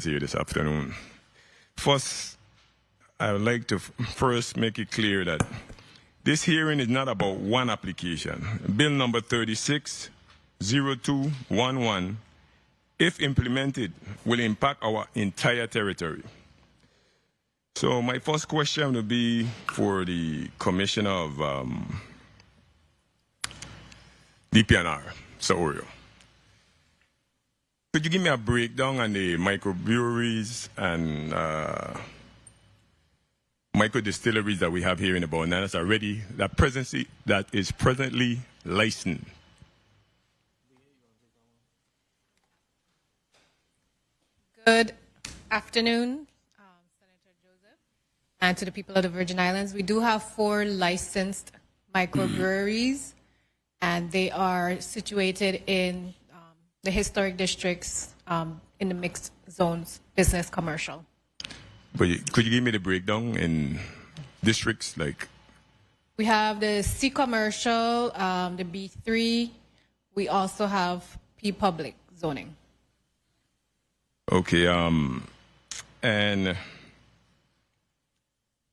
here this afternoon. First, I would like to first make it clear that this hearing is not about one application. Bill number 360211, if implemented, will impact our entire territory. So my first question would be for the Commissioner of DPNR, Sir Oriol. Could you give me a breakdown on the microbreweries and micro distilleries that we have here in the Bananas already that is presently licensed? Good afternoon, Senator Joseph, and to the people of the Virgin Islands. We do have 4 licensed microbreweries, and they are situated in the historic districts in the mixed zones, business, commercial. But could you give me the breakdown in districts like? We have the C commercial, the B3. We also have P public zoning. Okay, and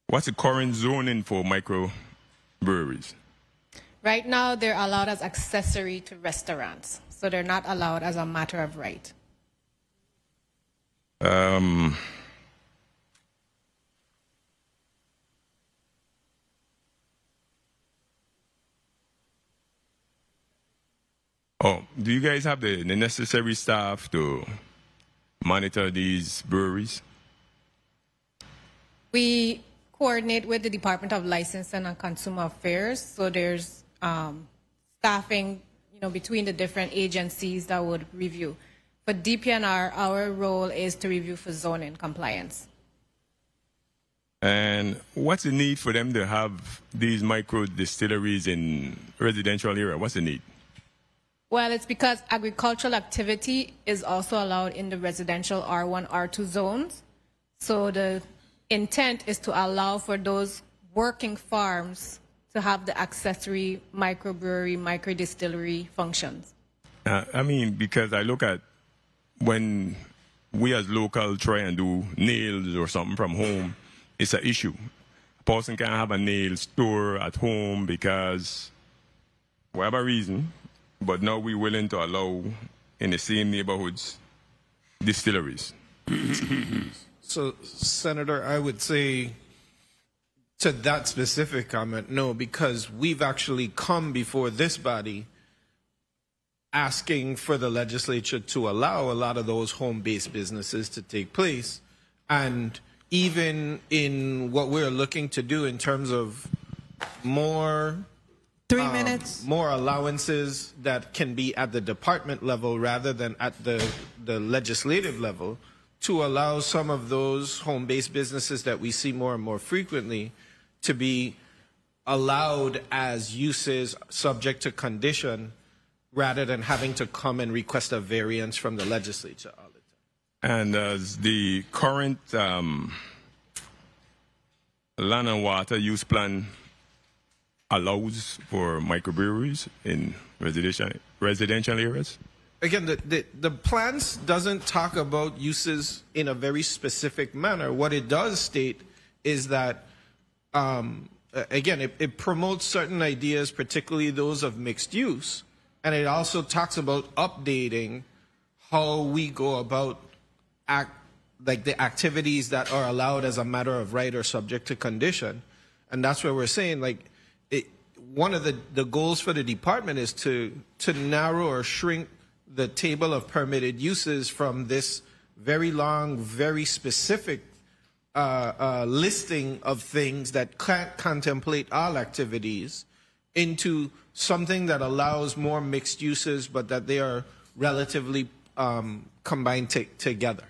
what's the current zoning for microbreweries? Right now, they're allowed as accessory to restaurants, so they're not allowed as a matter of right. Oh, do you guys have the necessary staff to monitor these breweries? We coordinate with the Department of Licensing and Consumer Affairs, so there's staffing, between the different agencies that would review. For DPNR, our role is to review for zoning compliance. And what's the need for them to have these micro distilleries in residential area? What's the need? Well, it's because agricultural activity is also allowed in the residential R1, R2 zones. So the intent is to allow for those working farms to have the accessory microbrewery, microdistillery functions. Because I look at when we as local try and do nails or something from home, it's an issue. A person can't have a nail store at home because whatever reason, but now we're willing to allow in the same neighborhoods distilleries. So, Senator, I would say to that specific comment, no, because we've actually come before this body asking for the legislature to allow a lot of those home-based businesses to take place. And even in what we're looking to do in terms of more 3 minutes. More allowances that can be at the department level rather than at the legislative level, to allow some of those home-based businesses that we see more and more frequently to be allowed as uses subject to condition rather than having to come and request a variance from the legislature all the time. And as the current land and water use plan allows for microbreweries in residential areas? Again, the plans doesn't talk about uses in a very specific manner. What it does state is that, again, it promotes certain ideas, particularly those of mixed use, and it also talks about updating how we go about the activities that are allowed as a matter of right or subject to condition. And that's where we're saying, one of the goals for the department is to narrow or shrink the table of permitted uses from this very long, very specific listing of things that can't contemplate all activities into something that allows more mixed uses, but that they are relatively combined together.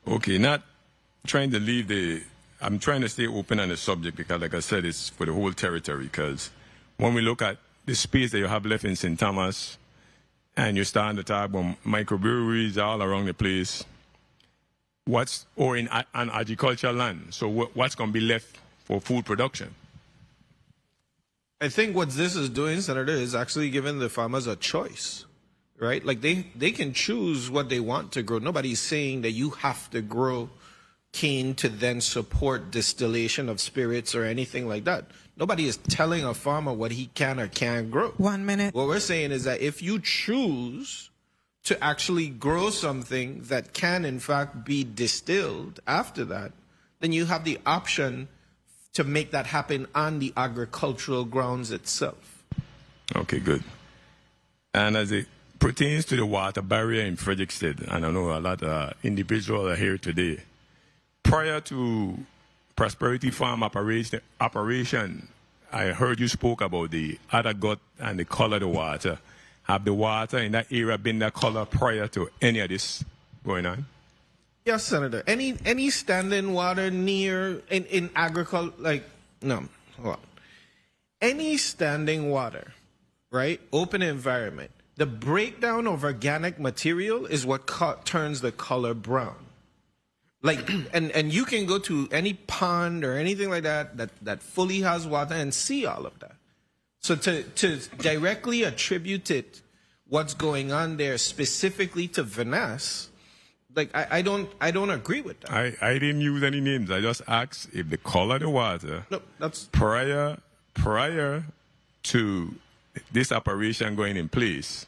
Okay, not trying to leave I'm trying to stay open on the subject because, like I said, it's for the whole territory. Because when we look at the space that you have left in St. Thomas, and you're starting to talk about microbreweries all around the place, or in an agricultural land, so what's going to be left for food production? I think what this is doing, Senator, is actually giving the farmers a choice, right? Like they can choose what they want to grow. Nobody's saying that you have to grow cane to then support distillation of spirits or anything like that. Nobody is telling a farmer what he can or can't grow. 1 minute. What we're saying is that if you choose to actually grow something that can in fact be distilled after that, then you have the option to make that happen on the agricultural grounds itself. Okay, good. And as it pertains to the water barrier in Frederiksted, and I know a lot of individuals are here today, prior to Prosperity Farm operation, I heard you spoke about the other gut and the color of the water. Have the water in that area been that color prior to any of this going on? Yes, Senator. Any standing water near in agriculture, like, no, hold on. Any standing water, right? Open environment. The breakdown of organic material is what turns the color brown. Like, and you can go to any pond or anything like that fully has water and see all of that. So to directly attribute it, what's going on there specifically to Vanessa, like I don't agree with that. I didn't use any names. I just asked if the color of the water prior to this operation going in place.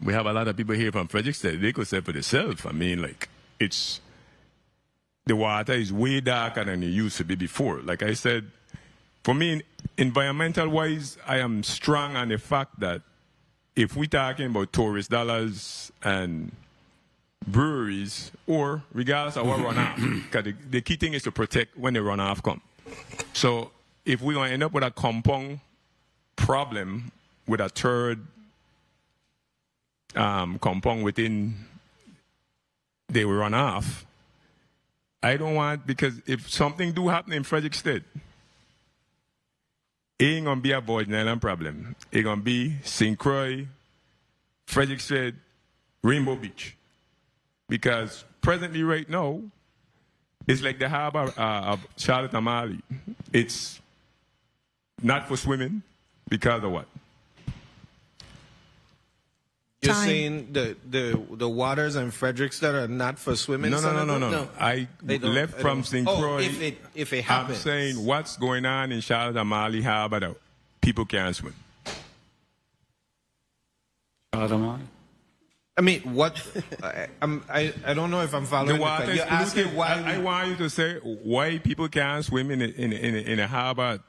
We have a lot of people here from Frederiksted. They could say for themselves. I mean, like, the water is way darker than it used to be before. Like I said, for me, environmental-wise, I am strong on the fact that if we're talking about tourist dollars and breweries, or regardless of what runoff, because the key thing is to protect when the runoff come. So if we're going to end up with a compound problem with a third compound within the runoff, I don't want, because if something do happen in Frederiksted, it ain't going to be a Virgin Island problem. It's going to be St. Croix, Frederiksted, Rainbow Beach. Because presently right now, it's like the harbor of Charlotte Amalie. It's not for swimming because of what? You're saying the waters in Frederiksted are not for swimming? No. I left from St. Croix. If it happens. I'm saying what's going on in Charlotte Amalie Harbor that people can't swim. Charlotte Amalie? I mean, what? I don't know if I'm following. The water You're asking why? I want you to say why people can't swim in a harbor,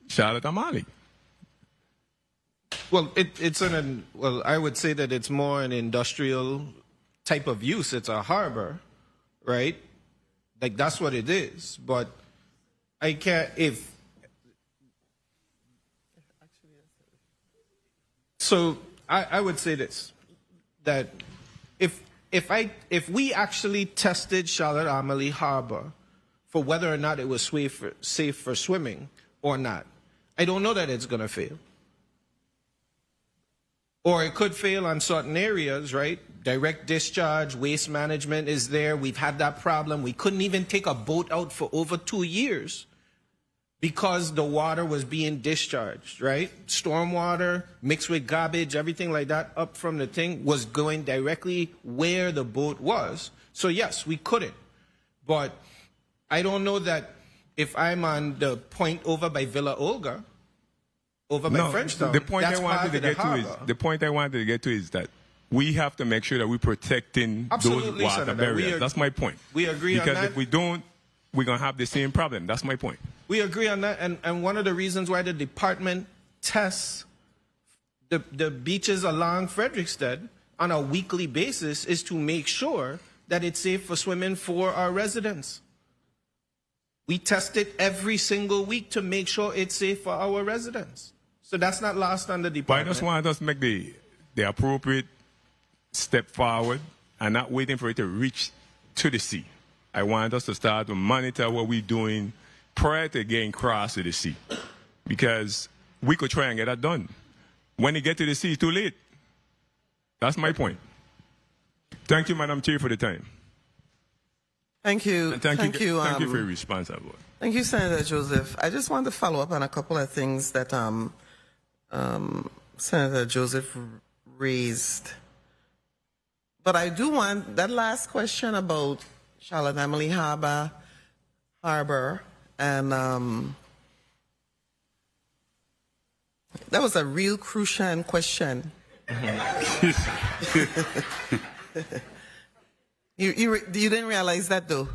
Charlotte Amalie. Well, I would say that it's more an industrial type of use. It's a harbor, right? Like, that's what it is. But I can't, so I would say this, that if we actually tested Charlotte Amalie Harbor for whether or not it was safe for swimming or not, I don't know that it's going to fail. Or it could fail on certain areas, right? Direct discharge, waste management is there. We've had that problem. We couldn't even take a boat out for over 2 years because the water was being discharged, right? Stormwater mixed with garbage, everything like that up from the thing was going directly where the boat was. So yes, we couldn't. But I don't know that if I'm on the point over by Villa Olga, over by Frenchtown, the point I wanted to get to is that we have to make sure that we're protecting those water barriers. That's my point. We agree on that. Because if we don't, we're going to have the same problem. That's my point. We agree on that. And one of the reasons why the department tests the beaches along Frederiksted on a weekly basis is to make sure that it's safe for swimming for our residents. We test it every single week to make sure it's safe for our residents. So that's not lost on the department. But I just want us to make the appropriate step forward and not waiting for it to reach to the sea. I want us to start to monitor what we're doing prior to getting cross to the sea. Because we could try and get that done. When it gets to the sea, it's too late. That's my point. Thank you, Madam Chair, for the time. Thank you. And thank you for your response, Edward. Thank you, Senator Joseph. I just want to follow up on a couple of things that Senator Joseph raised. But I do want that last question about Charlotte Emily Harbor, and that was a real crucial question. You didn't realize that, though?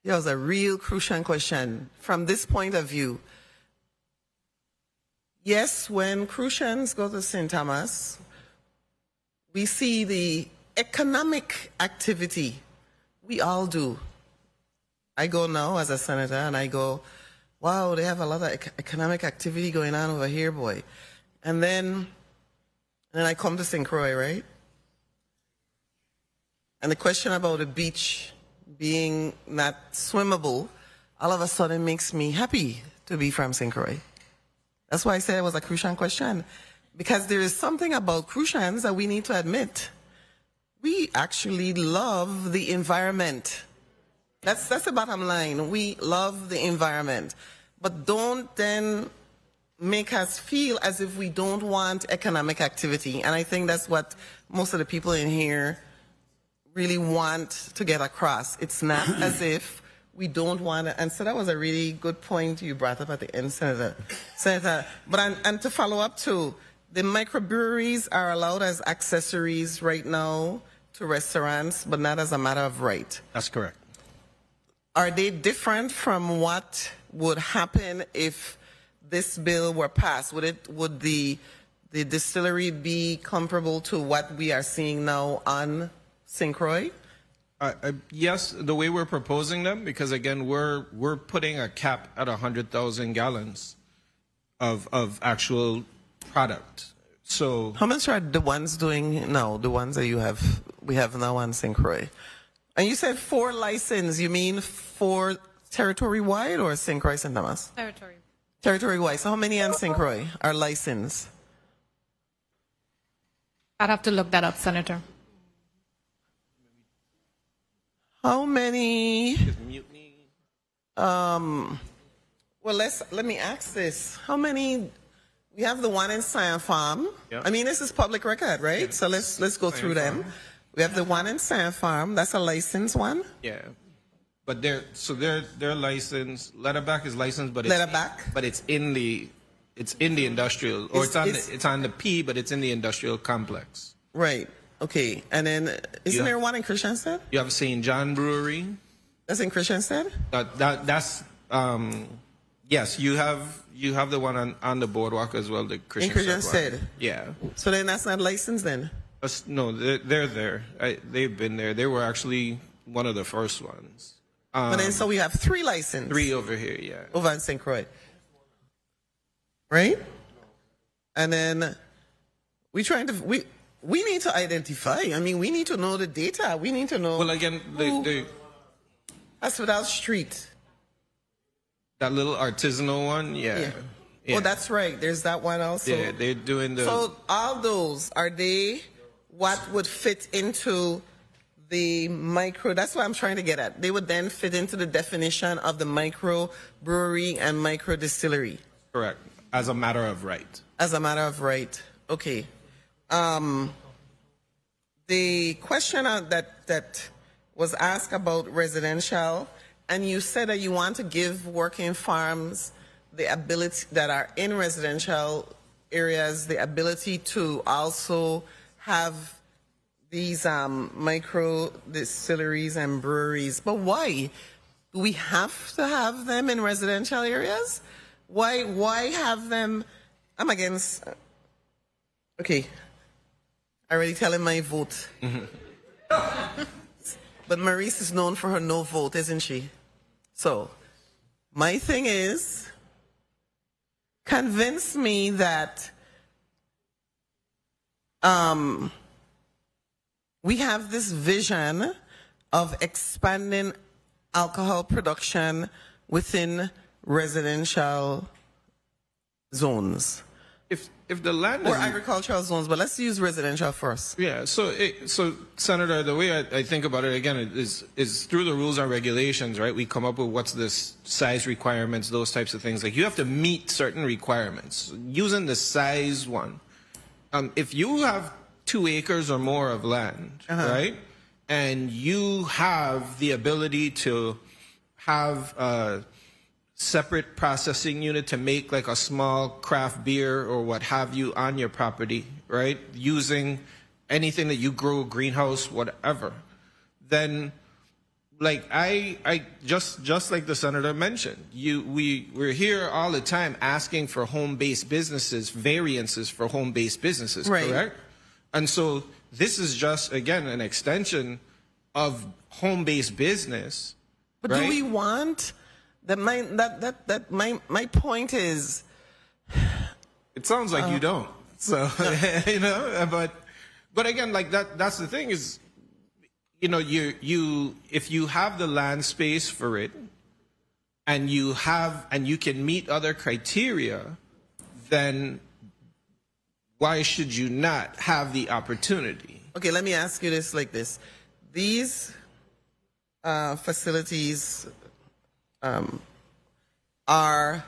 That was a real crucial question. From this point of view, yes, when Crucians go to St. Thomas, we see the economic activity. We all do. I go now as a senator and I go, wow, they have a lot of economic activity going on over here, boy. And then I come to St. Croix, right? And the question about the beach being not swimmable, all of a sudden makes me happy to be from St. Croix. That's why I said it was a Crucian question. Because there is something about Crucians that we need to admit. We actually love the environment. That's the bottom line. We love the environment. But don't then make us feel as if we don't want economic activity. And I think that's what most of the people in here really want to get across. It's not as if we don't want to. And so that was a really good point you brought up at the end, Senator. But and to follow up too, the microbreweries are allowed as accessories right now to restaurants, but not as a matter of right. That's correct. Are they different from what would happen if this bill were passed? Would the distillery be comparable to what we are seeing now on St. Croix? Yes, the way we're proposing them, because again, we're putting a cap at 100,000 gallons of actual product. So how much are the ones doing now? The ones that we have now on St. Croix? And you said 4 license. You mean 4 territory wide or St. Croix, St. Thomas? Territory. Territory wide. So how many on St. Croix are licensed? I'd have to look that up, Senator. How many? Well, let me ask this. How many? We have the one in Scion Farm. Yeah. I mean, this is public record, right? Yeah. So let's go through them. We have the one in Scion Farm. That's a licensed one. Yeah, but they're licensed. Letterback is licensed, but it's in the industrial, or it's on the P, but it's in the industrial complex. Right. Okay. And then isn't there one in Christiansted? You have St. John Brewery. That's in Christiansted? That's yes. You have the one on the boardwalk as well. The Christiansted. Yeah. So then that's not licensed then? No, they're there. They've been there. They were actually one of the first ones. But then so we have 3 licenses. 3 over here, yeah. Over in St. Croix. Right? And then we need to identify. I mean, we need to know the data. We need to know. Well, again, Hospital Street. That little artisanal one, yeah. Oh, that's right. There's that one also. Yeah, they're doing the. So all those, are they what would fit into the micro? That's what I'm trying to get at. They would then fit into the definition of the micro brewery and micro distillery. Correct. As a matter of right. As a matter of right. Okay. The question that was asked about residential, and you said that you want to give working farms the ability that are in residential areas, the ability to also have these micro distilleries and breweries. But why? Do we have to have them in residential areas? Why have them? I'm against. Okay. I already tell him my vote. But Maurice is known for her no vote, isn't she? So, my thing is, convince me that we have this vision of expanding alcohol production within residential zones. If the land or agricultural zones, but let's use residential first. Yeah. So Senator, the way I think about it again is through the rules and regulations, right? We come up with what's the size requirements, those types of things. Like you have to meet certain requirements. Using the size one, if you have 2 acres or more of land, right? And you have the ability to have a separate processing unit to make like a small craft beer or what have you on your property, right? Using anything that you grow, greenhouse, whatever. Then, like I just like the senator mentioned, we're here all the time asking for home-based businesses, variances for home-based businesses, Right. correct? And so this is just again an extension of home-based business. But right? do we want that? My point is, It sounds like you don't. So you know, but again, like that's the thing is, you know, you if you have the land space for it, and you can meet other criteria, then why should you not have the opportunity? okay, let me ask you this like this: these facilities are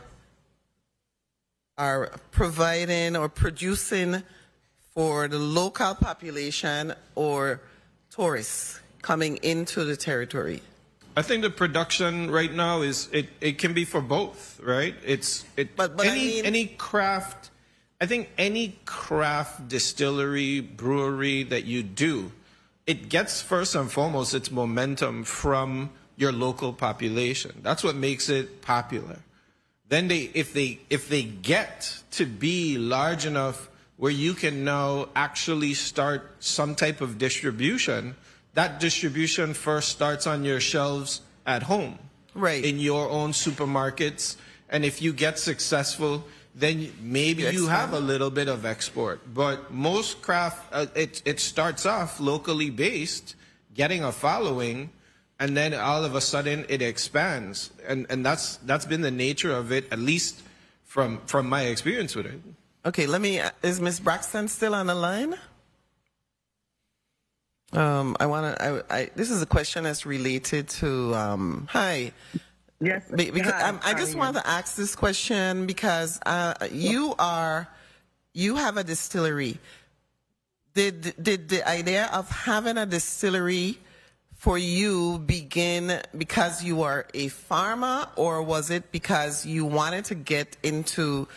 providing or producing for the local population or tourists coming into the territory? I think the production right now is it can be for both, right? But any craft. I think any craft distillery, brewery that you do, it gets first and foremost its momentum from your local population. That's what makes it popular. Then if they get to be large enough where you can now actually start some type of distribution, that distribution first starts on your shelves at home, Right. in your own supermarkets. And if you get successful, then maybe you have a little bit of export. But most craft, it starts off locally based, getting a following, and then all of a sudden it expands. And that's been the nature of it, at least from my experience with it. Okay, is Miss Braxton still on the line? This is a question that's related to, hi. Yes. Because Hi, I just want to ask this question because you have a distillery. Did the idea of having a distillery for you begin because you are a farmer, or was it because you wanted to get into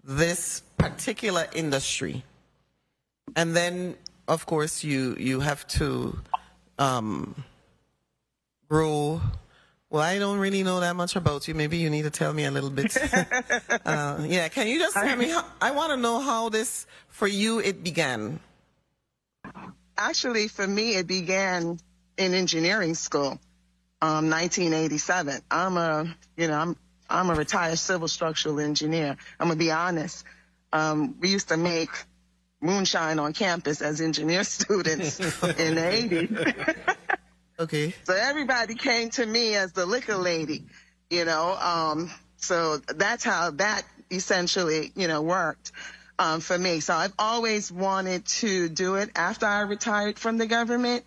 this particular industry? And then, of course, you have to grow. Well, I don't really know that much about you. Maybe you need to tell me a little bit. Yeah, can you just tell me? I want to know how this, for you, it began. Actually, for me, it began in engineering school, 1987. I'm a retired civil structural engineer. I'm gonna be honest. We used to make moonshine on campus as engineer students in the 80s. Okay. So everybody came to me as the liquor lady, so that's how that essentially, worked for me. So I've always wanted to do it after I retired from the government.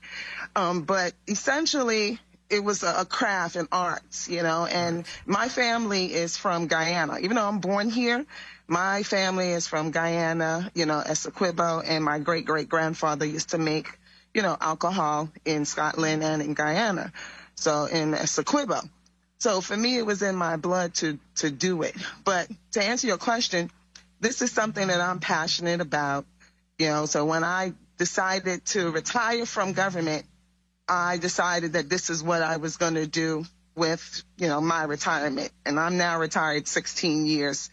But essentially it was a craft and arts, and my family is from Guyana. Even though I'm born here, my family is from Guyana, Essequibo, and my great-great-grandfather used to make alcohol in Scotland and in Guyana, so in Essequibo. So for me, it was in my blood to do it. But to answer your question, this is something that I'm passionate about, so when I decided to retire from government, I decided that this is what I was going to do with, my retirement. And I'm now retired 16 years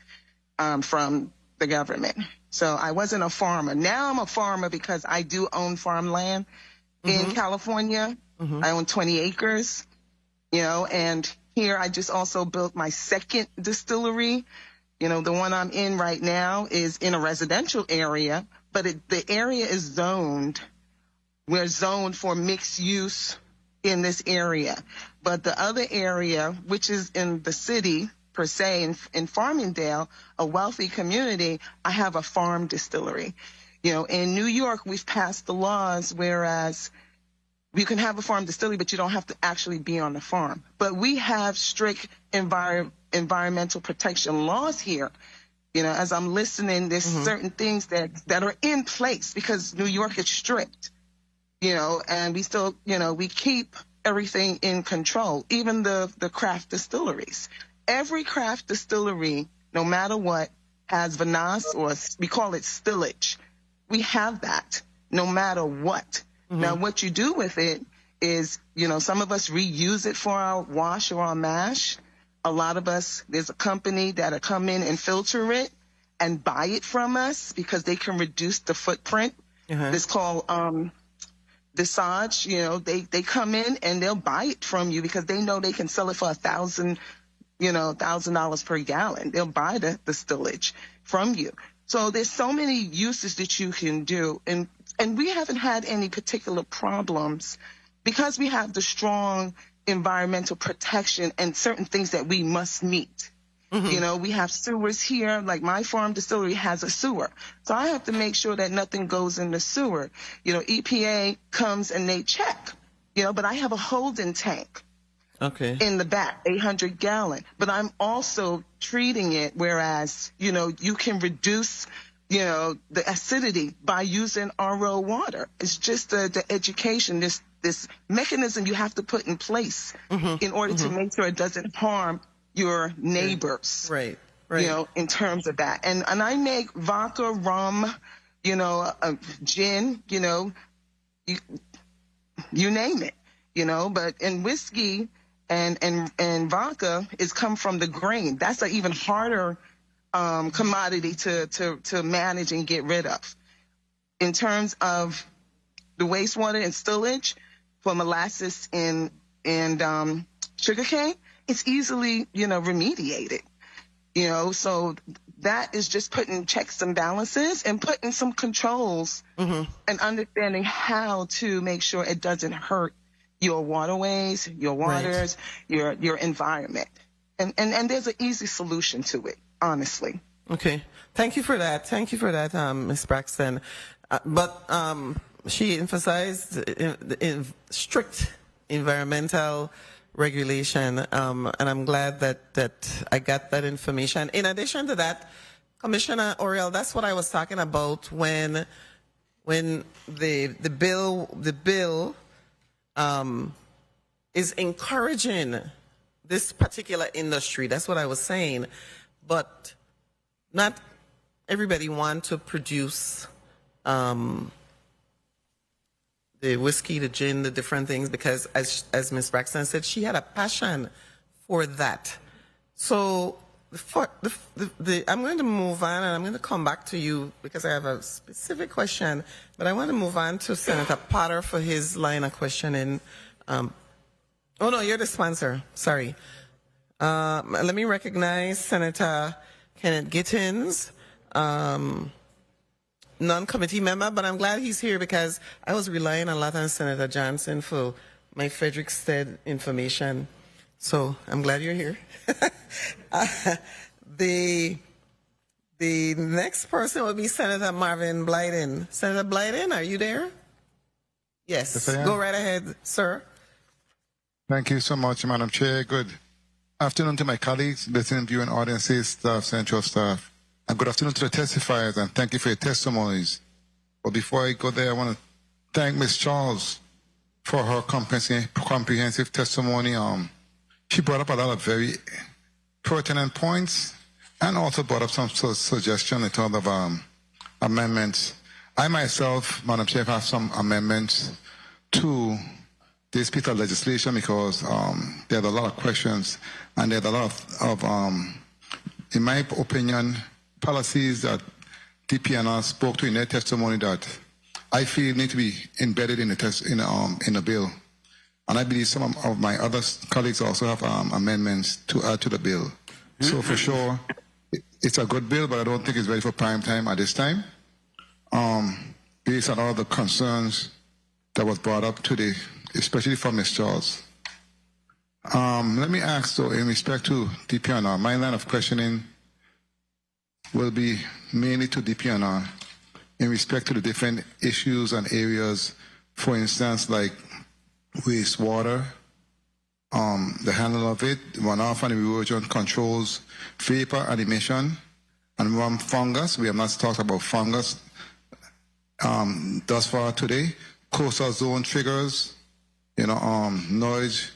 from the government. So I wasn't a farmer. Now I'm a farmer because I do own farmland in California. I own 20 acres, and here I just also built my second distillery. The one I'm in right now is in a residential area, but the area is zoned. We're zoned for mixed use in this area. But the other area, which is in the city, per se, in Farmingdale, a wealthy community, I have a farm distillery. In New York, we've passed the laws, whereas you can have a farm distillery, but you don't have to actually be on the farm. But we have strict environmental protection laws here You know, as I'm listening, there's certain things that are in place because New York is strict, you know, and we still, you know, we keep everything in control, even the craft distilleries. Every craft distillery, no matter what, has vinasse, or we call it stillage. We have that no matter what. Now, what you do with it is, you know, some of us reuse it for our wash or our mash. A lot of us, there's a company that'll come in and filter it and buy it from us because they can reduce the footprint. It's called Visage. You know, they come in and they'll buy it from you because they know they can sell it for $1,000 per gallon. They'll buy the stillage from you. So there's so many uses that you can do, and we haven't had any particular problems because we have the strong environmental protection and certain things that we must meet. You know, we have sewers here, like my farm distillery has a sewer. So I have to make sure that nothing goes in the sewer. You know, EPA comes and they check, you know, but I have a holding tank in the back, 800 gallon. But I'm also treating it, whereas, you know, you can reduce, you know, the acidity by using RO water. It's just the education, this mechanism you have to put in place in order to make sure it doesn't harm your neighbors. Right. You know, in terms of that. And I make vodka, rum, you know, gin, you know, you name it, you know, but in whiskey and vodka is come from the grain. That's an even harder commodity to manage and get rid of. In terms of the wastewater and stillage for molasses and sugarcane, it's easily, you know, remediated. You know, so that is just putting checks and balances and putting some controls and understanding how to make sure it doesn't hurt your waterways, your waters, your environment. And there's an easy solution to it, honestly. Okay. Thank you for that. Thank you for that, Ms. Braxton. But she emphasized strict environmental regulation, and I'm glad that I got that information. In addition to that, Commissioner Oriol, that's what I was talking about when the bill is encouraging this particular industry. That's what I was saying. But not everybody wants to produce the whiskey, the gin, the different things, because as Ms. Braxton said, she had a passion for that. So I'm going to move on, and I'm going to come back to you because I have a specific question, but I want to move on to Senator Potter for his line of questioning. Oh no, you're the sponsor. Sorry. Let me recognize Senator Kenneth Gittins, non-committee member, but I'm glad he's here because I was relying a lot on Senator Johnson for my Frederickstead information. So I'm glad you're here. The next person will be Senator Marvin Blyden. Senator Blyden, are you there? Yes. Go right ahead, sir. Thank you so much, Madam Chair. Good afternoon to my colleagues, listening, viewing audiences, staff, central staff. And good afternoon to the testifiers, and thank you for your testimonies. But before I go there, I want to thank Ms. Charles for her comprehensive testimony. She brought up a lot of very pertinent points and also brought up some suggestions in terms of amendments. I myself, Madam Chair, have some amendments to this piece of legislation because there are a lot of questions and there are a lot of in my opinion, policies that DPNR spoke to in their testimony that I feel need to be embedded in the bill. And I believe some of my other colleagues also have amendments to add to the bill. So for sure, it's a good bill, but I don't think it's ready for prime time at this time. Based on all the concerns that was brought up today, especially from Ms. Charles. Let me ask, though, in respect to DPNR, my line of questioning will be mainly to DPNR in respect to the different issues and areas, for instance, like wastewater, the handling of it, runoff and erosion controls, vapor and emission, and rum fungus. We have not talked about fungus thus far today. Coastal zone triggers, noise,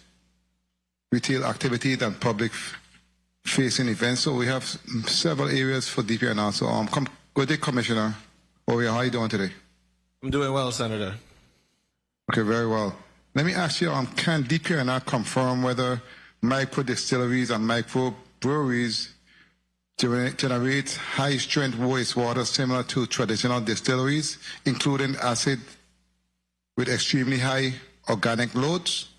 retail activity, and public-facing events. So we have several areas for DPNR. So good day, Commissioner. Oriol, how are you doing today? I'm doing well, Senator. Okay, very well. Let me ask you, can DPNR confirm whether micro distilleries and micro breweries generate high-strength wastewater similar to traditional distilleries, including acid with extremely high organic loads?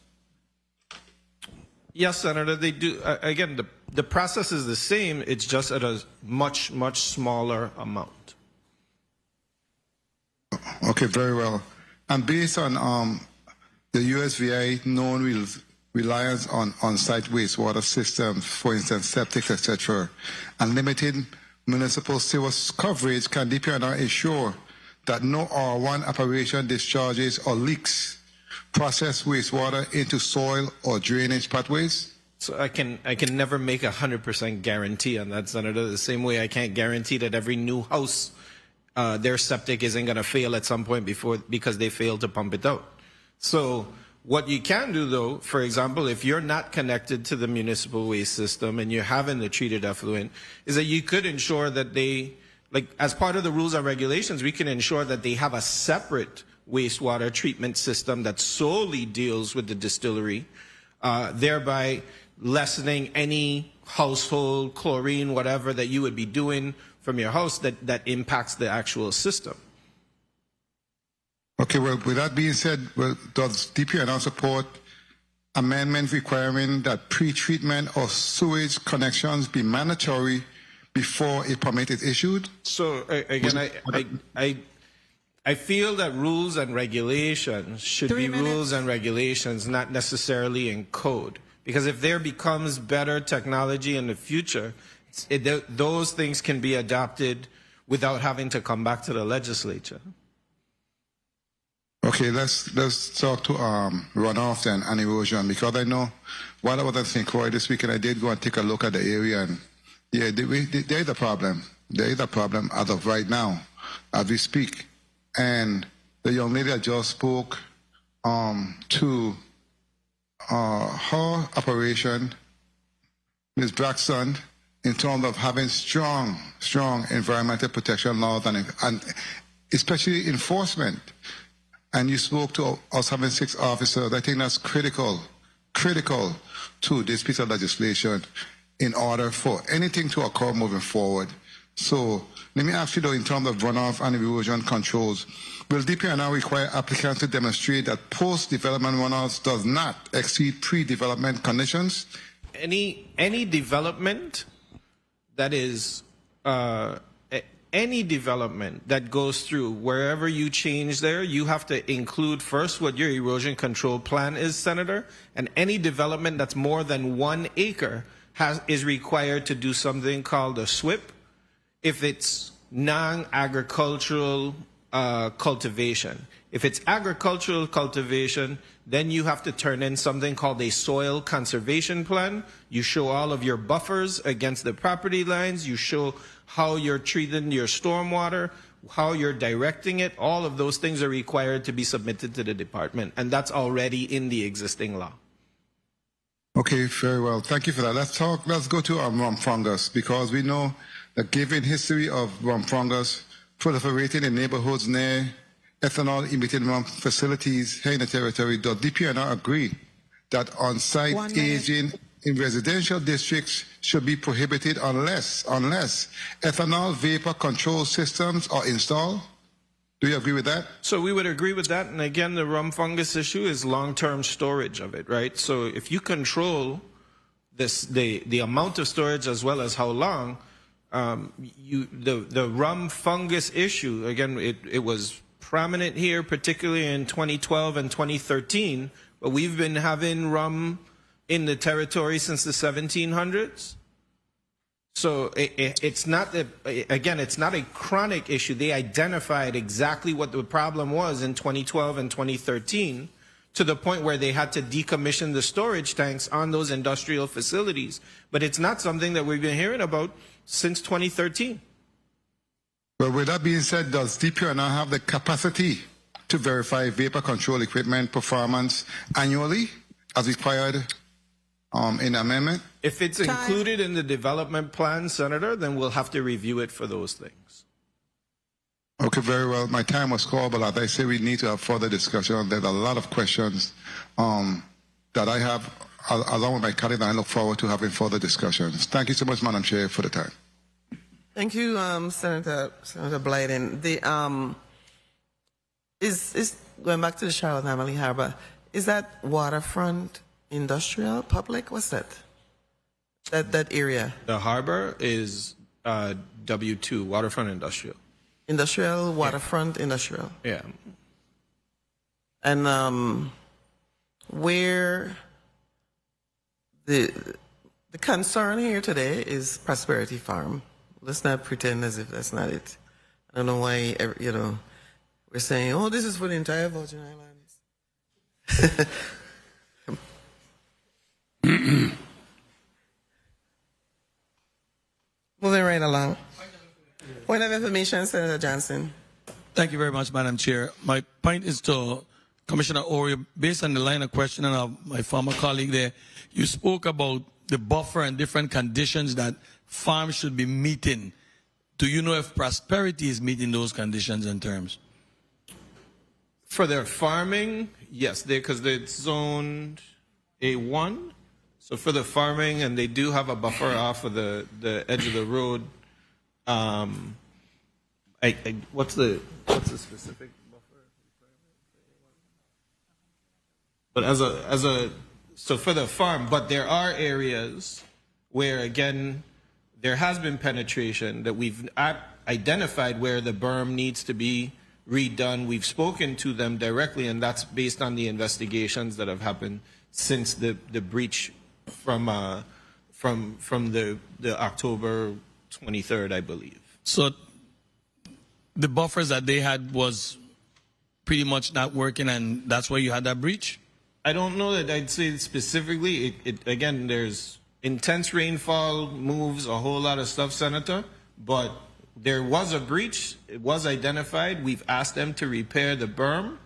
Yes, Senator, they do. Again, the process is the same. It's just at a much, much smaller amount. Okay, very well. And based on the USVI known reliance on on-site wastewater systems, for instance, septic, etc., and limited municipal sewer coverage, can DPNR ensure that no R1 operation discharges or leaks processed wastewater into soil or drainage pathways? So I can never make 100% guarantee on that, Senator. The same way I can't guarantee that every new house, their septic isn't going to fail at some point because they failed to pump it out. So what you can do, though, for example, if you're not connected to the municipal waste system and you're having the treated effluent, is that you could ensure that they, like as part of the rules and regulations, we can ensure that they have a separate wastewater treatment system that solely deals with the distillery, thereby lessening any household chlorine, whatever that you would be doing from your house that impacts the actual system. Okay, well, with that being said, does DPNR support amendment requiring that pre-treatment or sewage connections be mandatory before a permit is issued? So again, I feel that rules and regulations should be rules and regulations, not necessarily in code. Because if there becomes better technology in the future, those things can be adopted without having to come back to the legislature. Okay, let's talk to runoff then and erosion, because I know while I was at St. Croix this weekend, I did go and take a look at the area, and yeah, there is a problem. There is a problem as of right now, as we speak. And the young lady that just spoke to her operation, Ms. Braxton, in terms of having strong environmental protection laws and especially enforcement. And you spoke to us having 6 officers. I think that's critical to this piece of legislation in order for anything to occur moving forward. So let me ask you though, in terms of runoff and erosion controls, will DPNR require applicants to demonstrate that post-development runoffs does not exceed pre-development conditions? Any development that is any development that goes through, wherever you change there, you have to include first what your erosion control plan is, Senator, and any development that's more than 1 acre is required to do something called a SWIP if it's non-agricultural cultivation. If it's agricultural cultivation, then you have to turn in something called a soil conservation plan. You show all of your buffers against the property lines. You show how you're treating your stormwater, how you're directing it. All of those things are required to be submitted to the department, and that's already in the existing law. Okay, very well. Thank you for that. Let's go to rum fungus, because we know the given history of rum fungus proliferating in neighborhoods near ethanol-emitting rum facilities here in the territory. Does DPNR agree that on-site aging in residential districts should be prohibited unless ethanol vapor control systems are installed? Do you agree with that? So we would agree with that. And again, the rum fungus issue is long-term storage of it, right? So if you control the amount of storage as well as how long, the rum fungus issue, again, it was prominent here, particularly in 2012 and 2013, but we've been having rum in the territory since the 1700s. So it's not it's not a chronic issue. They identified exactly what the problem was in 2012 and 2013 to the point where they had to decommission the storage tanks on those industrial facilities. But it's not something that we've been hearing about since 2013. Well, with that being said, does DPR now have the capacity to verify vapor control equipment performance annually as required in the amendment? If it's included in the development plan, Senator, then we'll have to review it for those things. Okay, very well. My time was called, but as I say, we need to have further discussion. There's a lot of questions that I have along with my colleagues, and I look forward to having further discussions. Thank you so much, Madam Chair, for the time. Thank you, Senator Blyden. Is going back to the Charlotte Hamley Harbor, is that waterfront industrial public? What's that? That area? The harbor is W2, waterfront industrial. Industrial, waterfront, industrial. Yeah. And where the concern here today is Prosperity Farm. Let's not pretend as if that's not it. I don't know why, we're saying, oh, this is for the entire Virgin Islands. Moving right along. Point of information, Senator Johnson. Thank you very much, Madam Chair. My point is to Commissioner Oriol, based on the line of questioning of my former colleague there, you spoke about the buffer and different conditions that farms should be meeting. Do you know if Prosperity is meeting those conditions and terms? For their farming, yes, because they're zoned A1. So for the farming, and they do have a buffer off of the edge of the road. What's the specific buffer? But so for the farm, but there are areas where, again, there has been penetration that we've identified where the berm needs to be redone. We've spoken to them directly, and that's based on the investigations that have happened since the breach from the October 23rd, I believe. So the buffers that they had was pretty much not working, and that's why you had that breach? I don't know that I'd say specifically. Again, there's intense rainfall, moves, a whole lot of stuff, Senator, but there was a breach. It was identified. We've asked them to repair the berm.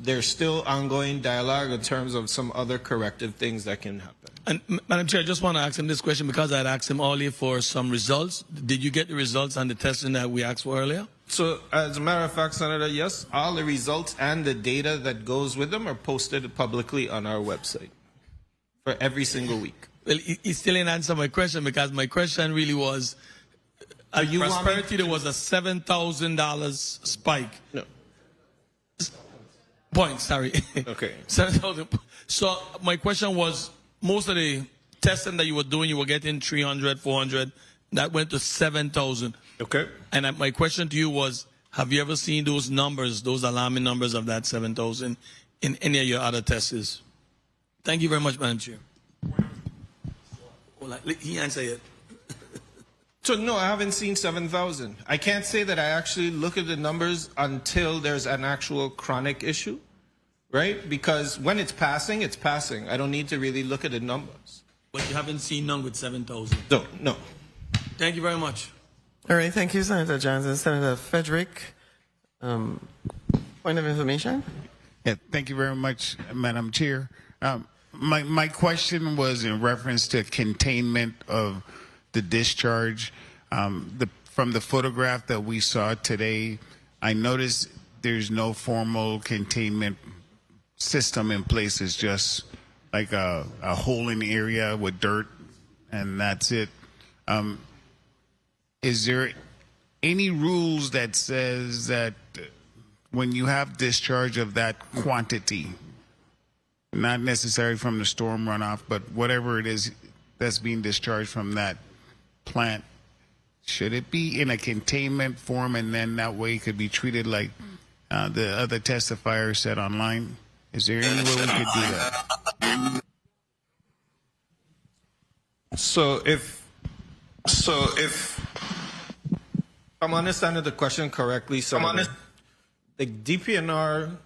There's still ongoing dialogue in terms of some other corrective things that can happen. And Madam Chair, I just want to ask him this question because I had asked him earlier for some results. Did you get the results on the testing that we asked for earlier? So, as a matter of fact, Senator, yes, all the results and the data that goes with them are posted publicly on our website for every single week. Well, he still didn't answer my question because my question really was, at Prosperity, there was a $7,000 spike. No. Point, sorry. Okay. 7,000. So my question was, most of the testing that you were doing, you were getting 300, 400. That went to 7,000. Okay. And my question to you was, have you ever seen those numbers, those alarming numbers of that 7,000 in any of your other tests? Thank you very much, Madam Chair. Well, he answered it. So, no, I haven't seen 7,000. I can't say that I actually look at the numbers until there's an actual chronic issue, right? Because when it's passing, it's passing. I don't need to really look at the numbers. But you haven't seen none with 7,000? No. Thank you very much. All right, thank you, Senator Johnson. Senator Frederick, point of information. Yeah, thank you very much, Madam Chair. My question was in reference to containment of the discharge. From the photograph that we saw today, I noticed there's no formal containment system in place. It's just like a holding area with dirt, and that's it. Is there any rules that says that when you have discharge of that quantity, not necessarily from the storm runoff, but whatever it is that's being discharged from that plant, should it be in a containment form, and then that way it could be treated like the other testifiers said online? Is there any way we could do that? So if I'm understanding the question correctly, the DPNR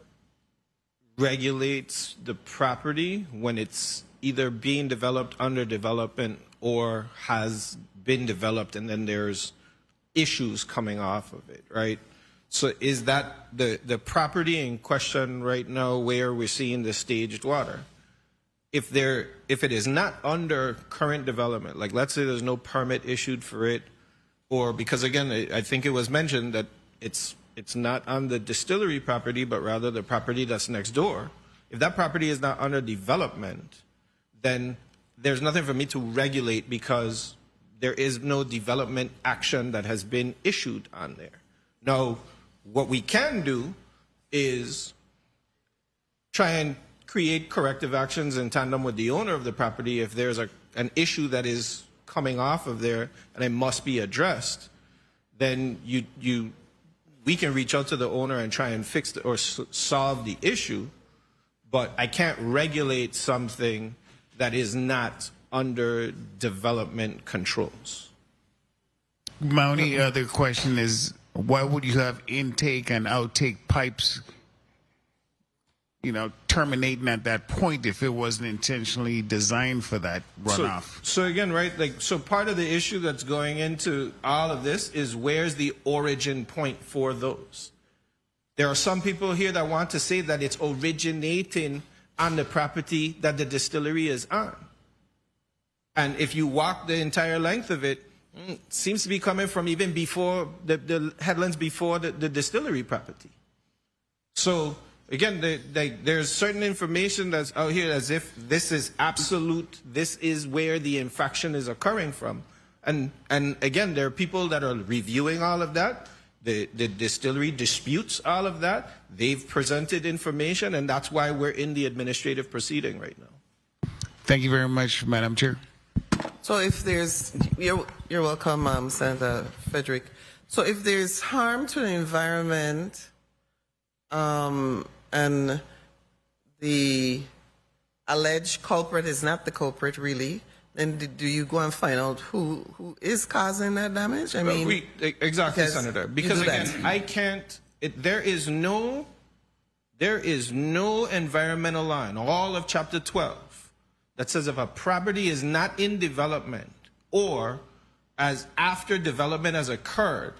regulates the property when it's either being developed, under development, or has been developed, and then there's issues coming off of it, right? So is that the property in question right now where we're seeing the staged water? If it is not under current development, like let's say there's no permit issued for it, or because again, I think it was mentioned that it's not on the distillery property, but rather the property that's next door. If that property is not under development, then there's nothing for me to regulate because there is no development action that has been issued on there. Now, what we can do is try and create corrective actions in tandem with the owner of the property if there's an issue that is coming off of there and it must be addressed. Then we can reach out to the owner and try and fix or solve the issue, but I can't regulate something that is not under development controls. My only other question is, why would you have intake and outtake pipes, terminating at that point if it wasn't intentionally designed for that runoff? So again, right, so part of the issue that's going into all of this is where's the origin point for those? There are some people here that want to say that it's originating on the property that the distillery is on. And if you walk the entire length of it, it seems to be coming from even before the headlands before the distillery property. So again, there's certain information that's out here as if this is absolute, this is where the infraction is occurring from. And again, there are people that are reviewing all of that. The distillery disputes all of that. They've presented information, and that's why we're in the administrative proceeding right now. Thank you very much, Madam Chair. So if there's, you're welcome, Senator Frederick. So if there's harm to the environment, and the alleged culprit is not the culprit really, then do you go and find out who is causing that damage? I mean, exactly, Senator. Because again, I can't. There is no environmental law in all of Chapter 12 that says if a property is not in development or as after development has occurred,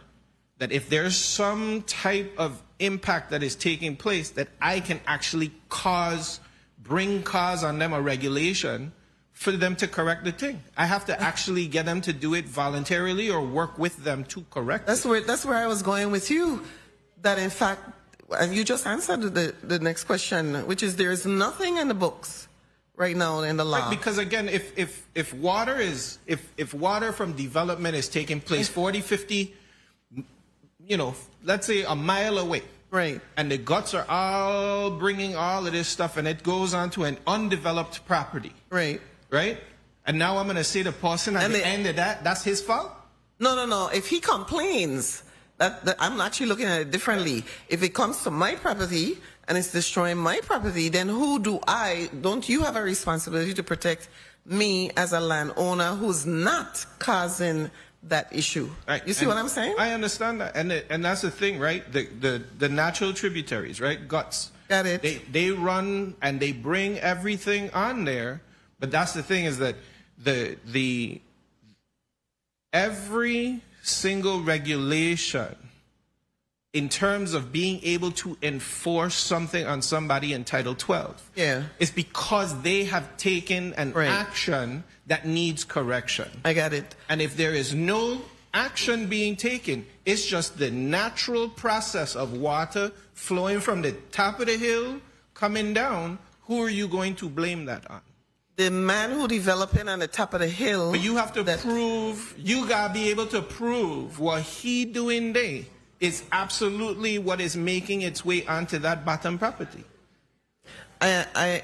that if there's some type of impact that is taking place, that I can actually bring cause on them a regulation for them to correct the thing. I have to actually get them to do it voluntarily or work with them to correct it. That's where I was going with you. That in fact, and you just answered the next question, which is there is nothing in the books right now in the law. Right, because again, if water from development is taking place 40, 50, let's say a mile away. Right. And the guts are all bringing all of this stuff and it goes onto an undeveloped property. Right. Right? And now I'm going to say the person at the end of that's his fault? No. If he complains, that I'm actually looking at it differently. If it comes to my property and it's destroying my property, then don't you have a responsibility to protect me as a landowner who's not causing that issue? Right. You see what I'm saying? I understand that. And that's the thing, right? The natural tributaries, right? Guts. Got it. They run and they bring everything on there. But that's the thing is that every single regulation in terms of being able to enforce something on somebody in Title 12 is because they have taken an action that needs correction. I got it. And if there is no action being taken, it's just the natural process of water flowing from the top of the hill coming down. Who are you going to blame that on? The man who developing on the top of the hill. But you have to prove, you gotta be able to prove what he doing there is absolutely what is making its way onto that bottom property. I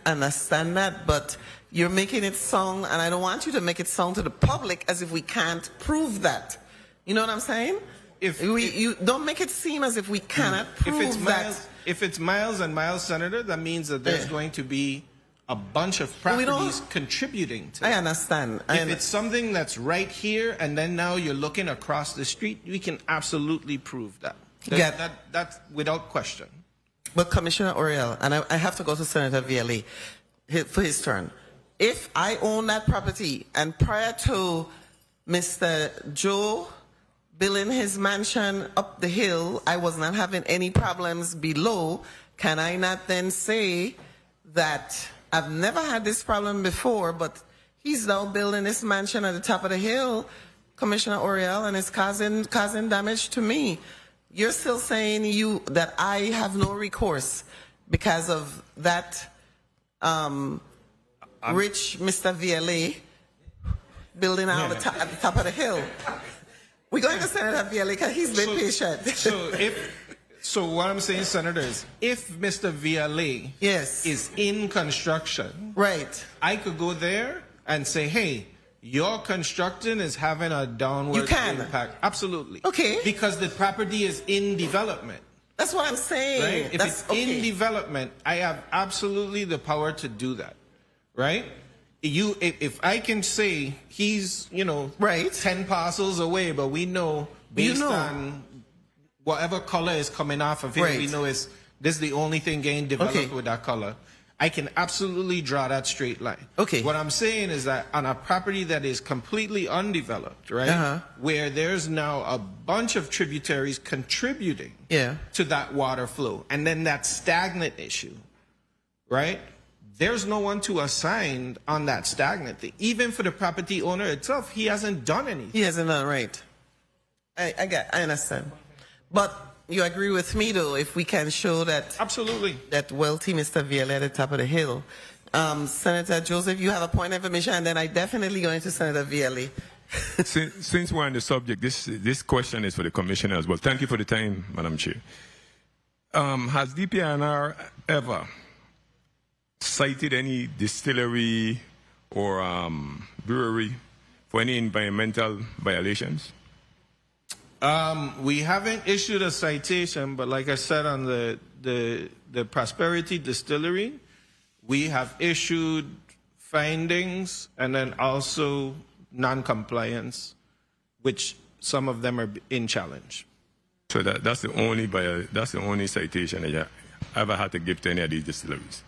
understand that, but you're making it sound, and I don't want you to make it sound to the public as if we can't prove that. You know what I'm saying? You don't make it seem as if we cannot prove that. If it's miles and miles, Senator, that means that there's going to be a bunch of properties contributing to it. I understand. If it's something that's right here and then now you're looking across the street, we can absolutely prove that. That's without question. But Commissioner Oriol, and I have to go to Senator Vialli for his turn. If I own that property and prior to Mr. Joe building his mansion up the hill, I was not having any problems below. Can I not then say that I've never had this problem before, but he's now building this mansion at the top of the hill, Commissioner Oriol, and it's causing damage to me? You're still saying that I have no recourse because of that rich Mr. VLA building out at the top of the hill. We're going to Senator VLA because he's been patient. So what I'm saying, Senator, is if Mr. VLA is in construction, right, I could go there and say, hey, your construction is having a downward impact. Absolutely. Okay. Because the property is in development. That's what I'm saying. Right? If it's in development, I have absolutely the power to do that. Right? If I can say he's, 10 parcels away, but we know based on whatever color is coming off of it, we know this is the only thing getting developed with that color. I can absolutely draw that straight line. Okay. What I'm saying is that on a property that is completely undeveloped, right, where there's now a bunch of tributaries contributing to that water flow, and then that stagnant issue, right? There's no one to assign on that stagnant thing. Even for the property owner itself, he hasn't done anything. He hasn't done right. I understand. But you agree with me, though, if we can show that... Absolutely. ...that wealthy Mr. Vielle at the top of the hill. Senator Joseph, you have a point of information, and then I definitely go into Senator Vielle. Since we're on the subject, this question is for the Commissioner as well. Thank you for the time, Madam Chair. Has DPNR ever cited any distillery or brewery for any environmental violations? We haven't issued a citation, but like I said on the Prosperity Distillery, we have issued findings and then also non-compliance, which some of them are in challenge. So that's the only citation that you ever had to give to any of these distilleries.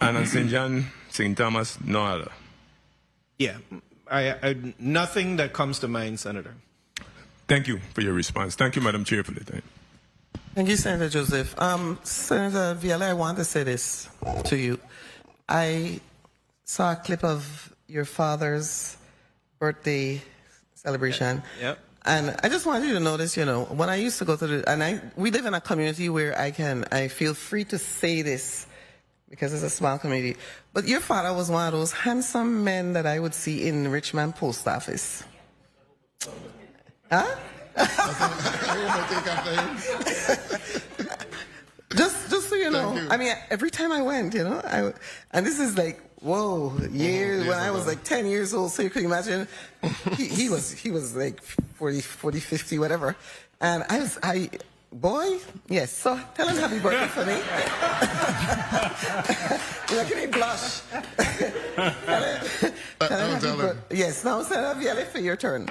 And on St. John, St. Thomas, no other. Yeah. Nothing that comes to mind, Senator. Thank you for your response. Thank you, Madam Chair, for the time. Thank you, Senator Joseph. Senator Vielle, I want to say this to you. I saw a clip of your father's birthday celebration. Yep. And I just wanted you to notice, when I used to go to we live in a community where I feel free to say this because it's a small community. But your father was one of those handsome men that I would see in Richmond Post Office. Huh? just so you know, I mean, every time I went, and this is like, whoa, years when I was like 10 years old, so you can imagine, he was like 40, 50, whatever. And boy, yes, so tell him happy birthday for me. You're making me blush. tell him. Yes, now Senator Vielle, for your turn.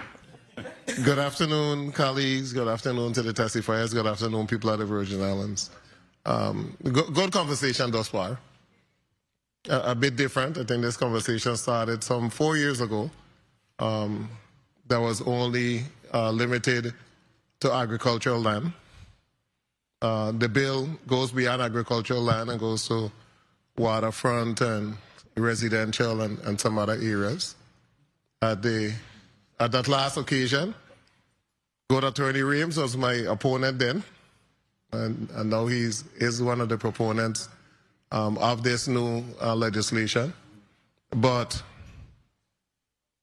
Good afternoon, colleagues. Good afternoon to the testifiers. Good afternoon, people of the Virgin Islands. Good conversation thus far. A bit different. I think this conversation started some 4 years ago. That was only limited to agricultural land. The bill goes beyond agricultural land and goes to waterfront and residential and some other areas. At that last occasion, Good Attorney Reams was my opponent then, and now he's one of the proponents of this new legislation. But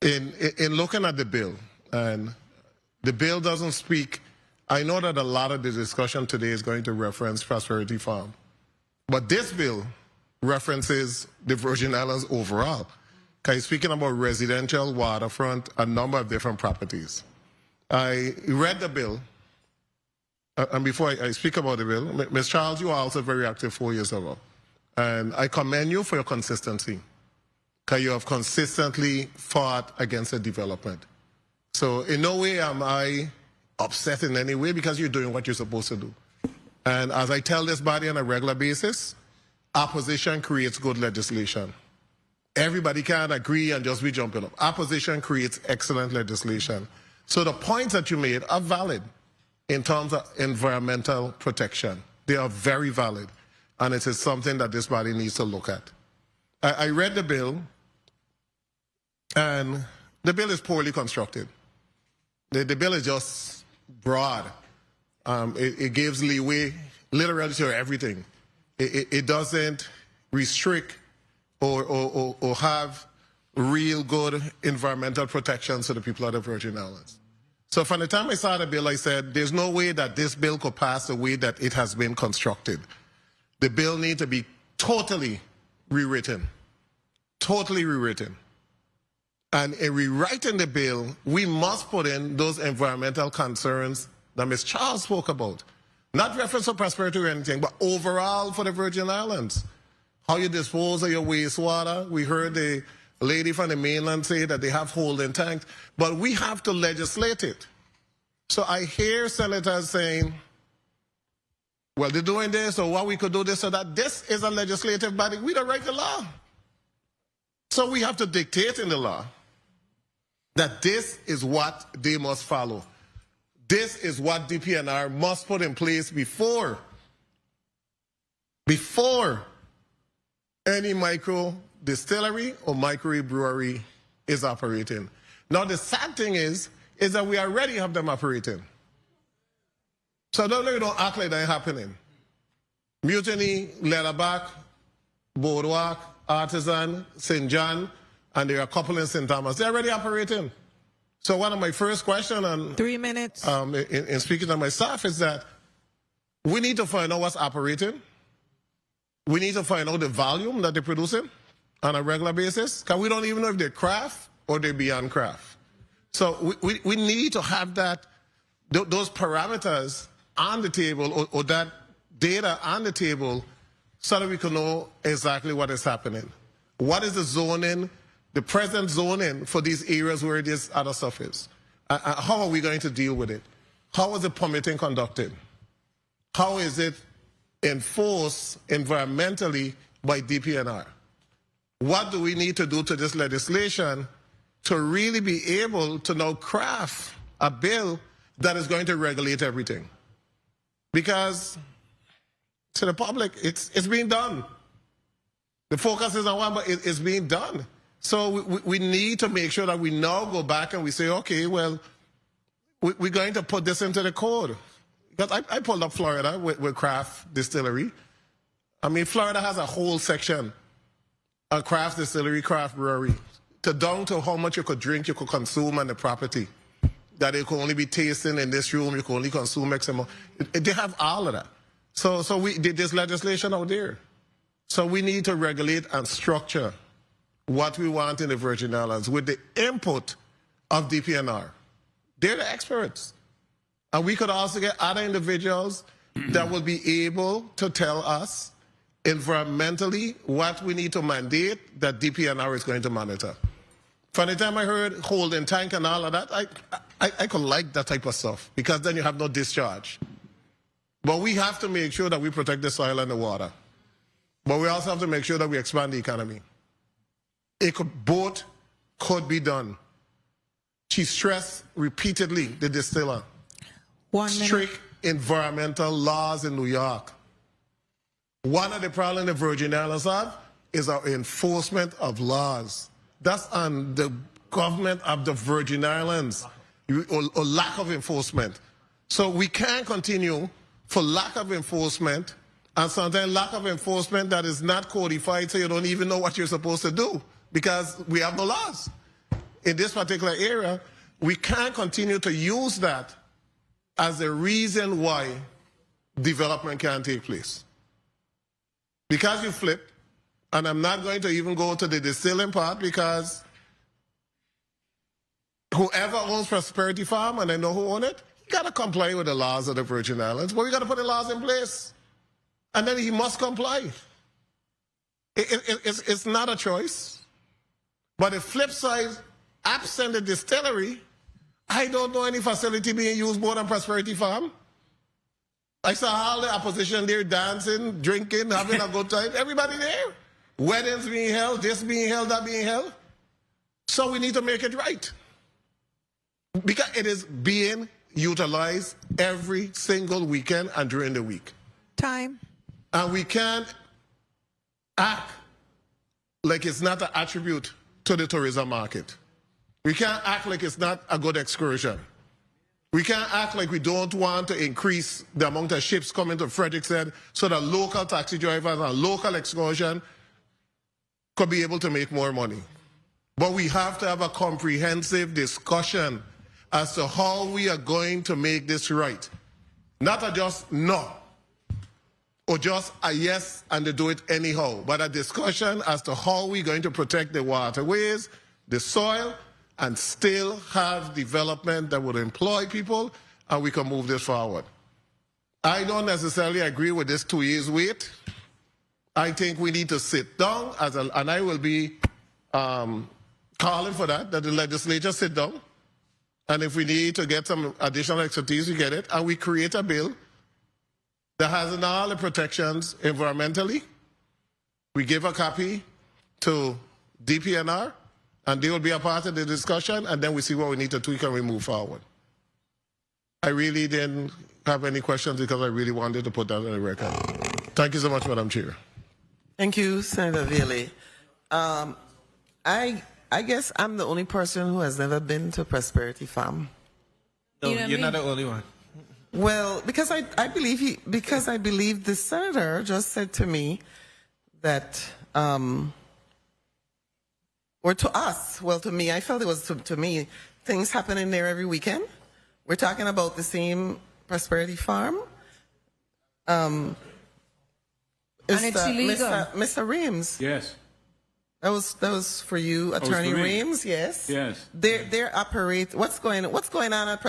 in looking at the bill, and the bill doesn't speak, I know that a lot of the discussion today is going to reference Prosperity Farm, but this bill references the Virgin Islands overall. He's speaking about residential, waterfront, a number of different properties. I read the bill, and before I speak about the bill, Ms. Charles, you were also very active 4 years ago. And I commend you for your consistency, because you have consistently fought against the development. So in no way am I upset in any way, because you're doing what you're supposed to do. And as I tell this body on a regular basis, opposition creates good legislation. everybody can't agree and just be jumping up. Opposition creates excellent legislation. So the points that you made are valid in terms of environmental protection. They are very valid. And it is something that this body needs to look at. I read the bill, and the bill is poorly constructed. The bill is just broad. It gives leeway literally to everything. It doesn't restrict or have real good environmental protections to the people of the Virgin Islands. So from the time I saw the bill, I said, there's no way that this bill could pass the way that it has been constructed. The bill needs to be totally rewritten. Totally rewritten. And in rewriting the bill, we must put in those environmental concerns that Ms. Charles spoke about. Not reference to prosperity or anything, but overall for the Virgin Islands. How you dispose of your wastewater. We heard the lady from the mainland say that they have holding tanks, but we have to legislate it. So I hear senators saying, well, they're doing this, or what we could do this or that. This is a legislative body. We don't write the law. So we have to dictate in the law that this is what they must follow. This is what DPNR must put in place before any micro distillery or micro brewery is operating. Now the sad thing is that we already have them operating. So don't act like that ain't happening. Mutiny, Leatherback, Boardwalk, Artisan, St. John, and there are a couple in St. Thomas. They're already operating. So one of my first questions, and 3 minutes. In speaking to my staff, is that we need to find out what's operating. We need to find out the volume that they're producing on a regular basis, because we don't even know if they're craft or they're beyond craft. So we need to have those parameters on the table, or that data on the table, so that we can know exactly what is happening. What is the zoning, the present zoning for these areas where this other stuff is? How are we going to deal with it? How is the permitting conducted? How is it enforced environmentally by DPNR? What do we need to do to this legislation to really be able to now craft a bill that is going to regulate everything? Because to the public, it's being done. The focus is on one, but it's being done. So we need to make sure that we now go back and we say, okay, well, we're going to put this into the code. Because I pulled up Florida with craft distillery. I mean, Florida has a whole section on craft distillery, craft brewery, down to how much you could drink, you could consume on the property. That it could only be tasting in this room, you could only consume X amount. They have all of that. So there's legislation out there. So we need to regulate and structure what we want in the Virgin Islands with the input of DPNR. They're the experts. And we could also get other individuals that will be able to tell us environmentally what we need to mandate that DPNR is going to monitor. From the time I heard holding tank and all of that, I could like that type of stuff, because then you have no discharge. But we have to make sure that we protect the soil and the water. But we also have to make sure that we expand the economy. Both could be done. She stressed repeatedly, the distiller, strict environmental laws in New York. One of the problems the Virgin Islands have is our enforcement of laws. That's on the government of the Virgin Islands, or lack of enforcement. So we can't continue for lack of enforcement, and sometimes lack of enforcement that is not codified, so you don't even know what you're supposed to do, because we have no laws. In this particular area, we can't continue to use that as a reason why development can't take place. Because you flip, and I'm not going to even go to the distilling part, because whoever owns Prosperity Farm, and I know who owns it, he got to comply with the laws of the Virgin Islands. But we got to put the laws in place. And then he must comply. It's not a choice. But the flip side, absent the distillery, I don't know any facility being used more than Prosperity Farm. I saw all the opposition there dancing, drinking, having a good time. Everybody there. weddings being held, this being held, that being held. So we need to make it right. Because it is being utilized every single weekend and during the week. Time. And we can't act like it's not an attribute to the tourism market. We can't act like it's not a good excursion. We can't act like we don't want to increase the amount of ships coming to Frederickson so that local taxi drivers and local excursion could be able to make more money. But we have to have a comprehensive discussion as to how we are going to make this right. Not a just no, or just a yes and they do it anyhow, but a discussion as to how we're going to protect the waterways, the soil, and still have development that would employ people, and we can move this forward. I don't necessarily agree with this 2 years wait. I think we need to sit down, and I will be calling for that the legislature sit down, and if we need to get some additional expertise, we get it, and we create a bill that has all the protections environmentally. We give a copy to DPNR, and they will be a part of the discussion, and then we see what we need to tweak and we move forward. I really didn't have any questions because I really wanted to put that on the record. Thank you so much, Madam Chair. Thank you, Senator Veely. I guess I'm the only person who has never been to Prosperity Farm. No, You know what I you're not mean? the only one. Well, because I believe the senator just said to me that, or to us, well, to me, I felt it was to me, things happening there every weekend. We're talking about the same Prosperity Farm. And it's illegal. Mr. Reams. Yes. That was for you, Attorney for me. Reams. Yes. Yes. They're operate. What's going on at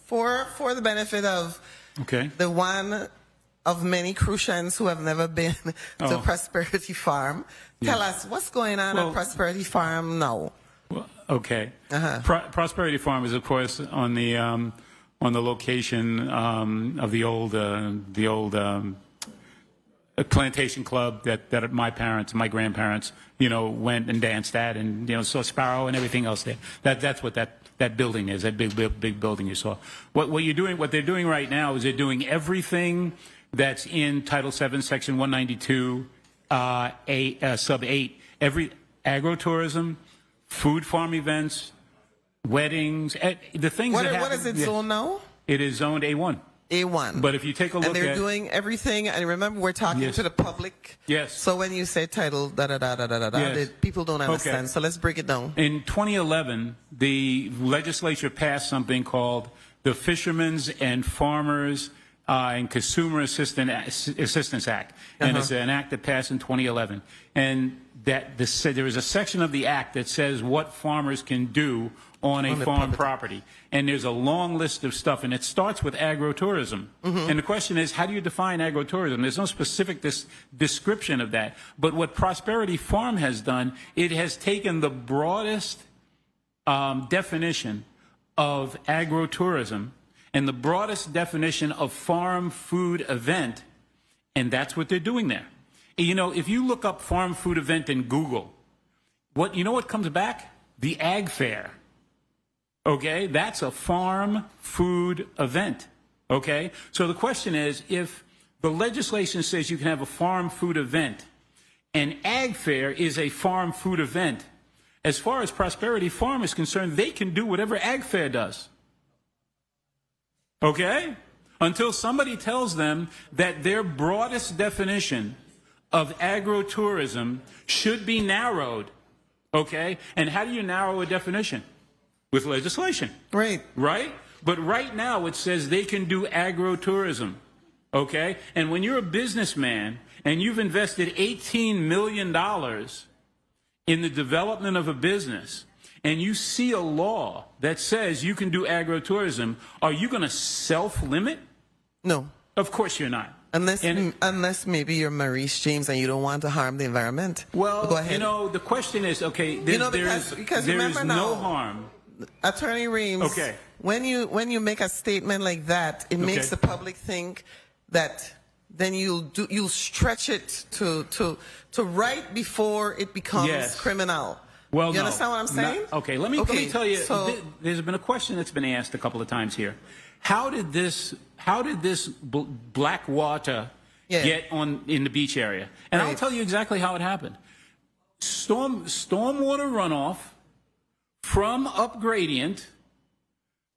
for the benefit of Okay. the one of many Crucians who have never been to Oh. Prosperity Farm. Tell us what's going on Well- at Prosperity Farm now. Well, okay. Uh-huh. Prosperity Farm is, of course, on the location of the old plantation club that my parents, my grandparents, went and danced at, and saw Sparrow and everything else there. That's what that building is. That big building you saw. What they're doing right now is they're doing everything that's in Title VII, Section 192, sub 8. Every agritourism, food farm events, weddings, the things that happen. What is it zoned now? It is zoned A1. A1. But if you take a look and they're at doing everything, and remember we're talking Yes. to the public. Yes. So when you say title Yes. people don't understand. Okay. So let's break it down. In 2011, the legislature passed something called the Fishermen's and Farmers and Consumer Assistance Act, and it's an act that passed in 2011. And there is a section of the act that says what farmers can do on a farm property. And there's a long list of stuff, and it starts with agrotourism. And the question is, how do you define agrotourism? There's no specific description of that. But what Prosperity Farm has done, it has taken the broadest definition of agrotourism and the broadest definition of farm food event, and that's what they're doing there. If you look up farm food event in Google, what comes back? The Ag Fair. Okay, that's a farm food event. Okay, so the question is, if the legislation says you can have a farm food event, and Ag Fair is a farm food event, as far as Prosperity Farm is concerned, they can do whatever Ag Fair does. Okay, until somebody tells them that their broadest definition of agrotourism should be narrowed. Okay, and how do you narrow a definition? With legislation. Right. Right? But right now it says they can do agrotourism. Okay? And when you're a businessman and you've invested $18 million in the development of a business, and you see a law that says you can do agrotourism, are you going to self-limit? No. Of course you're not. Unless maybe you're Maurice James and you don't want to harm the environment. Well, go ahead. The question is, okay, there is no harm. Attorney Reams, Okay. when you make a statement like that, it makes the public think that then you'll stretch it to right before it becomes Yes. criminal. Well, you understand what I'm saying? Okay, let me tell you. So, There's been a question that's been asked a couple of times here. How did this black water get in the beach area? And I'll tell you exactly how it happened. Stormwater runoff from up gradient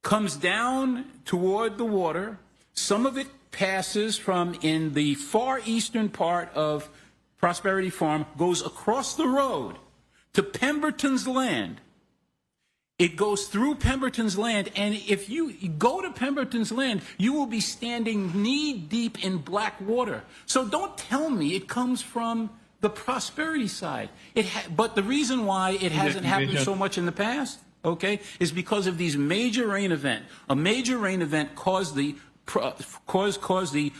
comes down toward the water. Some of it passes from in the far eastern part of Prosperity Farm, goes across the road to Pemberton's land. It goes through Pemberton's land, and if you go to Pemberton's land, you will be standing knee-deep in black water. So don't tell me it comes from the Prosperity side. But the reason why it hasn't happened so much in the past, okay, is because of these major rain event. A major rain event caused the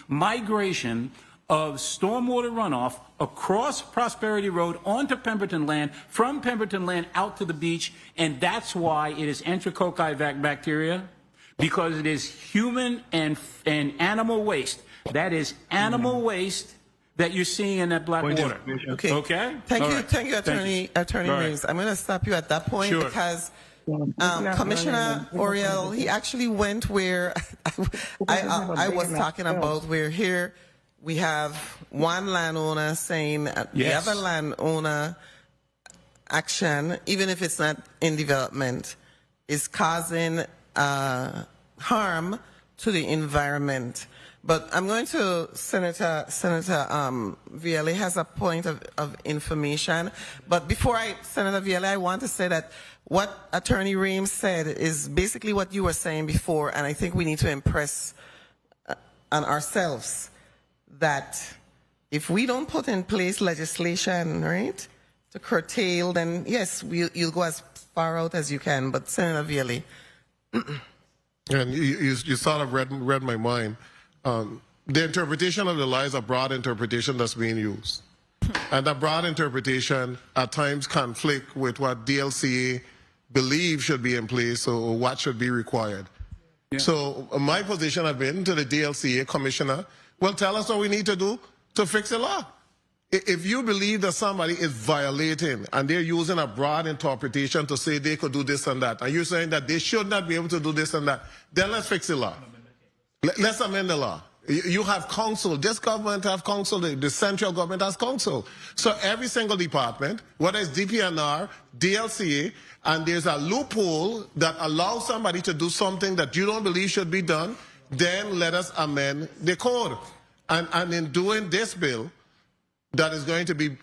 migration of stormwater runoff across Prosperity Road onto Pemberton land, from Pemberton land out to the beach, and that's why it is enterococci bacteria, because it is human and animal waste. That is animal waste that you're seeing in that black water. Okay. Okay? Thank you, Attorney Reeves. I'm going to stop you at that point because Commissioner Oriol, he actually went where I was talking about, where here we have one landowner saying the other landowner action, even if it's not in development, is causing harm to the environment. But I'm going to Senator Vielle has a point of information. But before Senator Vielle, I want to say that what Attorney Reeves said is basically what you were saying before, and I think we need to impress on ourselves that if we don't put in place legislation, right, to curtail, then yes, you'll go as far out as you can. But Senator Vielle. And you sort of read my mind. The interpretation of the law is a broad interpretation that's being used. And that broad interpretation at times conflict with what DLCA believes should be in place or what should be required. Yeah. So my position has been to the DLCA commissioner, well, tell us what we need to do to fix the law. If you believe that somebody is violating and they're using a broad interpretation to say they could do this and that, and you're saying that they should not be able to do this and that, then let's fix the law. Let's amend the law. You have counsel. This government have counsel. The central government has counsel. So every single department, whether it's DPNR, DLCA, and there's a loophole that allows somebody to do something that you don't believe should be done, then let us amend the code. And in doing this bill, that is going to be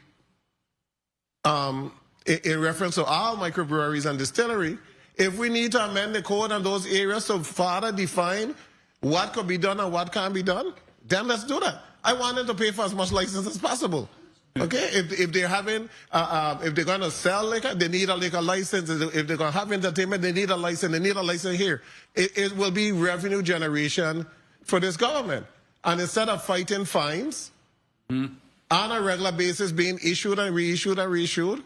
in reference to all microbreweries and distillery, if we need to amend the code in those areas to further define what could be done and what can't be done, then let's do that. I want them to pay for as much license as possible. Okay, if they're having, if they're going to sell liquor, they need a liquor license. If they're going to have entertainment, they need a license. They need a license here. It will be revenue generation for this government. And instead of fighting fines on a regular basis being issued and reissued and reissued,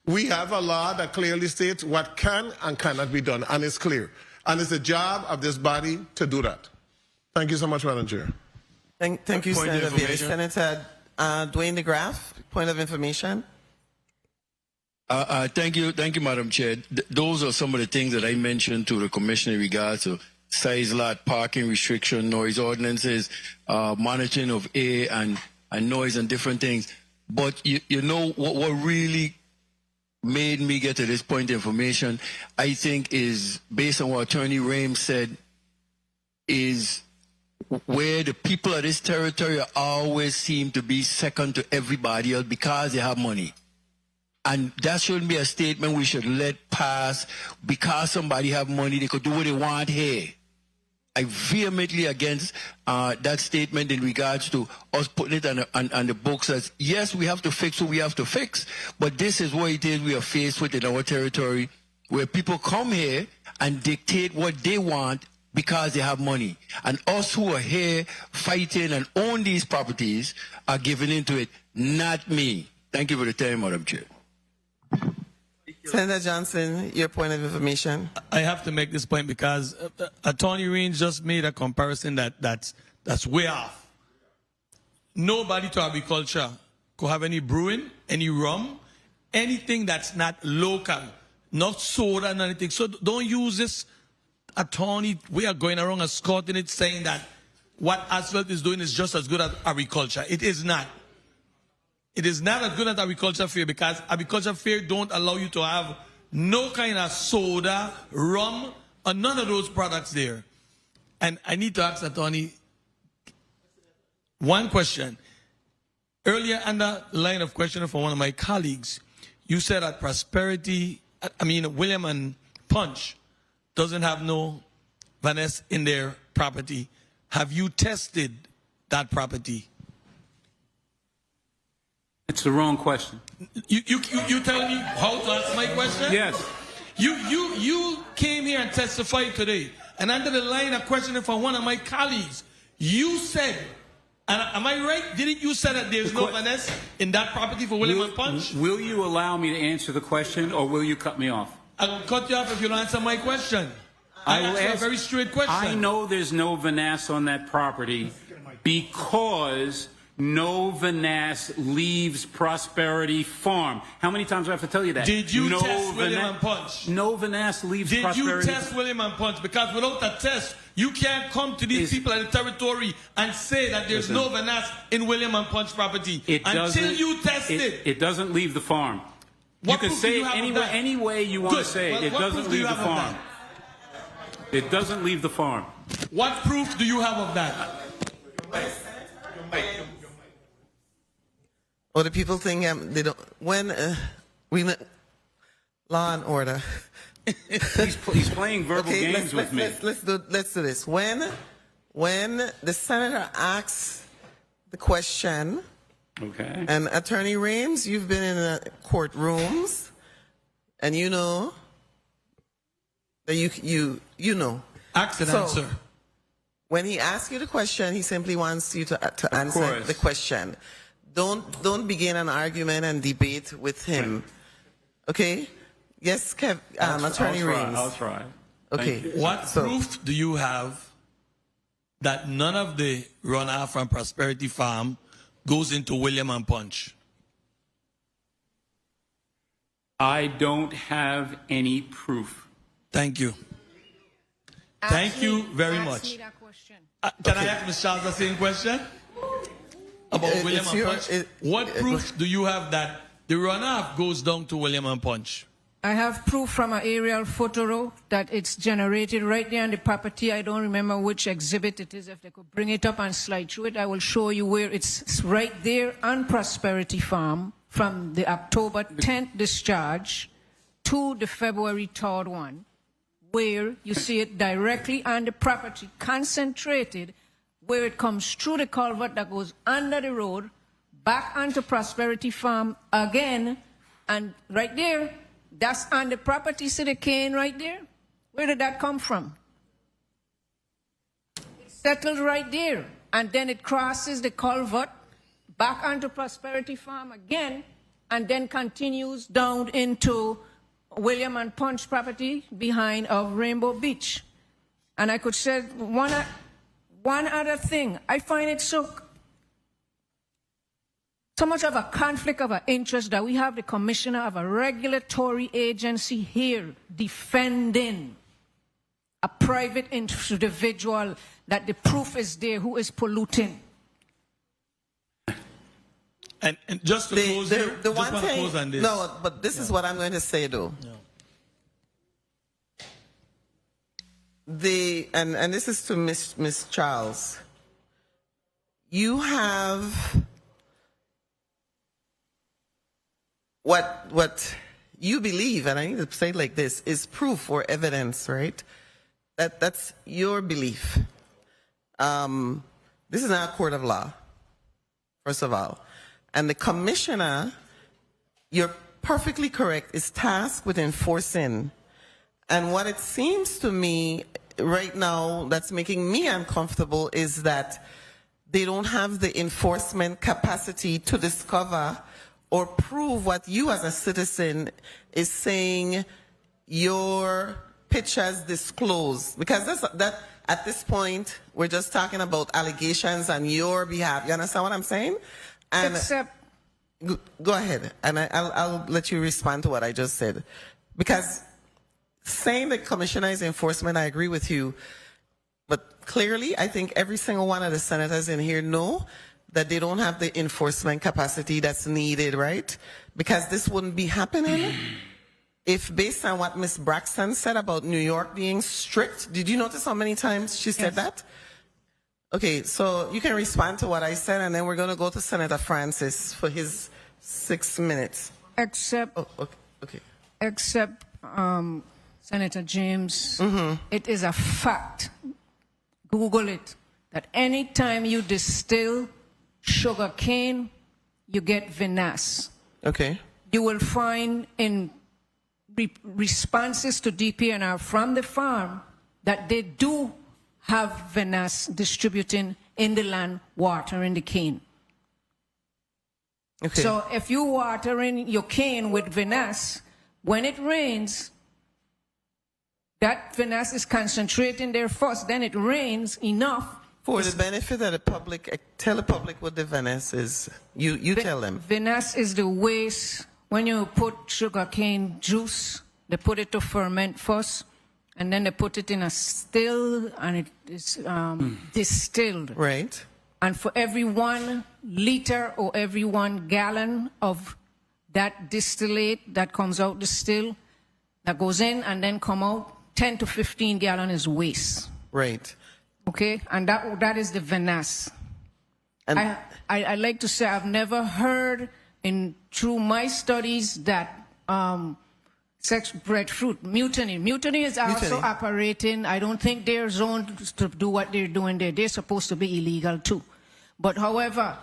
we have a law that clearly states what can and cannot be done, and it's clear. And it's the job of this body to do that. Thank you so much, Madam Chair. Thank you, Senator Vielle. Senator Dwayne DeGraff, point of information. Thank you, Madam Chair. Those are some of the things that I mentioned to the Commissioner in regards to size lot, parking restriction, noise ordinances, monitoring of air and noise and different things. But you know what really made me get to this point of information, I think, is based on what Attorney Reeves said, is where the people of this territory always seem to be second to everybody else because they have money. And that shouldn't be a statement we should let pass because somebody have money, they could do what they want here. I vehemently against that statement in regards to us putting it on the books as, yes, we have to fix what we have to fix, but this is what it is we are faced with in our territory, where people come here and dictate what they want because they have money. And us who are here fighting and own these properties are giving into it, not me. Thank you for the time, Madam Chair. Senator Johnson, your point of information. I have to make this point because Attorney Reeves just made a comparison that's way off. nobody to agriculture could have any brewing, any rum, anything that's not local, not soda and anything. So don't use this attorney way of going around and escorting it, saying that what asphalt is doing is just as good as agriculture. It is not. It is not as good as agriculture fair, because agriculture fair don't allow you to have no kind of soda, rum, or none of those products there. And I need to ask attorney one question. Earlier, under line of questioning from one of my colleagues, you said that William and Punch doesn't have no Vanessa in their property. Have you tested that property? It's the wrong question. You telling me how to answer my question? Yes. You came here and testified today, and under the line of questioning from one of my colleagues, you said, and am I right? Didn't you say that there's no Vanessa in that property for William and Punch? Will you allow me to answer the question, or will you cut me off? I will cut you off if you don't answer my question. I will asked you a ask- very straight question. I know there's no Vanessa on that property because no Vanessa leaves Prosperity Farm. How many times do I have to tell you that? Did you test William and Punch? No Vanessa leaves Did Prosperity. you test William and Punch? Because without a test, you can't come to these people at the territory and say that there's no Vanessa in William and Punch property until you test it. It doesn't leave the farm. You can say it any way you want to say it. It doesn't leave the farm. It doesn't leave the farm. What proof do you have of that? Or the people think they don't. When law and order. He's playing verbal games with me. Let's do this. When the senator asks the question, Okay. and Attorney Rames, you've been in the courtrooms, and you know that you know. Ask and So, answer. When he asks you the question, he simply wants you to answer course. the question. Don't begin an argument and debate with him. Okay? Yes, Attorney Rames. I'll try. Okay. What proof do you have that none of the runoff from Prosperity Farm goes into William and Punch? I don't have any proof. Thank you. Thank you very much. Can I ask Ms. Charles the same question? About William and Punch? What proof do you have that the runoff goes down to William and Punch? I have proof from an aerial photo that it's generated right there on the property. I don't remember which exhibit it is. If they could bring it up and slide through it, I will show you where it's right there on Prosperity Farm from the October 10th discharge to the February 3rd one, where you see it directly on the property, concentrated, where it comes through the culvert that goes under the road, back onto Prosperity Farm again, and right there, that's on the property. See the cane right there? Where did that come from? It settled right there, and then it crosses the culvert back onto Prosperity Farm again, and then continues down into William and Punch property behind of Rainbow Beach. And I could say one other thing. I find it so much of a conflict of an interest that we have the commissioner of a regulatory agency here defending a private individual that the proof is there who is polluting. And just to close here, the just one want to thing, close on this. no, but this is what I'm going to say though. And this is to Miss Charles. You have what you believe, and I need to say it like this, is proof or evidence, right? That's your belief. This is not a court of law, first of all. And the commissioner, you're perfectly correct, is tasked with enforcing. And what it seems to me right now that's making me uncomfortable is that they don't have the enforcement capacity to discover or prove what you as a citizen is saying your pictures disclose. Because at this point, we're just talking about allegations on your behalf. You understand what I'm saying? And Except, go ahead, and I'll let you respond to what I just said. Because saying the commissioner is enforcement, I agree with you. But clearly, I think every single one of the senators in here know that they don't have the enforcement capacity that's needed, right? Because this wouldn't be happening if, based on what Ms. Braxton said about New York being strict. Did you notice how many times she said that? Okay, so you can respond to what I said, and then we're going to go to Senator Francis for his 6 minutes. except, Okay. except Senator James, it is a fact. Google it. That any time you distill sugar cane, you get vinasse. Okay. You will find in responses to DPNR from the farm that they do have vinasse distributing in the land, watering the cane. Okay. So if you watering your cane with vinasse, when it rains, that vinasse is concentrating there first, then it rains enough. For the benefit of the public, tell the public what the vinasse is. You tell them. Vinasse is the waste. When you put sugarcane juice, they put it to ferment first, and then they put it in a still, and it is distilled. Right. And for every 1 liter or every 1 gallon of that distillate that comes out the still, that goes in and then come out, 10 to 15 gallon is waste. Right. Okay, and that is the vinasse. And I like to say I've never heard through my studies that sex breadfruit, mutiny is also operating. I don't think they're zoned to do what they're doing there. They're supposed to be illegal too. But however,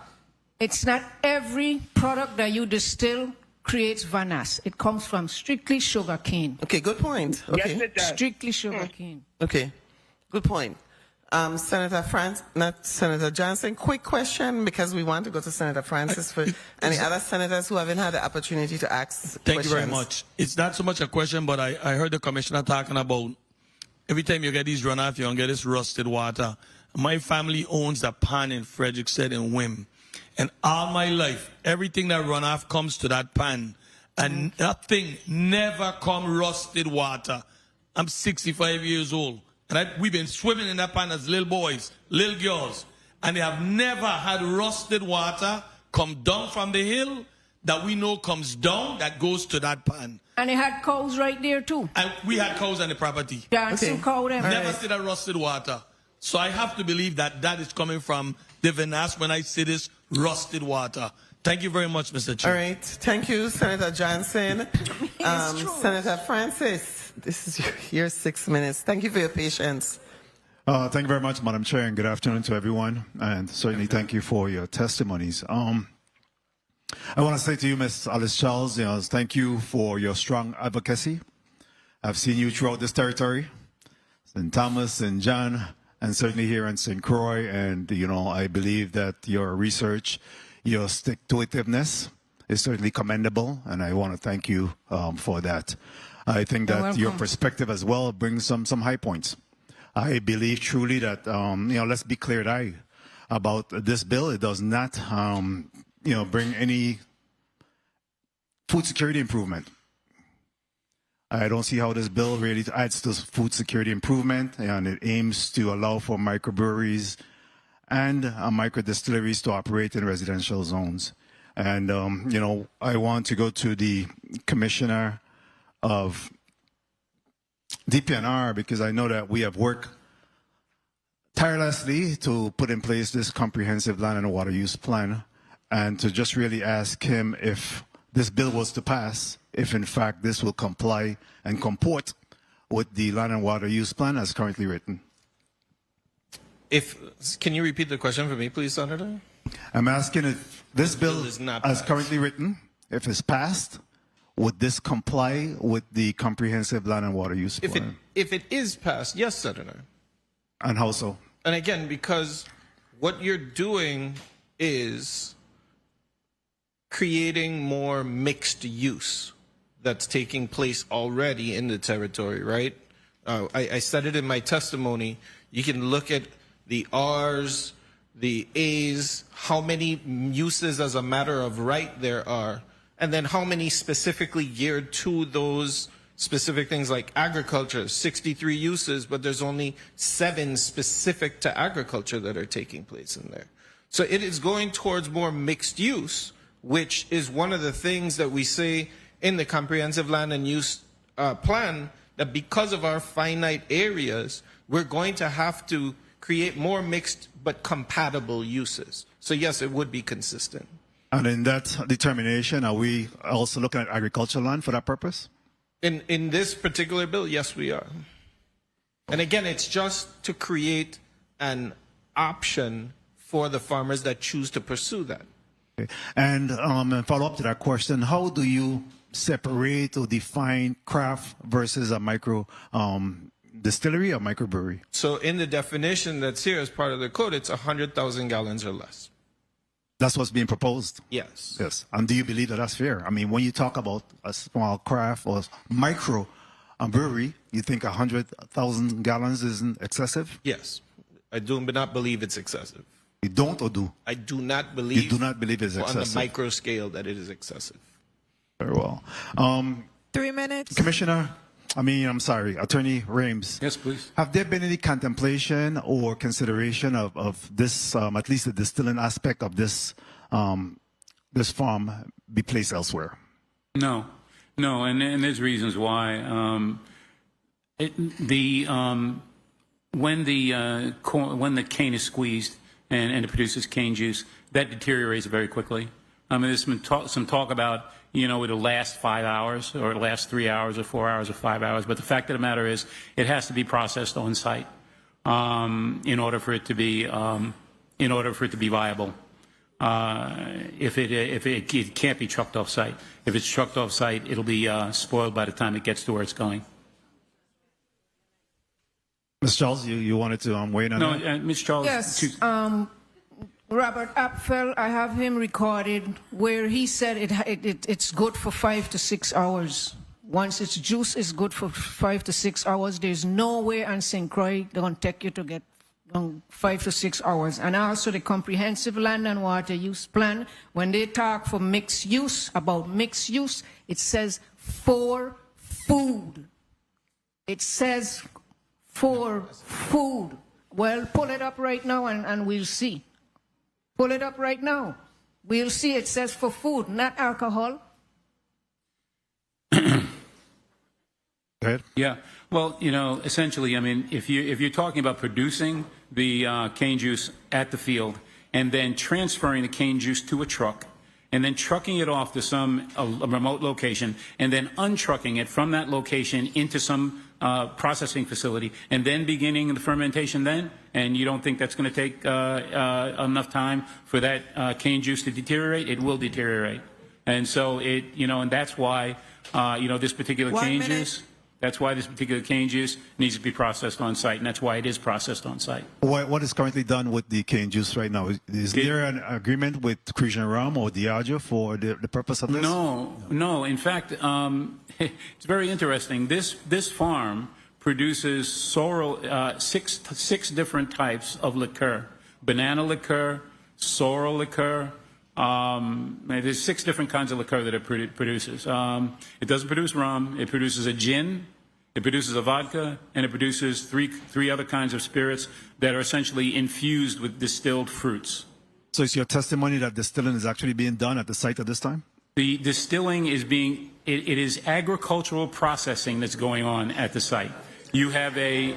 it's not every product that you distill creates vinasse. It comes from strictly sugar cane. Okay, good point. Okay. Yes, it does. Strictly sugar cane. Okay, good point. Senator Johnson, quick question, because we want to go to Senator Francis for any other senators who haven't had the opportunity to ask Thank questions. you very much. It's not so much a question, but I heard the commissioner talking about every time you get these runoff, you're going to get this rusted water. My family owns a pan in Frederickstead and Wim. And all my life, everything that runoff comes to that pan, and that thing never come rusted water. I'm 65 years old. And we've been swimming in that pan as little boys, little girls, and they have never had rusted water come down from the hill that we know comes down that goes to that pan. And they had cows right there too. And we had cows on the property. Dancing cow them. Never see that rusted water. So I have to believe that that is coming from the vinasse when I see this rusted water. Thank you very much, Mr. Chair. All right. Thank you, Senator Johnson. Senator Francis, this is your 6 minutes. Thank you for your patience. Thank you very much, Madam Chair, and good afternoon to everyone. And certainly thank you for your testimonies. I want to say to you, Ms. Alice Charles, thank you for your strong advocacy. I've seen you throughout this territory, St. Thomas, St. John, and certainly here in St. Croix. And, I believe that your research, your stick-to-itiveness is certainly commendable, and I want to thank you for that. I think that your perspective as well brings some high points. I believe truly that, let's be clear-eyed about this bill. It does not, bring any food security improvement. I don't see how this bill really adds to food security improvement, and it aims to allow for microbreweries and micro distilleries to operate in residential zones. And, I want to go to the commissioner of DPNR, because I know that we have worked tirelessly to put in place this comprehensive land and water use plan, and to just really ask him if this bill was to pass, if in fact this will comply and comport with the land and water use plan as currently written. Can you repeat the question for me, please, Senator? I'm asking if this bill is not as passed. currently written, if it's passed, would this comply with the comprehensive land and water use plan? If it is passed, yes, Senator. And how so? And again, because what you're doing is creating more mixed use that's taking place already in the territory, right? I said it in my testimony. You can look at the R's, the A's, how many uses as a matter of right there are, and then how many specifically geared to those specific things like agriculture, 63 uses, but there's only 7 specific to agriculture that are taking place in there. So it is going towards more mixed use, which is one of the things that we say in the comprehensive land and use plan, that because of our finite areas, we're going to have to create more mixed but compatible uses. So yes, it would be consistent. And in that determination, are we also looking at agricultural land for that purpose? In this particular bill, yes, we are. And again, it's just to create an option for the farmers that choose to pursue that. Okay. And follow up to that question, how do you separate or define craft versus a micro distillery or microbrewery? So in the definition that's here as part of the code, it's 100,000 gallons or less. That's what's being proposed? Yes. Yes. And do you believe that that's fair? I mean, when you talk about a small craft or micro brewery, you think 100,000 gallons isn't excessive? Yes. I do not believe it's excessive. You don't or do? I do not believe. You do not believe it's excessive? On the micro scale that it is excessive. Very well. 3 minutes. Commissioner, I'm sorry, Attorney Rames. Yes, please. Have there been any contemplation or consideration of this, at least the distilling aspect of this this farm be placed elsewhere? No, and there's reasons why. When the cane is squeezed and it produces cane juice, that deteriorates very quickly. There's been some talk about, it'll last 5 hours, or it'll last 3 hours, or 4 hours, or 5 hours. But the fact of the matter is, it has to be processed on site in order for it to be viable. If it can't be trucked off site. If it's trucked off site, it'll be spoiled by the time it gets to where it's going. Ms. Charles, you wanted to weigh in on that? No, Ms. Charles. Yes. Robert Apfel, I have him recorded where he said it's good for 5 to 6 hours. Once its juice is good for 5 to 6 hours, there's no way on St. Croix they're going to take you to get 5 to 6 hours. And also the Comprehensive Land and Water Use Plan, when they talk for mixed use, about mixed use, it says for food. It says for food. Well, pull it up right now and we'll see. Pull it up right now. We'll see it says for food, not alcohol. Go ahead. Yeah. Well, essentially, if you're talking about producing the cane juice at the field and then transferring the cane juice to a truck and then trucking it off to a remote location and then untrucking it from that location into some processing facility and then beginning the fermentation and you don't think that's going to take enough time for that cane juice to deteriorate? It will deteriorate. And so and that's why, this particular cane juice, that's why this particular cane juice needs to be processed on site, and that's why it is processed on site. What is currently done with the cane juice right now? Is there an agreement with Christian Ram or Diageo for the purpose of this? No. In fact, it's very interesting. This farm produces six different types of liqueur: banana liqueur, sorrel liqueur. There's 6 different kinds of liqueur that it produces. It doesn't produce rum. It produces a gin. It produces a vodka, and it produces three other kinds of spirits that are essentially infused with distilled fruits. So it's your testimony that distilling is actually being done at the site at this time? The distilling is it is agricultural processing that's going on at the site. You have the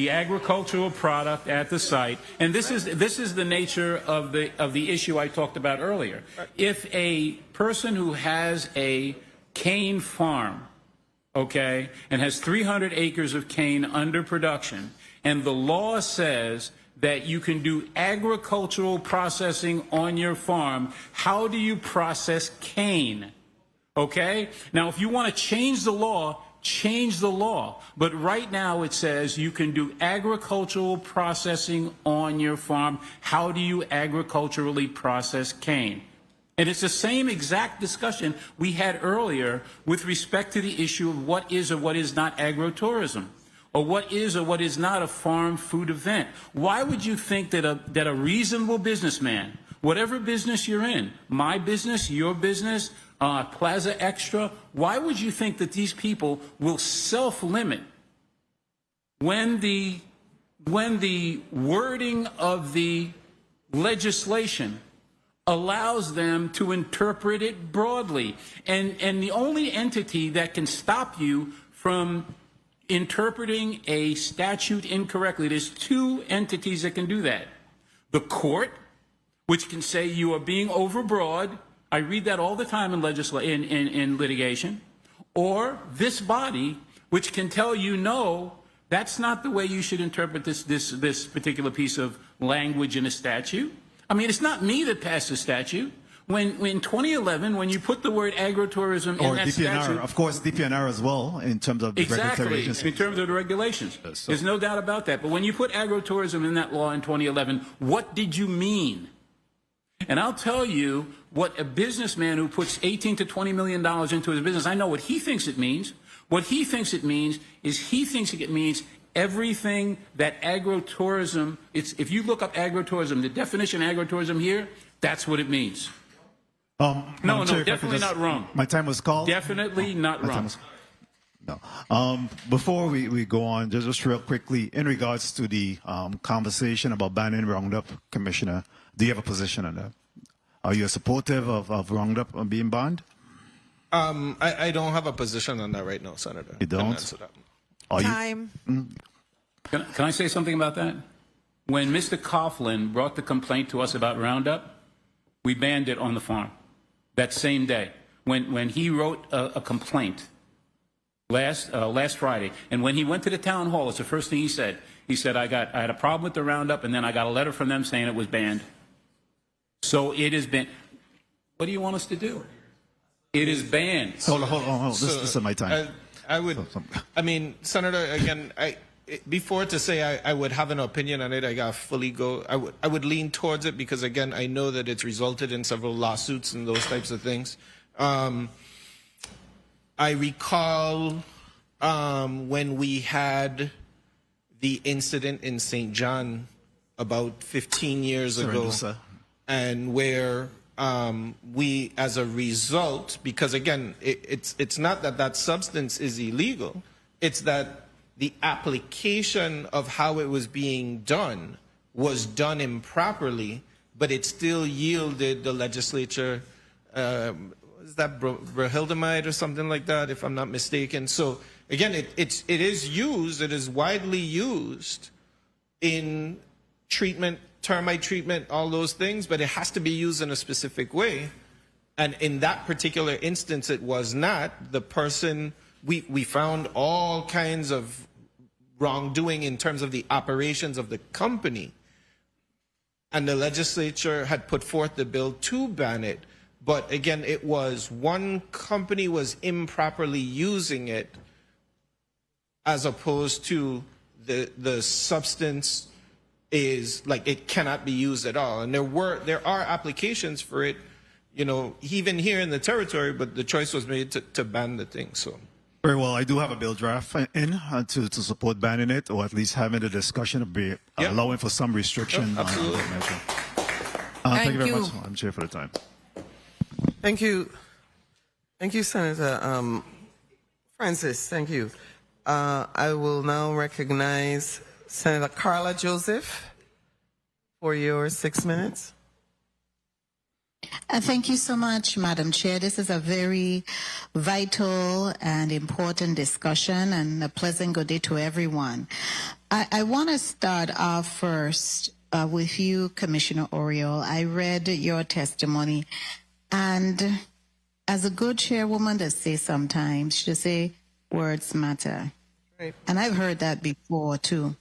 agricultural product at the site, and this is the nature of the issue I talked about earlier. If a person who has a cane farm, okay, and has 300 acres of cane under production, and the law says that you can do agricultural processing on your farm, how do you process cane? Okay? Now, if you want to change the law, change the law. But right now it says you can do agricultural processing on your farm. How do you agriculturally process cane? And it's the same exact discussion we had earlier with respect to the issue of what is or what is not agrotourism. or what is not a farm food event. Why would you think that a reasonable businessman, whatever business you're in, my business, your business, Plaza Extra, why would you think that these people will self-limit when the wording of the legislation allows them to interpret it broadly? And the only entity that can stop you from interpreting a statute incorrectly, there's two entities that can do that. The court, which can say you are being overbroad. I read that all the time in litigation. Or this body, which can tell you, no, that's not the way you should interpret this particular piece of language in a statute. I mean, it's not me that passed the statute. In 2011, when you put the word agritourism in that statute, of course, DPNR as well, in terms of the regulatory agencies. In terms of the regulations. There's no doubt about that. But when you put agritourism in that law in 2011, what did you mean? And I'll tell you what a businessman who puts $18 to $20 million into his business, I know what he thinks it means. What he thinks it means is he thinks it means everything that agritourism, if you look up agritourism, the definition of agritourism here, that's what it means. No, definitely not wrong. My time was called. Definitely not wrong. No. Before we go on, just real quickly, in regards to the conversation about banning Roundup, Commissioner, do you have a position on that? Are you supportive of Roundup being banned? I don't have a position on that right now, Senator. You don't? Time. Can I say something about that? When Mr. Coughlin brought the complaint to us about Roundup, we banned it on the farm that same day. When he wrote a complaint last Friday, and when he went to the town hall, it's the first thing he said. He said, I had a problem with the Roundup, and then I got a letter from them saying it was banned. So it has been. What do you want us to do? It is banned. Hold on. This is my time. I mean, Senator, again, before to say I would have an opinion on it, I got to fully go. I would lean towards it because, again, I know that it's resulted in several lawsuits and those types of things. I recall when we had the incident in St. John about 15 years ago, and where we, as a result, because again, it's not that substance is illegal, it's that the application of how it was being done was done improperly, but it still yielded the legislature, is that bromhildamide or something like that, if I'm not mistaken. So again, it is widely used in treatment, termite treatment, all those things, but it has to be used in a specific way. And in that particular instance, it was not. The person, we found all kinds of wrongdoing in terms of the operations of the company. And the legislature had put forth the bill to ban it. But again, it was one company was improperly using it as opposed to the substance is like it cannot be used at all. And there are applications for it, you know, even here in the territory, but the choice was made to ban the thing. So very well. I do have a bill draft in to support banning it, or at least having a discussion of allowing for some restriction on the measure. Thank you very much, Madam Chair, for the time. Thank you. Thank you, Senator Francis. Thank you. I will now recognize Senator Carla Joseph for your 6 minutes. Thank you so much, Madam Chair. This is a very vital and important discussion, and a pleasant good day to everyone. I want to start off first with you, Commissioner Oriol. I read your testimony, and as a good chairwoman that says sometimes, she say words matter. Right. And I've heard that before too.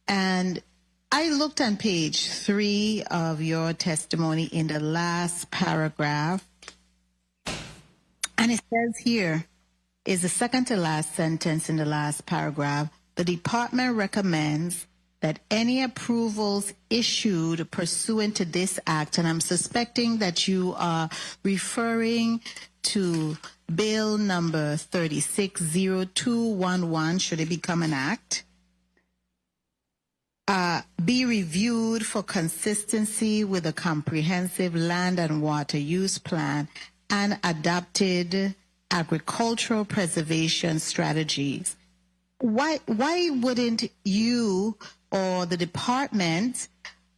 And I looked on page 3 of your testimony in the last paragraph, and it says here is the second to last sentence in the last paragraph. The department recommends that any approvals issued pursuant to this act, and I'm suspecting that you are referring to Bill number 360211, should it become an act, be reviewed for consistency with a comprehensive land and water use plan and adopted agricultural preservation strategies. Why wouldn't you or the department,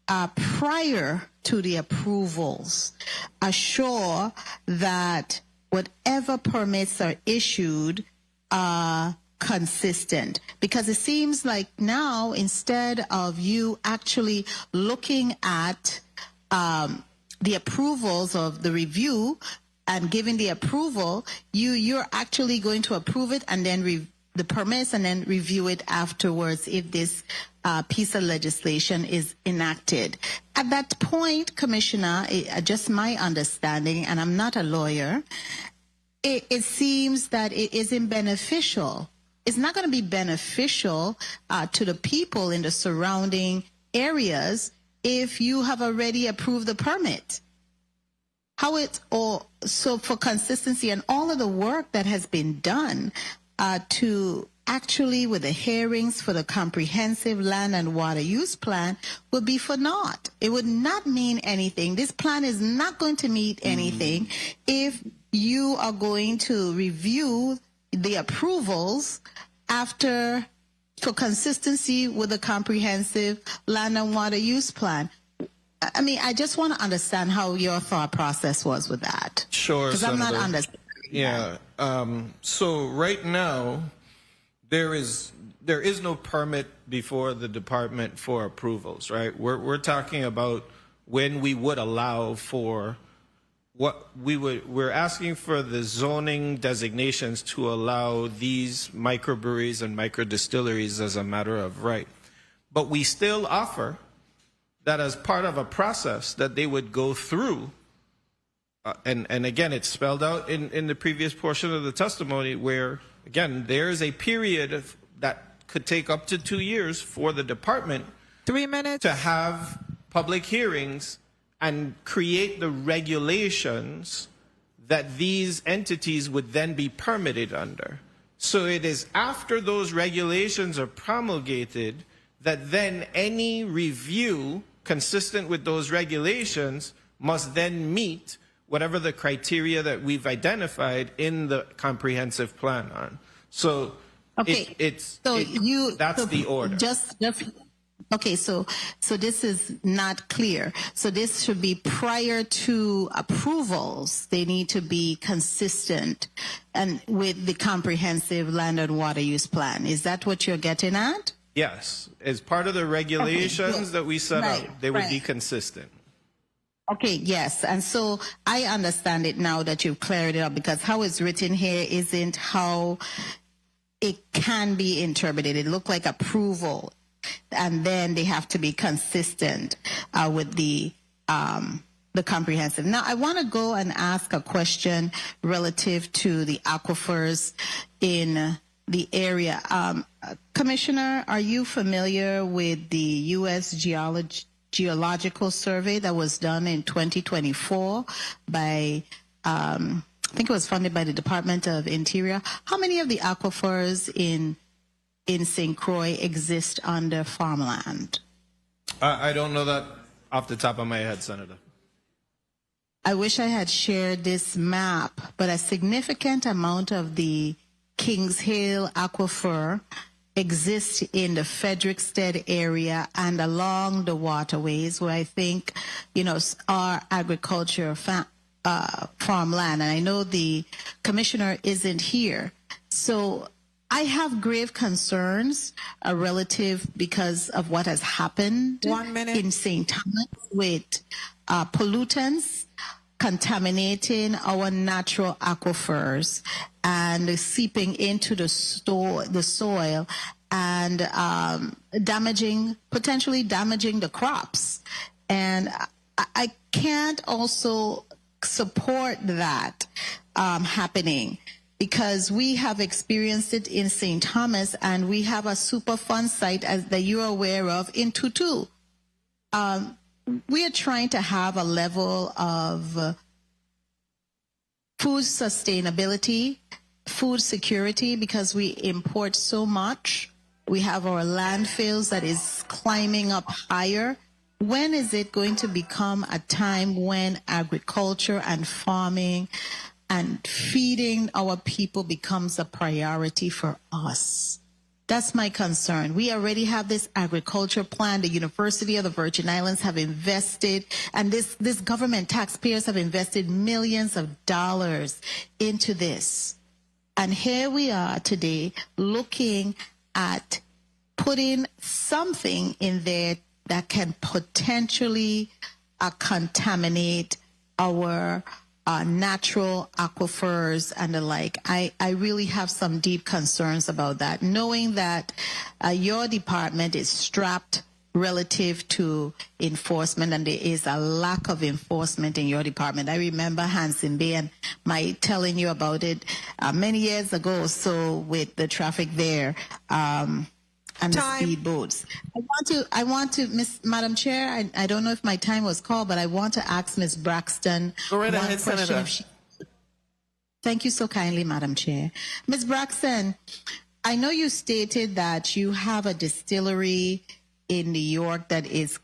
prior to the approvals, assure that whatever permits are issued are consistent? Because it seems like now, instead of you actually looking at the approvals of the review and giving the approval, you're actually going to approve it and then the permits and then review it afterwards if this piece of legislation is enacted. At that point, Commissioner, just my understanding, and I'm not a lawyer, it seems that it isn't beneficial. It's not going to be beneficial to the people in the surrounding areas if you have already approved the permit. So for consistency and all of the work that has been done to actually with the hearings for the comprehensive land and water use plan will be for naught. It would not mean anything. This plan is not going to mean anything if you are going to review the approvals after for consistency with the comprehensive land and water use plan. I mean, I just want to understand how your thought process was with that. Sure, because I'm not understanding. Yeah. So right now, there is no permit before the department for approvals, right? We're talking about when we would allow for we're asking for the zoning designations to allow these microbreweries and micro distilleries as a matter of right. But we still offer that as part of a process that they would go through. And again, it's spelled out in the previous portion of the testimony where, again, there's a period that could take up to 2 years for the department 3 minutes to have public hearings and create the regulations that these entities would then be permitted under. So it is after those regulations are promulgated that then any review consistent with those regulations must then meet whatever the criteria that we've identified in the comprehensive plan on. So okay, that's the order. Okay, so this is not clear. So this should be prior to approvals. They need to be consistent and with the comprehensive land and water use plan. Is that what you're getting at? Yes, as part of the regulations that we set out, they would be consistent. Okay, yes. And so I understand it now that you've cleared it up, because how it's written here isn't how it can be interpreted. It looked like approval, and then they have to be consistent with the comprehensive. Now, I want to go and ask a question relative to the aquifers in the area. Commissioner, are you familiar with the U.S. Geological Survey that was done in 2024 by, I think it was funded by the Department of Interior? How many of the aquifers in St. Croix exist under farmland? I don't know that off the top of my head, Senator. I wish I had shared this map, but a significant amount of the Kings Hill aquifer exists in the Frederickstead area and along the waterways where I think, our agriculture farmland. And I know the commissioner isn't here. So I have grave concerns relative because of what has happened in St. Thomas with pollutants contaminating our natural aquifers and seeping into the soil and potentially damaging the crops. And I can't also support that happening, because we have experienced it in St. Thomas, and we have a Superfund site, as that you're aware of, in Tutu. We are trying to have a level of food sustainability, food security, because we import so much. We have our landfills that is climbing up higher. When is it going to become a time when agriculture and farming and feeding our people becomes a priority for us? That's my concern. We already have this agriculture plan. The University of the Virgin Islands have invested, and this government, taxpayers have invested millions of dollars into this. And here we are today looking at putting something in there that can potentially contaminate our natural aquifers and the like. I really have some deep concerns about that, knowing that your department is strapped relative to enforcement, and there is a lack of enforcement in your department. I remember Hanson Bay and my telling you about it many years ago, so with the traffic there and the speedboats. I want to, Madam Chair, I don't know if my time was called, but I want to ask Ms. Braxton Go right ahead, question. Senator. Thank you so kindly, Madam Chair. Ms. Braxton, I know you stated that you have a distillery in New York that is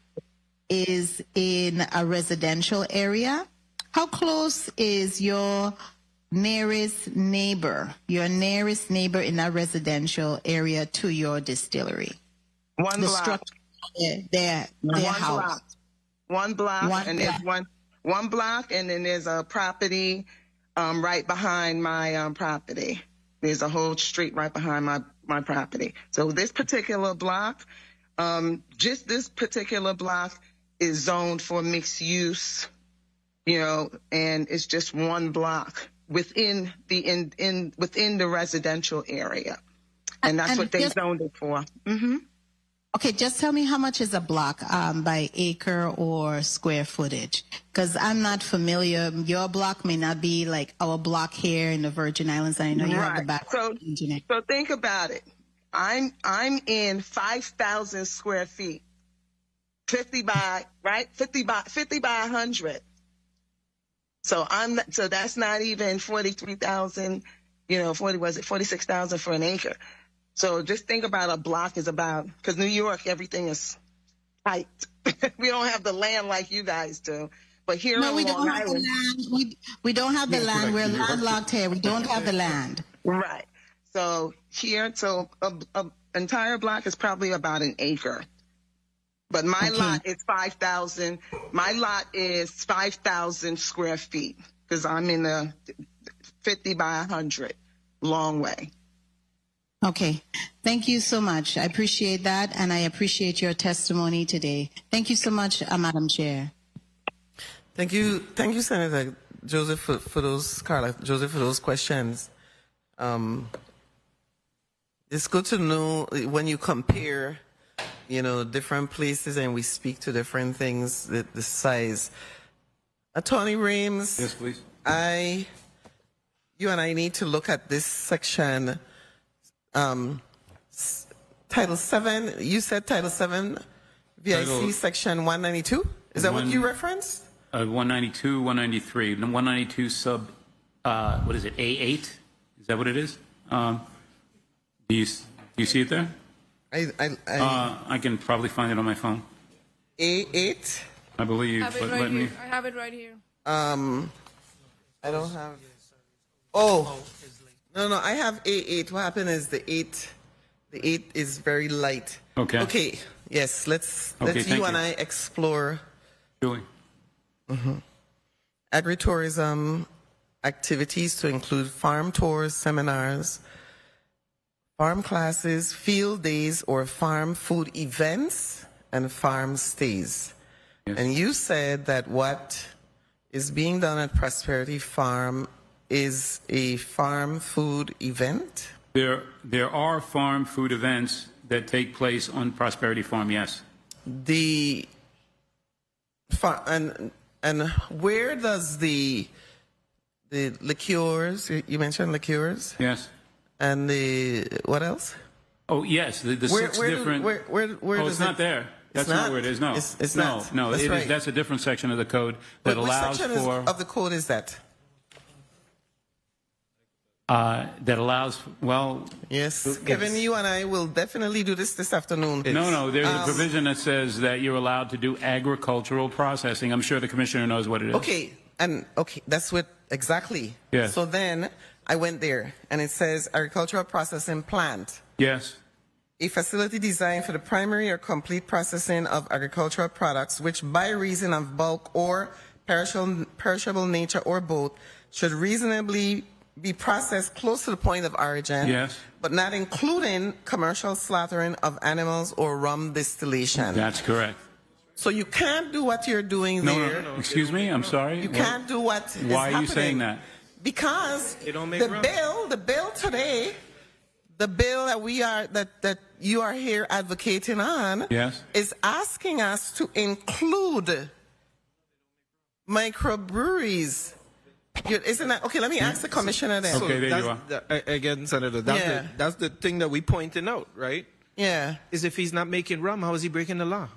in a residential area. How close is your nearest neighbor in a residential area to your distillery? One block. Their house. Block. One block, and there's one block, and then there's a property right behind my property. There's a whole street right behind my property. So this particular block, just this particular block is zoned for mixed use, and it's just one block within the residential area, and that's what they zoned it for. Mm-hmm. Okay, just tell me how much is a block by acre or square footage, because I'm not familiar. Your block may not be like our block here in the Virgin Islands. I know you have the back. So think about it. I'm in 5,000 square feet, 50 by 100. So that's not even 43,000, 46,000 for an acre. So just think about a block is about, because New York, everything is tight. We don't have the land like you guys do. But here on Long Island, we don't have the land. We're landlocked here. We don't have the land. Right. So here, a entire block is probably about an acre. But my lot is 5,000. My lot is 5,000 square feet because I'm in the 50 by 100 long way. Okay. Thank you so much. I appreciate that, and I appreciate your testimony today. Thank you so much, Madam Chair. Thank you, Senator Joseph, for those questions. It's good to know when you compare, different places and we speak to different things, the size. Attorney Rames. Yes, please. You and I need to look at this section. Title 7, you said Title 7, VIC Section 192? Is that what you referenced? 192, 193. 192 sub, what is it, A8? Is that what it is? Do you see it there? I can probably find it on my phone. A8? I believe. I have it right here. I don't have. Oh. No, I have A8. What happened is the 8 is very light. Okay. Okay. Yes, let's thank you and I explore. Julie. Agritourism activities to include farm tours, seminars, farm classes, field days, or farm food events and farm stays. Yes. And you said that what is being done at Prosperity Farm is a farm food event? There are farm food events that take place on Prosperity Farm, yes. And where does the liqueurs, you mentioned liqueurs? Yes. And what else? Oh, yes, the six different... it's not there. That's not where it is, no. It's not. No, that's right. That's a different section of the code that allows for... Which section of the code is that? that allows, well... Yes, Kevin, you and I will definitely do this afternoon. No, there's a provision that says that you're allowed to do agricultural processing. I'm sure the commissioner knows what it is. Okay, that's what, exactly. Yes. So then I went there, and it says agricultural processing plant. Yes. A facility designed for the primary or complete processing of agricultural products, which by reason of bulk or perishable nature or both, should reasonably be processed close to the point of origin, yes, but not including commercial slaughtering of animals or rum distillation. That's correct. So you can't do what you're doing there. No. Excuse me, I'm sorry. You can't do what is happening. Why are you saying that? Because the bill today, the bill that you are here advocating on, yes, is asking us to include microbreweries. Isn't that okay? Let me ask the commissioner then. Okay, there you are. Again, Senator, that's the thing that we pointing out, right? Yeah. Is if he's not making rum, how is he breaking the law?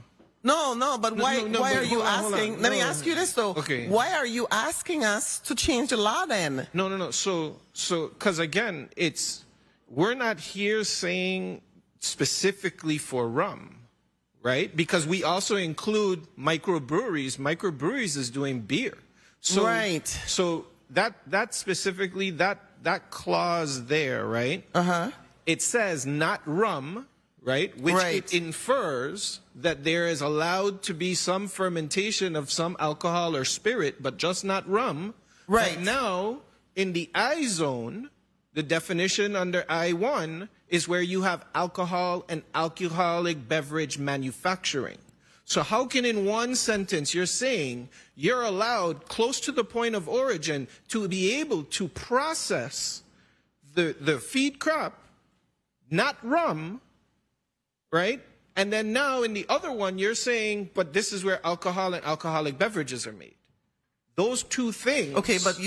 No, but why are you asking? Let me ask you this though. Okay. Why are you asking us to change the law then? No. So, because again, we're not here saying specifically for rum, right? Because we also include microbreweries. Microbreweries is doing beer. So, right. So that specifically, that clause there, right? It says not rum, right? Which it infers that there is allowed to be some fermentation of some alcohol or spirit, but just not rum. Right. But now, in the I zone, the definition under I1 is where you have alcohol and alcoholic beverage manufacturing. So how can in one sentence you're saying you're allowed close to the point of origin to be able to process the feed crop, not rum, right? And then now in the other one you're saying, but this is where alcohol and alcoholic beverages are made. Those two things. Okay, but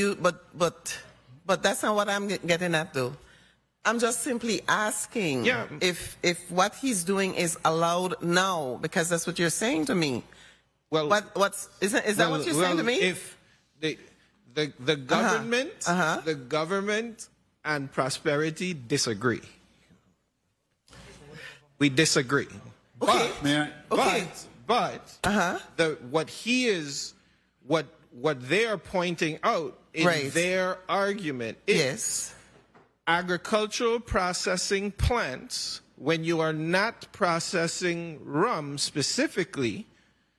that's not what I'm getting at though. I'm just simply asking if what he's doing is allowed now, because that's what you're saying to me. Well, is that what you're saying to me? If the government, the government and Prosperity disagree. We disagree. Okay. But what they are pointing out in their argument is agricultural processing plants, when you are not processing rum specifically,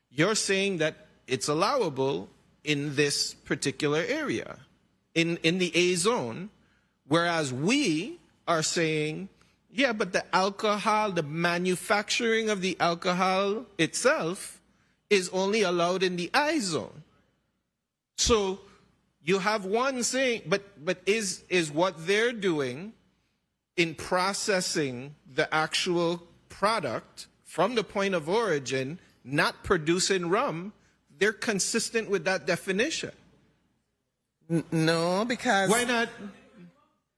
you're saying that it's allowable in this particular area, in the A zone, whereas we are saying, yeah, but the alcohol, the manufacturing of the alcohol itself is only allowed in the I zone. So you have one saying, but is what they're doing in processing the actual product from the point of origin, not producing rum, they're consistent with that definition. No, because... Why not?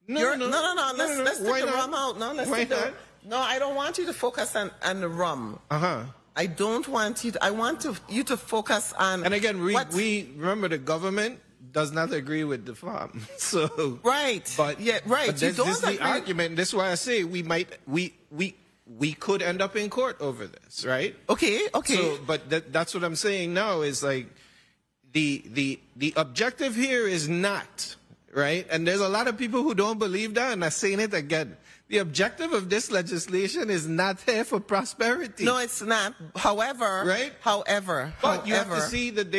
No. Let's take the rum out. No, I don't want you to focus on the rum. I don't want you to... I want you to focus on... And again, we remember the government does not agree with the farm. So But this is the argument. This is why I say we could end up in court over this, right? Okay. So, but that's what I'm saying now is like the objective here is not, right? And there's a lot of people who don't believe that, and I'm saying it again. The objective of this legislation is not here for prosperity. No, it's not. However, but you have to see that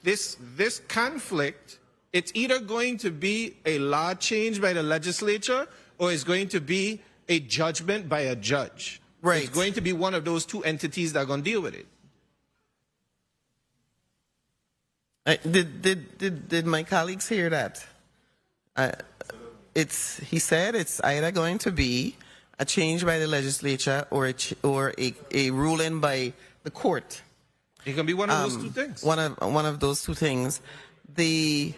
this conflict, it's either going to be a law change by the legislature or it's going to be a judgment by a judge. Right. It's going to be one of those two entities that are going to deal with it. Did my colleagues hear that? He said it's either going to be a change by the legislature or a ruling by the court. It can be one of those two things. One of those two things. The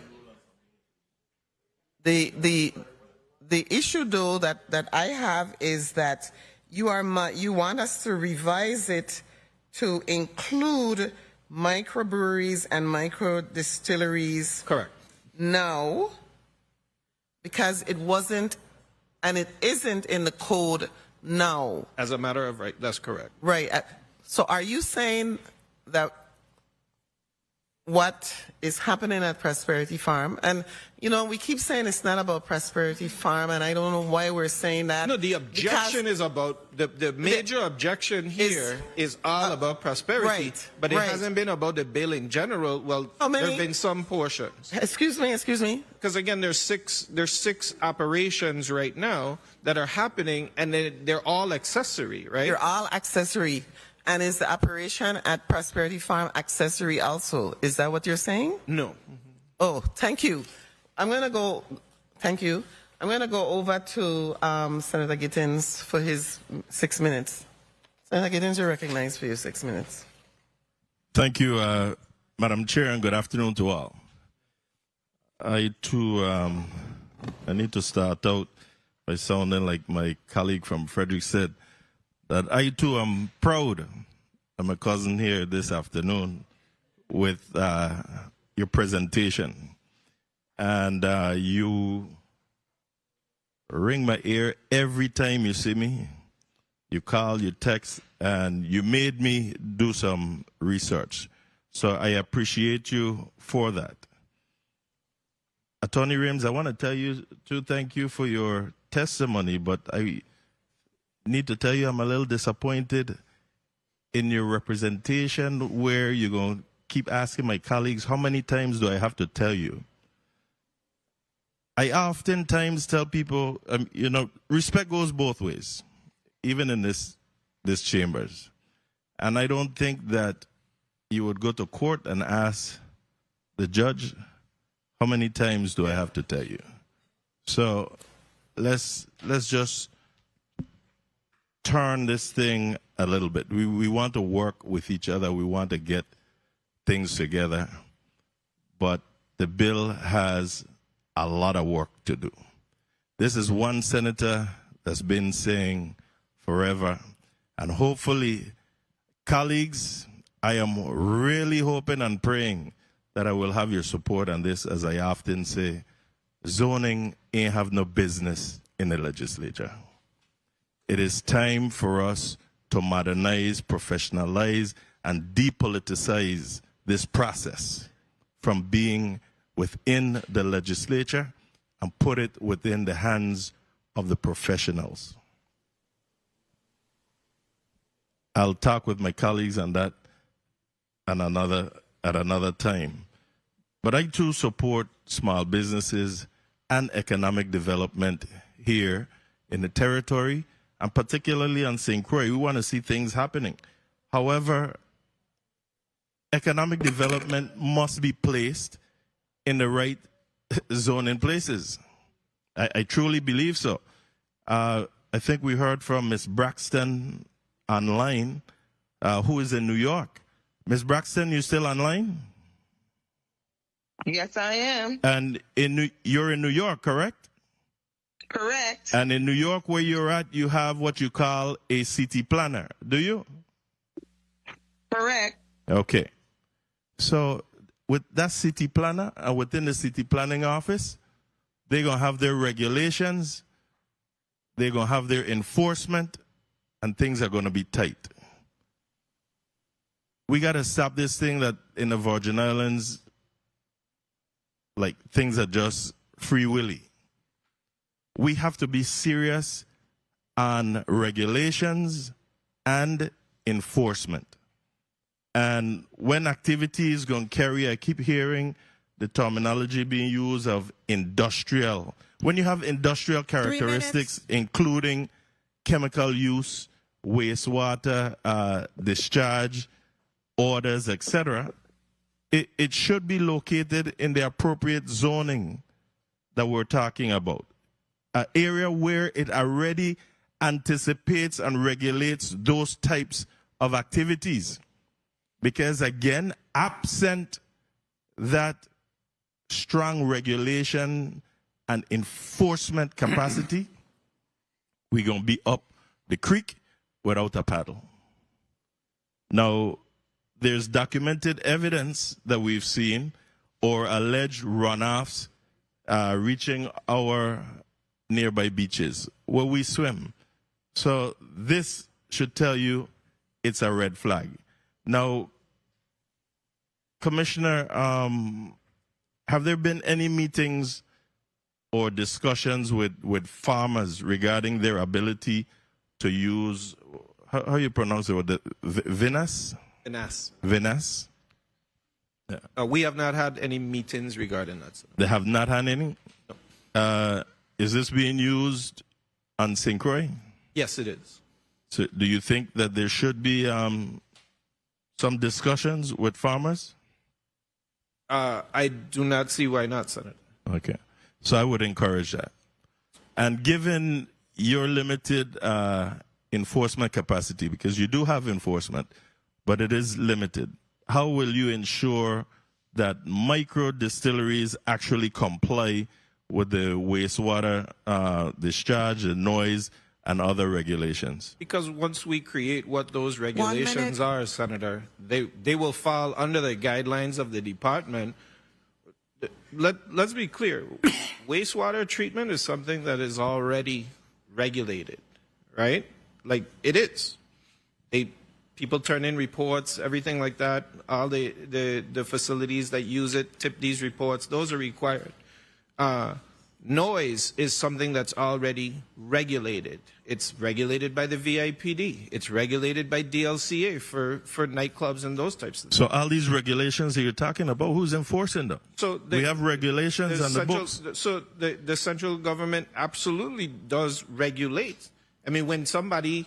issue though that I have is that you want us to revise it to include microbreweries and micro distilleries. Correct. Now, because it wasn't and it isn't in the code now. As a matter of right, that's correct. Right. So are you saying that what is happening at Prosperity Farm, and you know, we keep saying it's not about Prosperity Farm, and I don't know why we're saying that. No, the objection is about the major objection here is all about Prosperity, right, but it right. hasn't been about the bill in general. Well, there have been some portions. Excuse me. Because again, there's six operations right now that are happening, and they're all accessory, right? They're all accessory. And is the operation at Prosperity Farm accessory also? Is that what you're saying? No. Oh, thank you. Thank you. I'm going to go over to Senator Gittins for his 6 minutes. Senator Gittins, you're recognized for your 6 minutes. Thank you, Madam Chair, and good afternoon to all. I, too, I need to start out by sounding like my colleague from Frederick said, that I, too, am proud. I'm a cousin here this afternoon with your presentation. And you ring my ear every time you see me. You call, you text, and you made me do some research. So I appreciate you for that. Attorney Rims, I want to tell you to thank you for your testimony, but I need to tell you I'm a little disappointed in your representation, where you're going to keep asking my colleagues, how many times do I have to tell you? I oftentimes tell people, you know, respect goes both ways, even in this chambers. And I don't think that you would go to court and ask the judge, how many times do I have to tell you? So let's just turn this thing a little bit. We want to work with each other. We want to get things together. But the bill has a lot of work to do. This is one senator that's been saying forever. And hopefully, colleagues, I am really hoping and praying that I will have your support on this. As I often say, zoning ain't have no business in the legislature. It is time for us to modernize, professionalize, and depoliticize this process from being within the legislature and put it within the hands of the professionals. I'll talk with my colleagues on that at another time. But I too support small businesses and economic development here in the territory, and particularly on St. Croix. We want to see things happening. However, economic development must be placed in the right zoning places. I truly believe so. I think we heard from Ms. Braxton online, who is in New York. Ms. Braxton, you still online? Yes, I am. And you're in New York, correct? Correct. And in New York, where you're at, you have what you call a city planner, do you? Correct. Okay. So with that city planner and within the city planning office, they're going to have their regulations, they're going to have their enforcement, and things are going to be tight. We got to stop this thing that in the Virgin Islands, like, things are just free willy. We have to be serious on regulations and enforcement. And when activity is going to carry, I keep hearing the terminology being used of industrial. When you have industrial characteristics, including chemical use, wastewater, discharge, orders, etc., it should be located in the appropriate zoning that we're talking about. An area where it already anticipates and regulates those types of activities. Because again, absent that strong regulation and enforcement capacity, we're going to be up the creek without a paddle. Now, there's documented evidence that we've seen or alleged runoffs reaching our nearby beaches where we swim. So this should tell you it's a red flag. Now, Commissioner, have there been any meetings or discussions with farmers regarding their ability to use, how you pronounce it, vinasse? Vanessa. Vinasse? Yeah. We have not had any meetings regarding that. Sir. They have not had any? No. Is this being used on St. Croix? Yes, it is. So do you think that there should be some discussions with farmers? I do not see why not, Senator. Okay. So I would encourage that. And given your limited enforcement capacity, because you do have enforcement, but it is limited, how will you ensure that micro distilleries actually comply with the wastewater discharge, the noise, and other regulations? Because once we create what those regulations are, Senator, they will fall under the guidelines of the department. Let's be clear. Wastewater treatment is something that is already regulated, right? Like, it is. People turn in reports, everything like that. All the facilities that use it tip these reports. Those are required. Noise is something that's already regulated. It's regulated by the VIPD. It's regulated by DLCA for nightclubs and those types of things. So all these regulations that you're talking about, who's enforcing them? So we have regulations on the books. So the central government absolutely does regulate. I mean, when somebody...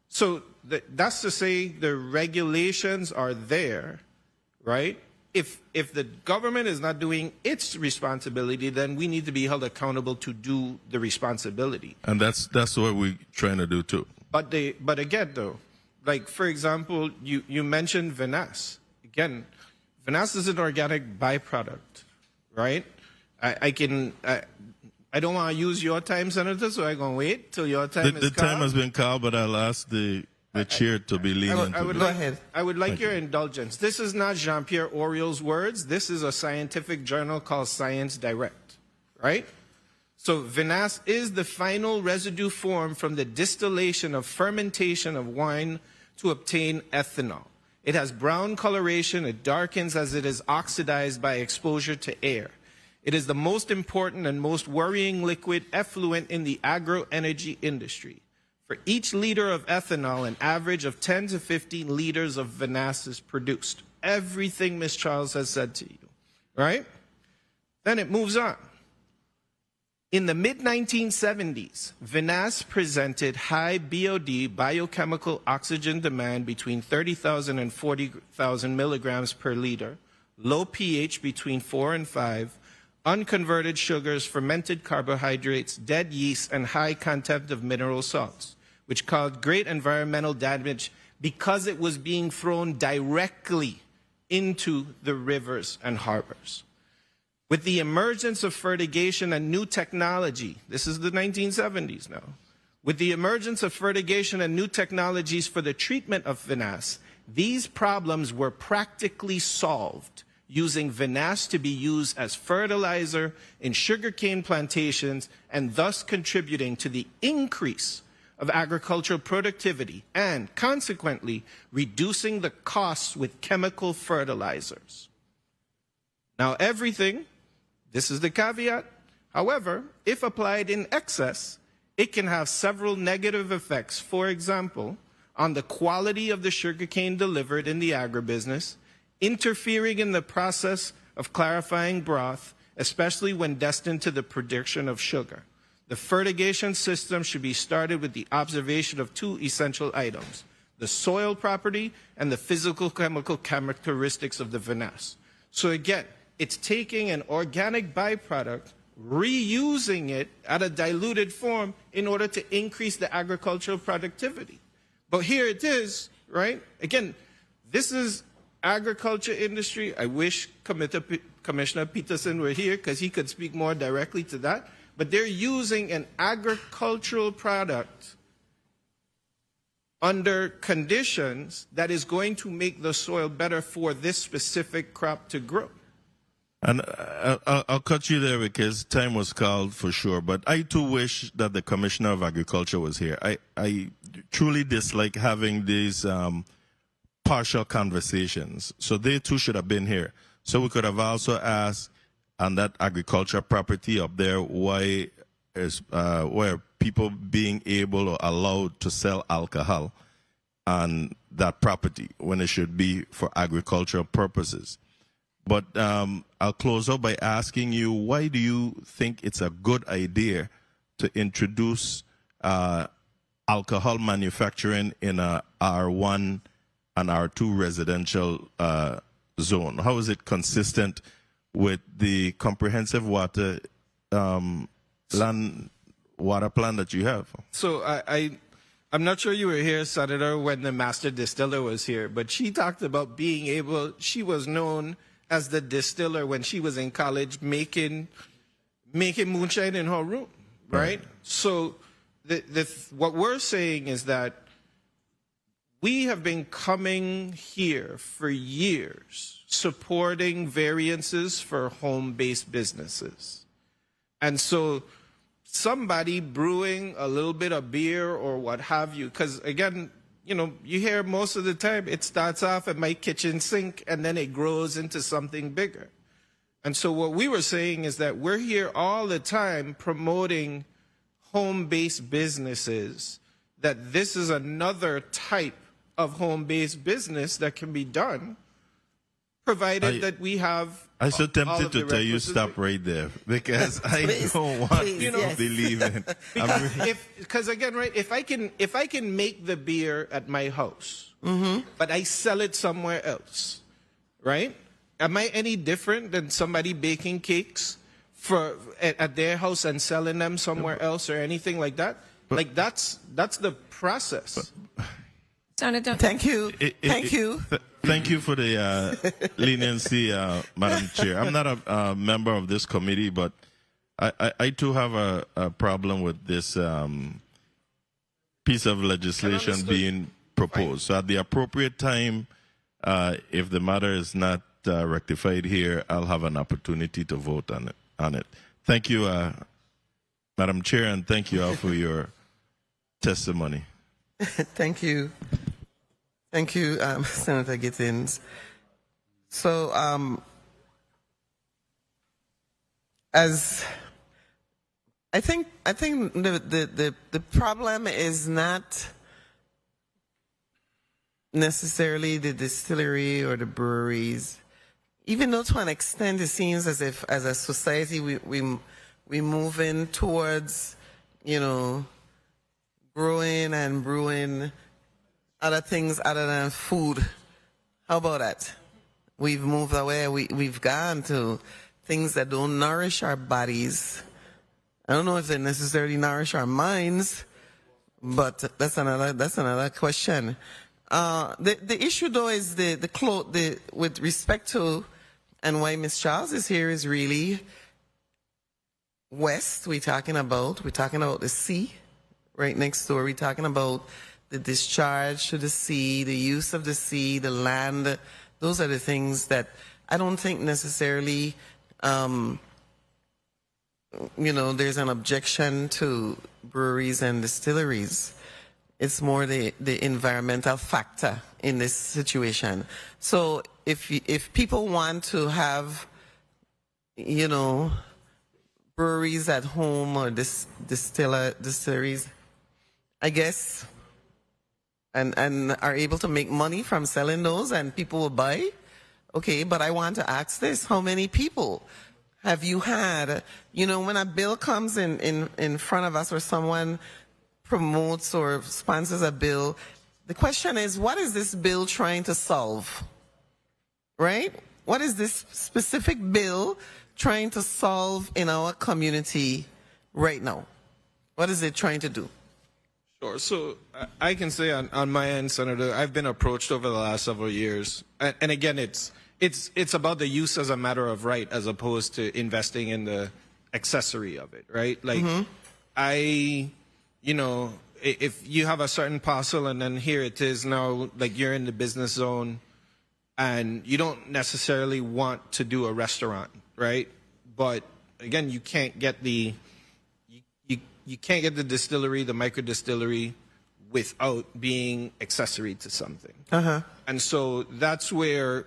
So that's to say the regulations are there, right? If the government is not doing its responsibility, then we need to be held accountable to do the responsibility. And that's what we're trying to do too. But again, though, like, for example, you mentioned vinasse. Again, vinasse is an organic byproduct, right? I don't want to use your time, Senator, so I'm going to wait till your time is called. The time has been called, but I'll ask the chair to be lenient. I would like your indulgence. This is not Jean-Pierre Oriol's words. This is a scientific journal called Science Direct, right? So vinasse is the final residue formed from the distillation of fermentation of wine to obtain ethanol. It has brown coloration. It darkens as it is oxidized by exposure to air. It is the most important and most worrying liquid effluent in the agro-energy industry. For each liter of ethanol, an average of 10 to 15 liters of vinasse is produced. Everything Ms. Charles has said to you, right? Then it moves on. In the mid-1970s, vinasse presented high BOD, biochemical oxygen demand, between 30,000 and 40,000 milligrams per liter, low pH between 4 and 5, unconverted sugars, fermented carbohydrates, dead yeast, and high content of mineral salts, which caused great environmental damage because it was being thrown directly into the rivers and harbors. With the emergence of fertigation and new technology, this is the 1970s now, with the emergence of fertigation and new technologies for the treatment of vinasse, these problems were practically solved using vinasse to be used as fertilizer in sugarcane plantations and thus contributing to the increase of agricultural productivity and, consequently, reducing the costs with chemical fertilizers. Now, this is the caveat. However, if applied in excess, it can have several negative effects. For example, on the quality of the sugarcane delivered in the agribusiness, interfering in the process of clarifying broth, especially when destined to the production of sugar. The fertigation system should be started with the observation of two essential items: the soil property and the physical chemical characteristics of the vinasse. So again, it's taking an organic byproduct, reusing it at a diluted form in order to increase the agricultural productivity. But here it is, right? Again, this is agriculture industry. I wish Commissioner Petersen were here because he could speak more directly to that. But they're using an agricultural product under conditions that is going to make the soil better for this specific crop to grow. And I'll cut you there because time was called for sure. But I too wish that the Commissioner of Agriculture was here. I truly dislike having these partial conversations. So they too should have been here. So we could have also asked on that agriculture property up there, why are people being able or allowed to sell alcohol on that property when it should be for agricultural purposes? But I'll close out by asking you, why do you think it's a good idea to introduce alcohol manufacturing in a R1 and R2 residential zone? How is it consistent with the comprehensive water water plan that you have? So I'm not sure you were here, Senator, when the master distiller was here, but she talked about being able, she was known as the distiller when she was in college making moonshine in her room, right? So what we're saying is that we have been coming here for years supporting variances for home-based businesses. And so somebody brewing a little bit of beer or what have you, because again, you know, you hear most of the time it starts off at my kitchen sink and then it grows into something bigger. And so what we were saying is that we're here all the time promoting home-based businesses, that this is another type of home-based business that can be done, provided that we have. I'm so tempted to tell you stop right there because I don't want you to believe it. Because again, right, if I can make the beer at my house, but I sell it somewhere else, right? Am I any different than somebody baking cakes at their house and selling them somewhere else or anything like that? Like that's the process. Senator, thank you. Thank you. Thank you for the leniency, Madam Chair. I'm not a member of this committee, but I too have a problem with this piece of legislation being proposed. So at the appropriate time, if the matter is not rectified here, I'll have an opportunity to vote on it. Thank you, Madam Chair, and thank you all for your testimony. Thank you. Thank you, Senator Gittins. So, as I think the problem is not necessarily the distillery or the breweries, even though to an extent it seems as if as a society we moving towards, you know, growing and brewing other things other than food. How about that? We've moved away. We've gone to things that don't nourish our bodies. I don't know if they necessarily nourish our minds, but that's another question. The issue though is the with respect to, and why Ms. Charles is here is really west. We're talking about the sea right next door. We're talking about the discharge to the sea, the use of the sea, the land. Those are the things that I don't think necessarily, you know, there's an objection to breweries and distilleries. It's more the environmental factor in this situation. So if people want to have, you know, breweries at home or distilleries, I guess, and are able to make money from selling those and people will buy, okay, but I want to ask this, how many people have you had, you know, when a bill comes in front of us or someone promotes or sponsors a bill, the question is, what is this bill trying to solve, right? What is this specific bill trying to solve in our community right now? What is it trying to do? Sure. So I can say on my end, Senator, I've been approached over the last several years, and again, it's about the use as a matter of right as opposed to investing in the accessory of it, right? Like, you know, if you have a certain parcel and then here it is now, like you're in the business zone, and you don't necessarily want to do a restaurant right? But again, you can't get the you can't get the distillery, the micro distillery, without being accessory to something. And so that's where,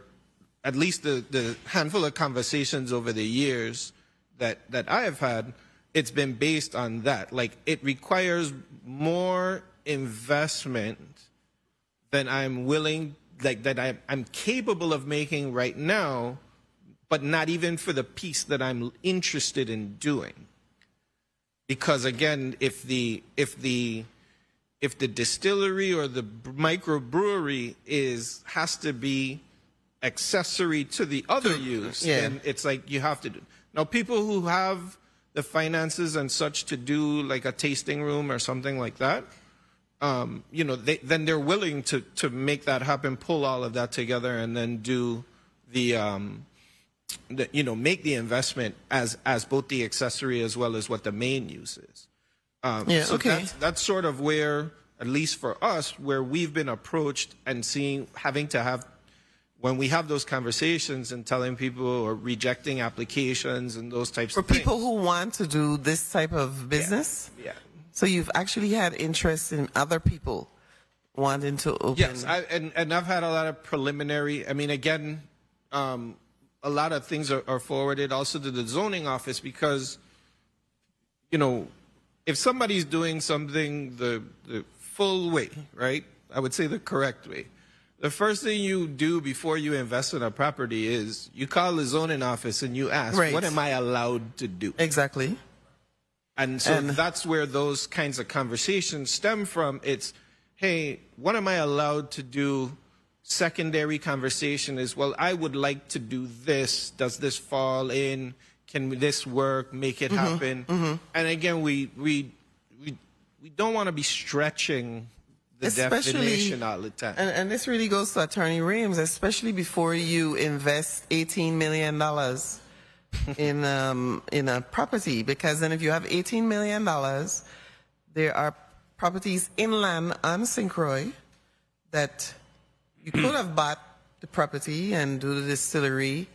at least the handful of conversations over the years that I have had, it's been based on that. Like, it requires more investment than I'm willing, like that I'm capable of making right now, but not even for the piece that I'm interested in doing. Because again, if the distillery or the microbrewery has to be accessory to the other use, then it's like you have to do. Now, people who have the finances and such to do like a tasting room or something like that, you know, then they're willing to make that happen, pull all of that together, and then do you know, make the investment as both the accessory as well as what the main use is. So that's sort of where, at least for us, where we've been approached and having to have, when we have those conversations and telling people or rejecting applications and those types of things. For people who want to do this type of business? Yeah. So you've actually had interest in other people wanting to open? Yes, and I've had a lot of preliminary, I mean, again, a lot of things are forwarded also to the zoning office because, you know, if somebody's doing something the full way, right, I would say the correct way, the first thing you do before you invest in a property is you call the zoning office and you ask, what am I allowed to do? Exactly. And so that's where those kinds of conversations stem from. It's, hey, what am I allowed to do? Secondary conversation is, well, I would like to do this. Does this fall in? Can this work? Make it happen? And again, we don't want to be stretching the definition all the time. And this really goes to Attorney Reams, especially before you invest $18 million in a property, because then if you have $18 million, there are properties inland on St. Croix that you could have bought the property and do the distillery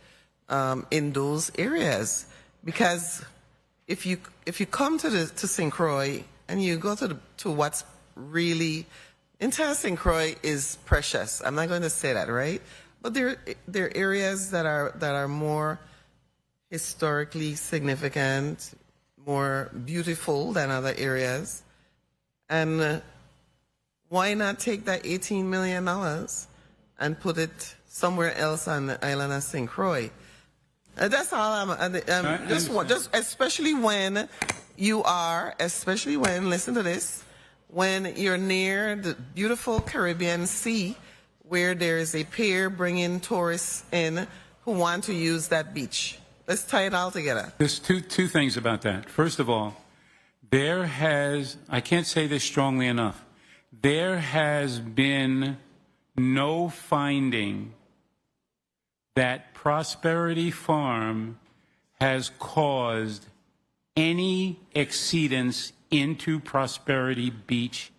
in those areas. Because if you come to St. Croix and you go to what's really entire St. Croix is precious. I'm not going to say that, right? But there are areas that are more historically significant, more beautiful than other areas. And why not take that $18 million and put it somewhere else on the island of St. Croix? That's all just especially when listen to this, when you're near the beautiful Caribbean Sea, where there is a pier bringing tourists in who want to use that beach. Let's tie it all together. There's two things about that. First of all, I can't say this strongly enough, there has been no finding that Prosperity Farm has caused any exceedance into Prosperity Beach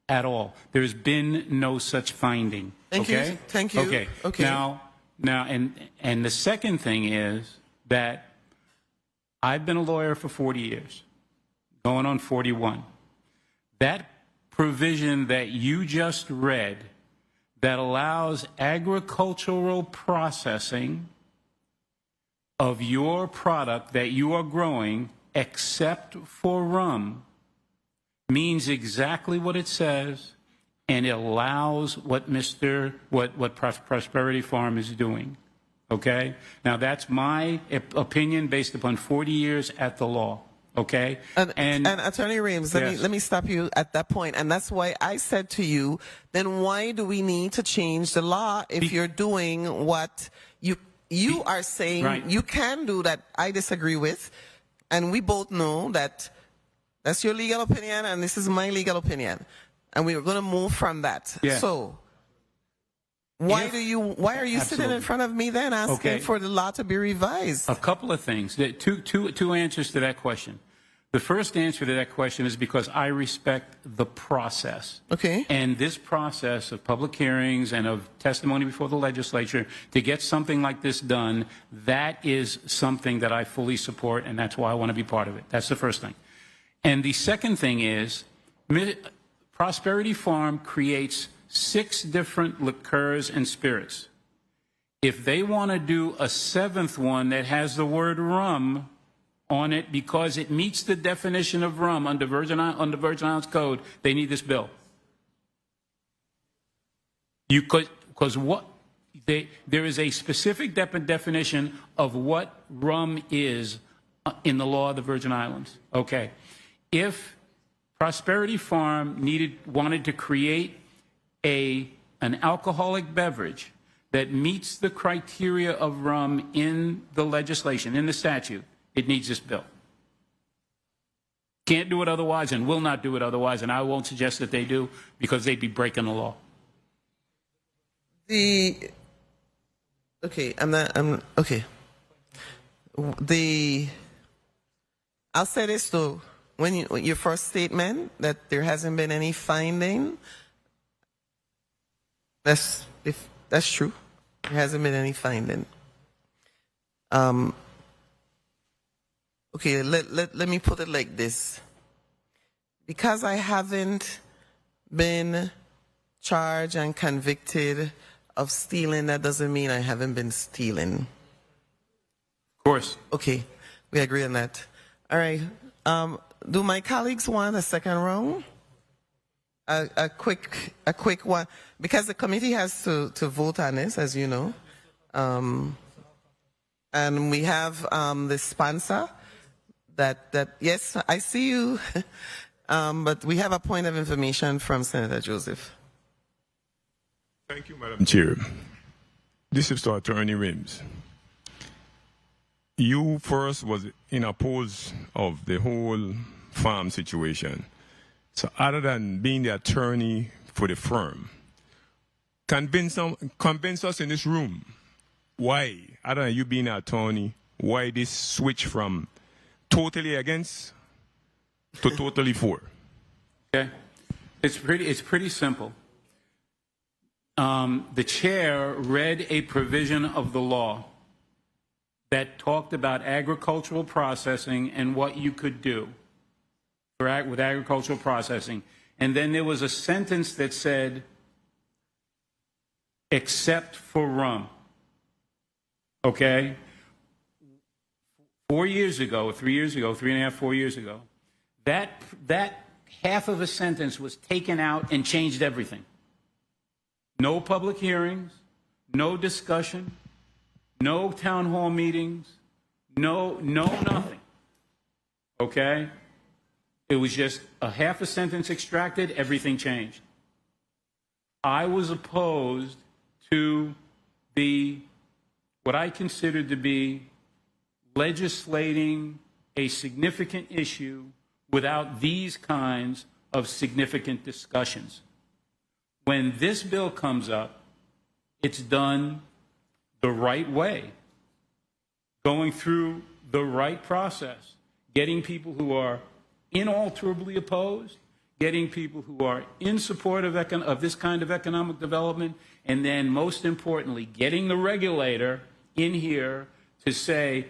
at all. There's been no such finding. Thank you. Thank you. Okay. Now, and the second thing is that I've been a lawyer for 40 years, going on 41. That provision that you just read that allows agricultural processing of your product that you are growing, except for rum, means exactly what it says, and it allows what Prosperity Farm is doing. Okay? Now, that's my opinion based upon 40 years at the law. Okay? And Attorney Reams, let me stop you at that point. And that's why I said to you, then why do we need to change the law if you're doing what you are saying you can do that I disagree with? And we both know that that's your legal opinion and this is my legal opinion. And we're going to move from that. Yeah. So why are you sitting in front of me then asking for the law to be revised? A couple of things. Two answers to that question. The first answer to that question is because I respect the process. Okay. And this process of public hearings and of testimony before the legislature to get something like this done, that is something that I fully support, and that's why I want to be part of it. That's the first thing. And the second thing is, Prosperity Farm creates 6 different liqueurs and spirits. If they want to do a 7th one that has the word rum on it because it meets the definition of rum under Virgin Islands Code, they need this bill. Because there is a specific definition of what rum is in the law of the Virgin Islands. Okay. If Prosperity Farm wanted to create an alcoholic beverage that meets the criteria of rum in the legislation, in the statute, it needs this bill. Can't do it otherwise and will not do it otherwise, and I won't suggest that they do because they'd be breaking the law. I'll say this though, your first statement that there hasn't been any finding, if that's true. There hasn't been any finding. Okay, let me put it like this. Because I haven't been charged and convicted of stealing, that doesn't mean I haven't been stealing. Of course. Okay, we agree on that. All right. Do my colleagues want a second round? A quick one, because the committee has to vote on this, as you know. And we have the sponsor that yes, I see you, but we have a point of information from Senator Joseph. Thank you, Madam Chair. This is to Attorney Rims. You first was in oppose of the whole farm situation. So other than being the attorney for the firm, convince us in this room why, other than you being an attorney, why this switch from totally against to totally for. Okay, it's pretty simple. The chair read a provision of the law that talked about agricultural processing and what you could do with agricultural processing. And then there was a sentence that said, except for rum. Okay? 4 years ago, 3 years ago, 3.5, 4 years ago, that half of a sentence was taken out and changed everything. No public hearings, no discussion, no town hall meetings, no nothing. Okay? It was just a half a sentence extracted, everything changed. I was opposed to what I considered to be legislating a significant issue without these kinds of significant discussions. When this bill comes up, it's done the right way, going through the right process, getting people who are inalterably opposed, getting people who are in support of this kind of economic development, and then most importantly, getting the regulator in here to say,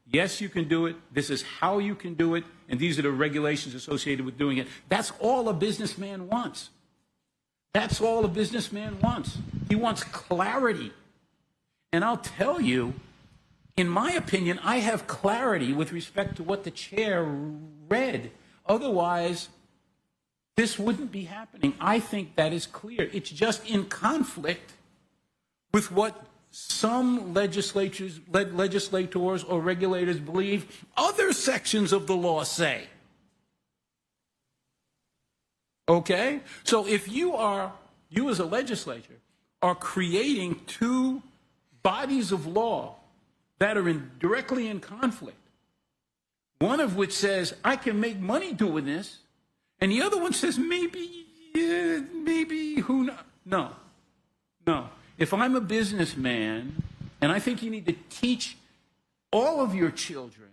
yes, you can do it, this is how you can do it, and these are the regulations associated with doing it. That's all a businessman wants. That's all a businessman wants. He wants clarity. And I'll tell you, in my opinion, I have clarity with respect to what the chair read. Otherwise, this wouldn't be happening. I think that is clear. It's just in conflict with what some legislators or regulators believe other sections of the law say. Okay? So if you as a legislature are creating two bodies of law that are directly in conflict, one of which says, I can make money doing this, and the other one says, maybe, who knows? No. If I'm a businessman, and I think you need to teach all of your children,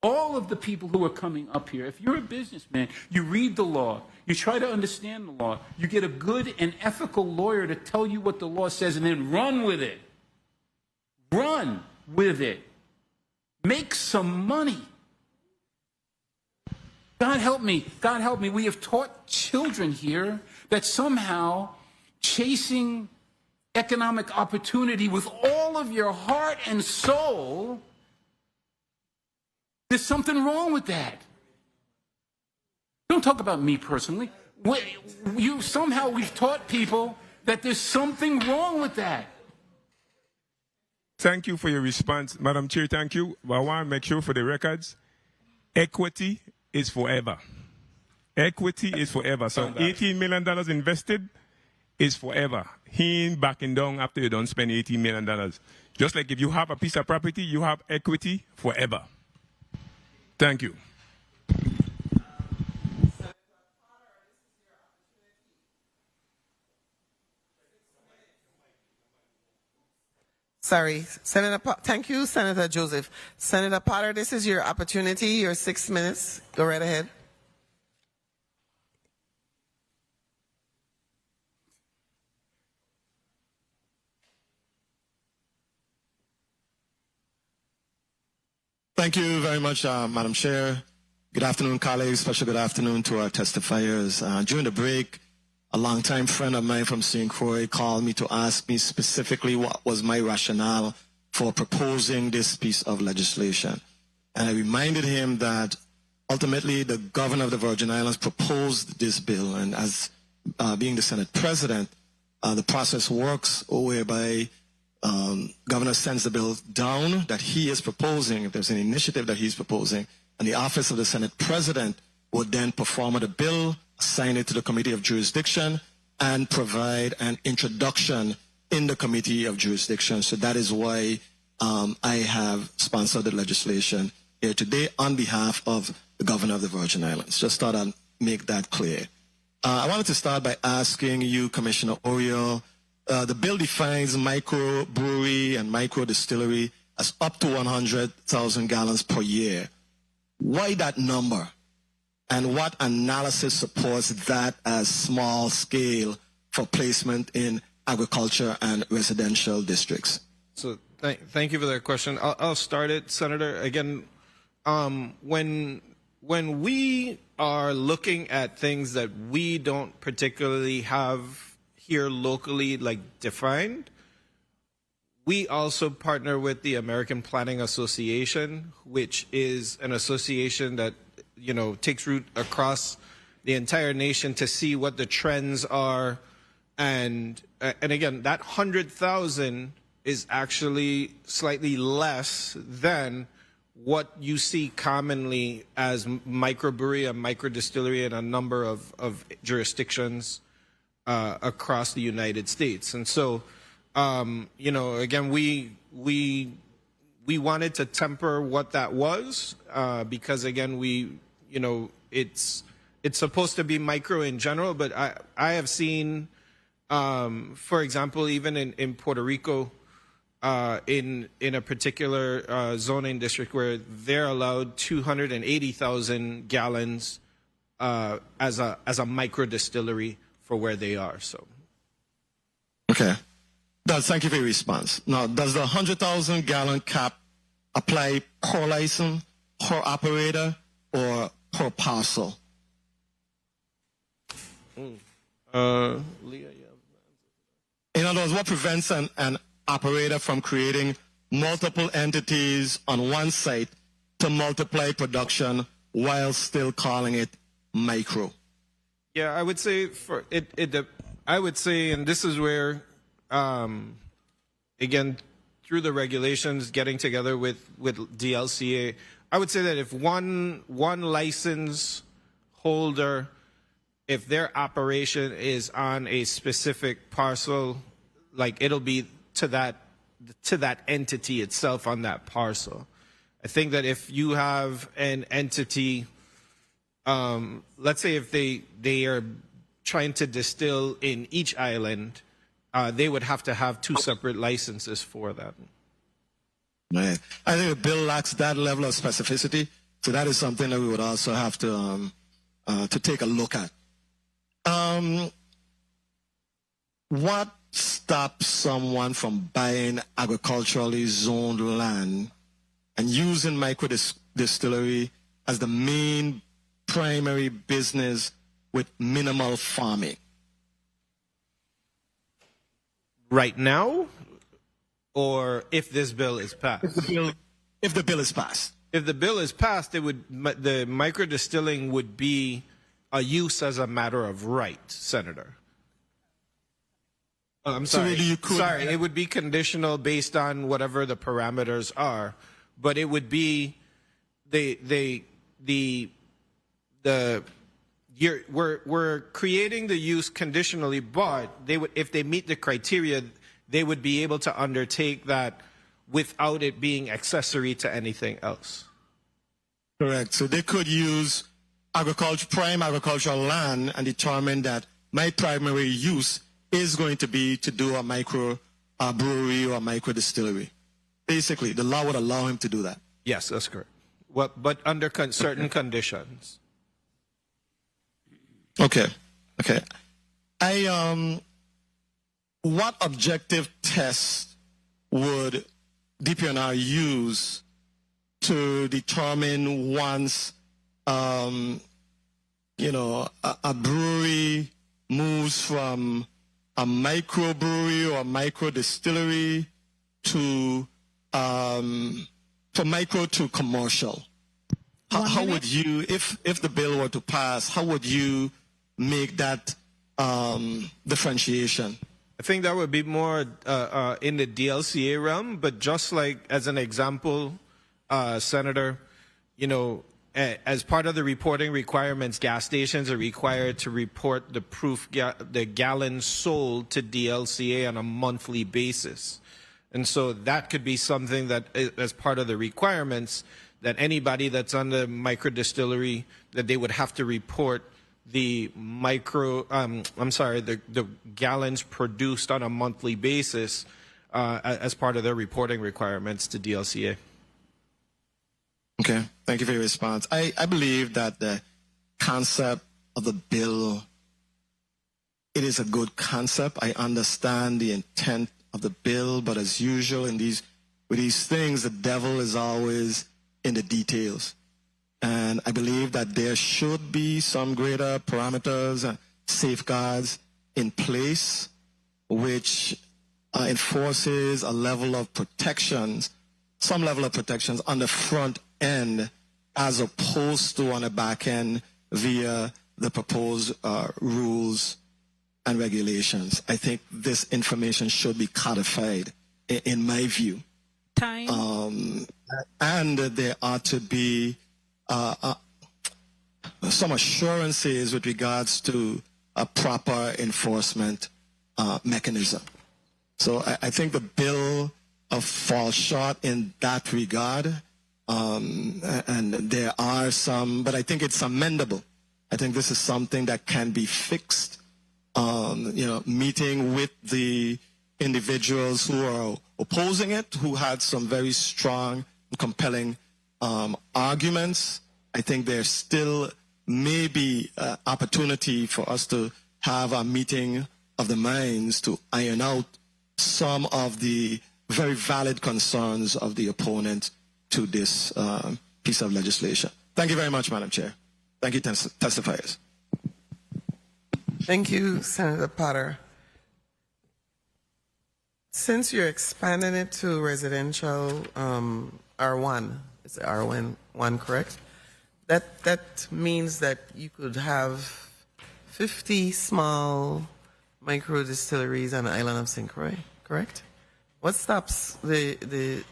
all of the people who are coming up here, if you're a businessman, you read the law, you try to understand the law, you get a good and ethical lawyer to tell you what the law says, and then run with it. Run with it. Make some money. God help me. God help me. We have taught children here that somehow chasing economic opportunity with all of your heart and soul, there's something wrong with that. Don't talk about me personally. We've taught people that there's something wrong with that. Thank you for your response, Madam Chair. Thank you. But I want to make sure for the records, equity is forever. Equity is forever. So $18 million invested is forever. He ain't backing down after you don't spend $18 million. Just like if you have a piece of property, you have equity forever. Thank you. Sorry, thank you, Senator Joseph. Senator Potter, this is your opportunity, your 6 minutes. Go right ahead. Thank you very much, Madam Chair. Good afternoon, colleagues. Special good afternoon to our testifiers. During the break, a longtime friend of mine from St. Croix called me to ask me specifically what was my rationale for proposing this piece of legislation. And I reminded him that ultimately the governor of the Virgin Islands proposed this bill, and as being the Senate president, the process works whereby governor sends the bill down that he is proposing, if there's an initiative that he's proposing, and the office of the Senate president would then perform the bill, assign it to the Committee of Jurisdiction, and provide an introduction in the Committee of Jurisdiction. So that is why I have sponsored the legislation here today on behalf of the governor of the Virgin Islands. Just thought I'd make that clear. I wanted to start by asking you, Commissioner Oriol, the bill defines micro brewery and micro distillery as up to 100,000 gallons per year. Why that number? And what analysis supports that as small scale for placement in agriculture and residential districts? So thank you for that question. I'll start it, Senator. Again, when we are looking at things that we don't particularly have here locally, like defined, we also partner with the American Planning Association, which is an association that, you know, takes root across the entire nation to see what the trends are. And again, that 100,000 is actually slightly less than what you see commonly as microbrewery and microdistillery in a number of jurisdictions across the United States. And so, you know, again, we wanted to temper what that was because, again, you know, it's supposed to be micro in general, but I have seen, for example, even in Puerto Rico, in a particular zoning district where they're allowed 280,000 gallons as a micro distillery for where they are. So, okay. Thank you for your response. Now, does the 100,000 gallon cap apply per license, per operator, or per parcel? Leah, yeah. In other words, what prevents an operator from creating multiple entities on one site to multiply production while still calling it micro? Yeah, I would say I would say, and this is where, again, through the regulations, getting together with DLCA, I would say that if one license holder, if their operation is on a specific parcel, like it'll be to that entity itself on that parcel. I think that if you have an entity, let's say if they are trying to distill in each island, they would have to have two separate licenses for that. Right. I think the bill lacks that level of specificity So that is something that we would also have to take a look at. What stops someone from buying agriculturally zoned land and using micro distillery as the main primary business with minimal farming? Right now, or if this bill is passed? If the bill is passed. If the bill is passed, the micro distilling would be a use as a matter of right, Senator. I'm So sorry. really you could- Sorry, it would be conditional based on whatever the parameters are, but it would be we're creating the use conditionally, but they would, if they meet the criteria, they would be able to undertake that without it being accessory to anything else. Correct. So they could use prime agricultural land and determine that my primary use is going to be to do a micro brewery or a micro distillery. Basically, the law would allow him to do that. Yes, that's correct. But under certain conditions. Okay. What objective test would DPNR use to determine once, a brewery moves from a microbrewery or a micro distillery to from micro to commercial? How would you, if the bill were to pass, how would you make that differentiation? I think that would be more in the DLCA realm, but just like as an example, Senator, as part of the reporting requirements, gas stations are required to report the gallons sold to DLCA on a monthly basis. And so that could be something that, as part of the requirements, that anybody that's on the micro distillery, that they would have to report the the gallons produced on a monthly basis as part of their reporting requirements to DLCA. Okay, thank you for your response. I believe that the concept of the bill, it is a good concept. I understand the intent of the bill, but as usual with these things, the devil is always in the details. And I believe that there should be some greater parameters and safeguards in place which enforces a level of protections, some level of protections on the front end as opposed to on the back end via the proposed rules and regulations. I think this information should be codified, in my view. Time. And there ought to be some assurances with regards to a proper enforcement mechanism. So I think the bill falls short in that regard. And there are some, but I think it's amendable. I think this is something that can be fixed. Meeting with the individuals who are opposing it, who had some very strong, compelling arguments. I think there still may be opportunity for us to have a meeting of the minds to iron out some of the very valid concerns of the opponent to this piece of legislation. Thank you very much, Madam Chair. Thank you, testifiers. Thank you, Senator Potter. Since you're expanding it to residential R1, it's R1, correct? That means that you could have 50 small micro distilleries on the island of St. Croix, correct? What stops the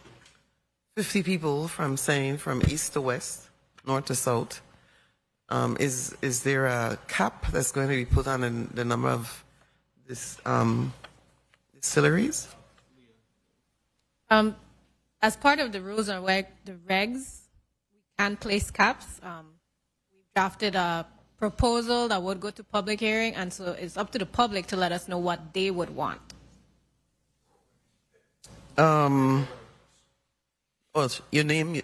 50 people from saying from east to west, north to south? Is there a cap that's going to be put on the number of distilleries? As part of the rules and the regs, we can place caps. We drafted a proposal that would go to public hearing, and so it's up to the public to let us know what they would want. Oh, your name?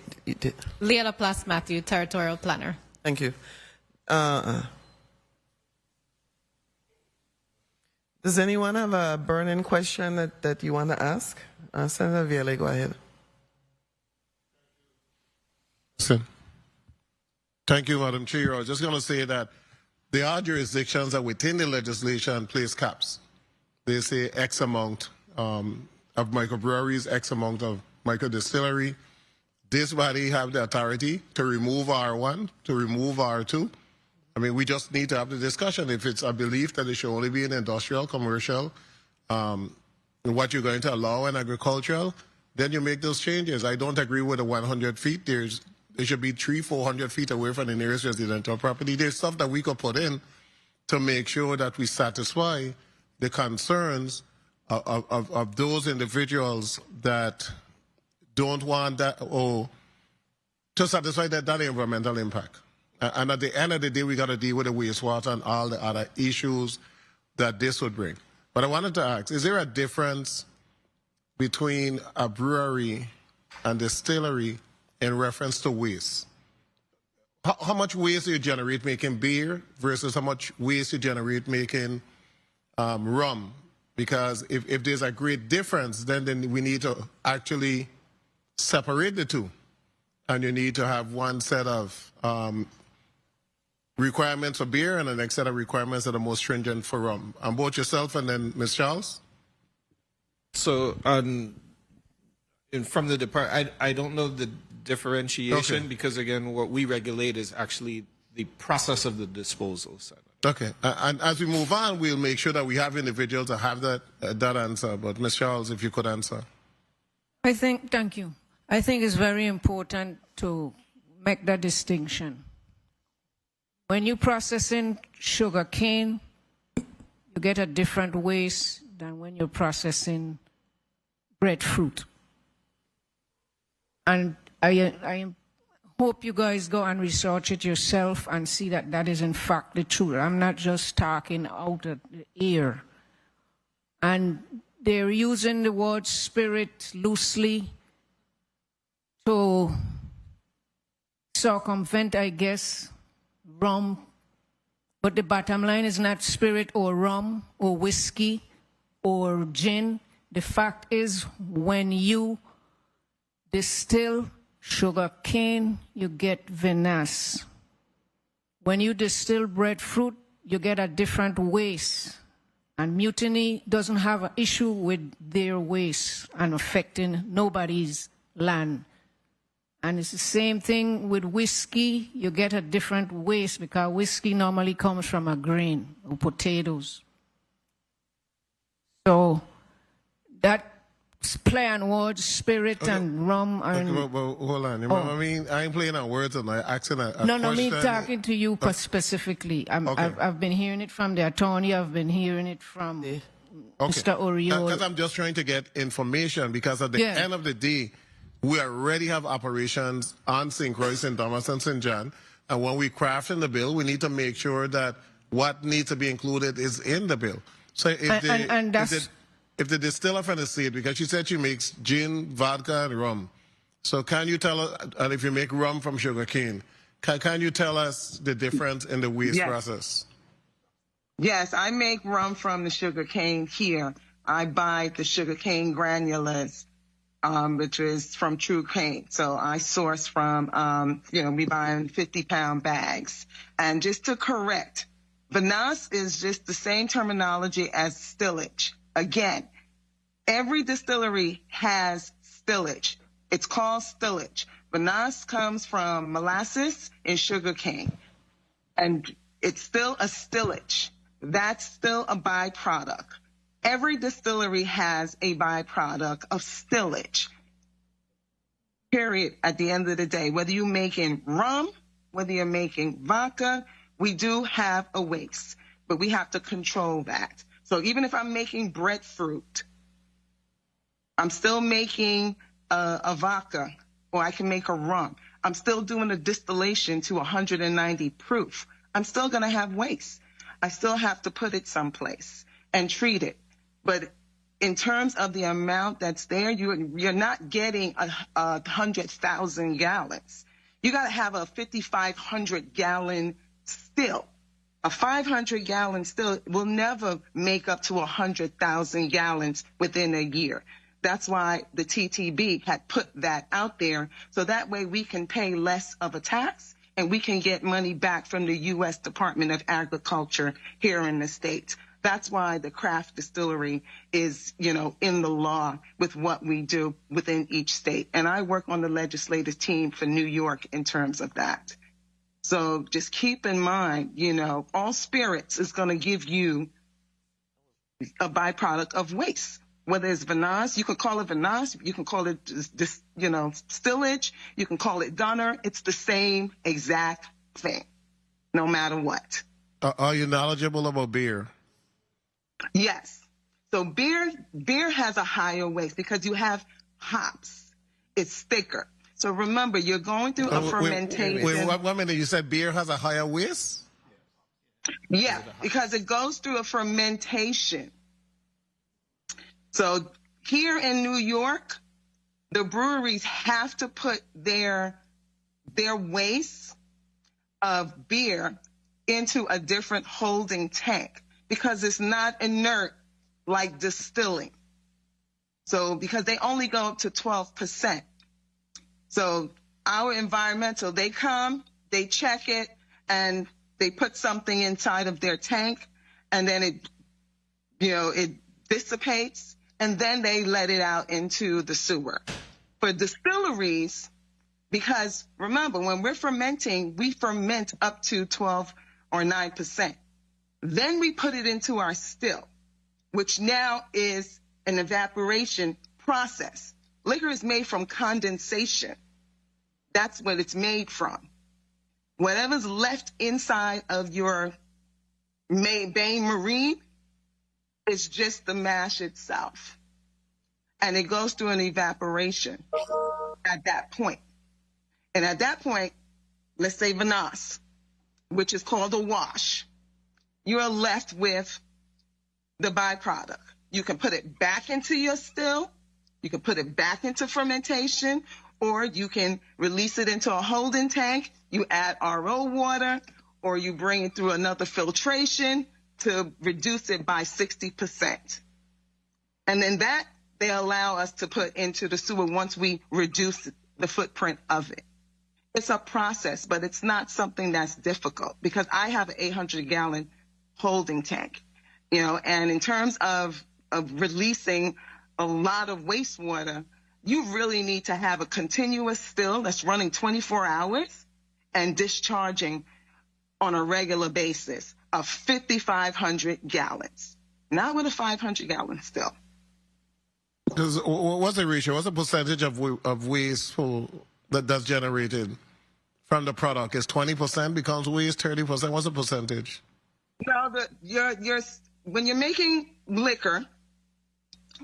Leah Laplace Matthew, Territorial Planner. Thank you. Does anyone have a burning question that you want to ask? Senator Vielle, go ahead. Thank you, Madam Chair. I was just going to say that there are jurisdictions that within the legislation place caps. They say X amount of microbreweries, X amount of microdistillery. This body have the authority to remove R1, to remove R2. I mean, we just need to have the discussion. If it's a belief that it should only be in industrial, commercial, what you're going to allow in agricultural, then you make those changes. I don't agree with the 100 feet. There should be 300-400 feet away from the nearest residential property. There's stuff that we could put in to make sure that we satisfy the concerns of those individuals that don't want that, or to satisfy that environmental impact. And at the end of the day, we got to deal with the wastewater and all the other issues that this would bring. But I wanted to ask, is there a difference between a brewery and distillery in reference to waste? How much waste do you generate making beer versus how much waste you generate making rum? Because if there's a great difference, then we need to actually separate the two. And you need to have one set of requirements for beer and the next set of requirements that are more stringent for rum. And both yourself and then Ms. Charles? So from the department, I don't know the differentiation because, again, what we regulate is actually the process of the disposal. Okay. And as we move on, we'll make sure that we have individuals that have that answer. But Ms. Charles, if you could answer. Thank you. I think it's very important to make that distinction. When you're processing sugar cane, you get a different waste than when you're processing breadfruit. And I hope you guys go and research it yourself and see that that is in fact the truth. I'm not just talking out of the air. And they're using the word spirit loosely to circumvent, I guess, rum. But the bottom line is not spirit or rum or whiskey or gin. The fact is, when you distill sugar cane, you get vinasse. When you distill breadfruit, you get a different waste. And Mutiny doesn't have an issue with their waste and affecting nobody's land. And it's the same thing with whiskey. You get a different waste because whiskey normally comes from a grain or potatoes. So that play on words, spirit and rum. And, well, hold on. I mean, I ain't playing on words. I'm asking a question. No, me talking to you specifically. I've been hearing it from the attorney. I've been hearing it from Mr. Oriol. Because I'm just trying to get information because at the end of the day, we already have operations on St. Croix, St. Thomas, and St. John. And when we craft in the bill, we need to make sure that what needs to be included is in the bill. So if the distiller from the state, because she said she makes gin, vodka, and rum. So can you tell us, and if you make rum from sugarcane, can you tell us the difference in the waste process? Yes, I make rum from the sugarcane here. I buy the sugarcane granulars, which is from true cane. So I source from, we buy in 50-pound bags. And just to correct, vinasse is just the same terminology as stillage. Again, every distillery has stillage. It's called stillage. Vinasse comes from molasses and sugarcane. And it's still a stillage. That's still a byproduct. Every distillery has a byproduct of stillage. Period. At the end of the day, whether you're making rum, whether you're making vodka, we do have a waste, but we have to control that. So even if I'm making breadfruit, I'm still making a vodka, or I can make a rum. I'm still doing a distillation to 190 proof. I'm still going to have waste. I still have to put it someplace and treat it. But in terms of the amount that's there, you're not getting 100,000 gallons. You got to have a 5,500 gallon still. A 500 gallon still will never make up to 100,000 gallons within a year. That's why the TTB had put that out there, so that way we can pay less of a tax and we can get money back from the U.S. Department of Agriculture here in the States. That's why the craft distillery is, in the law with what we do within each state. And I work on the legislative team for New York in terms of that. So just keep in mind, all spirits is going to give you a byproduct of waste. Whether it's vinasse, you can call it vinasse, you can call it stillage, you can call it dunner. It's the same exact thing, no matter what. Are you knowledgeable about beer? Yes. So beer has a higher waste because you have hops. It's thicker. So remember, you're going through a fermentation. Wait, 1 minute. You said beer has a higher waste? Yeah, because it goes through a fermentation. So here in New York, the breweries have to put their waste of beer into a different holding tank because it's not inert like distilling. So because they only go up to 12%. So our environmental, they come, they check it, and they put something inside of their tank, and then it dissipates, and then they let it out into the sewer. For distilleries, because remember, when we're fermenting, we ferment up to 12 or 9%. Then we put it into our still, which now is an evaporation process. Liquor is made from condensation. That's what it's made from. Whatever's left inside of your bain marine is just the mash itself. And it goes through an evaporation at that point. And at that point, let's say vinasse, which is called a wash, you're left with the byproduct. You can put it back into your still, you can put it back into fermentation, or you can release it into a holding tank, you add RO water, or you bring it through another filtration to reduce it by 60%. And then that they allow us to put into the sewer once we reduce the footprint of it. It's a process, but it's not something that's difficult because I have an 800-gallon holding tank, and in terms of releasing a lot of wastewater, you really need to have a continuous still that's running 24 hours and discharging on a regular basis of 5,500 gallons, not with a 500-gallon still. Because what's the ratio? What's the percentage of waste that's generated from the product? Is 20% becomes waste, 30%? What's the percentage? No, when you're making liquor,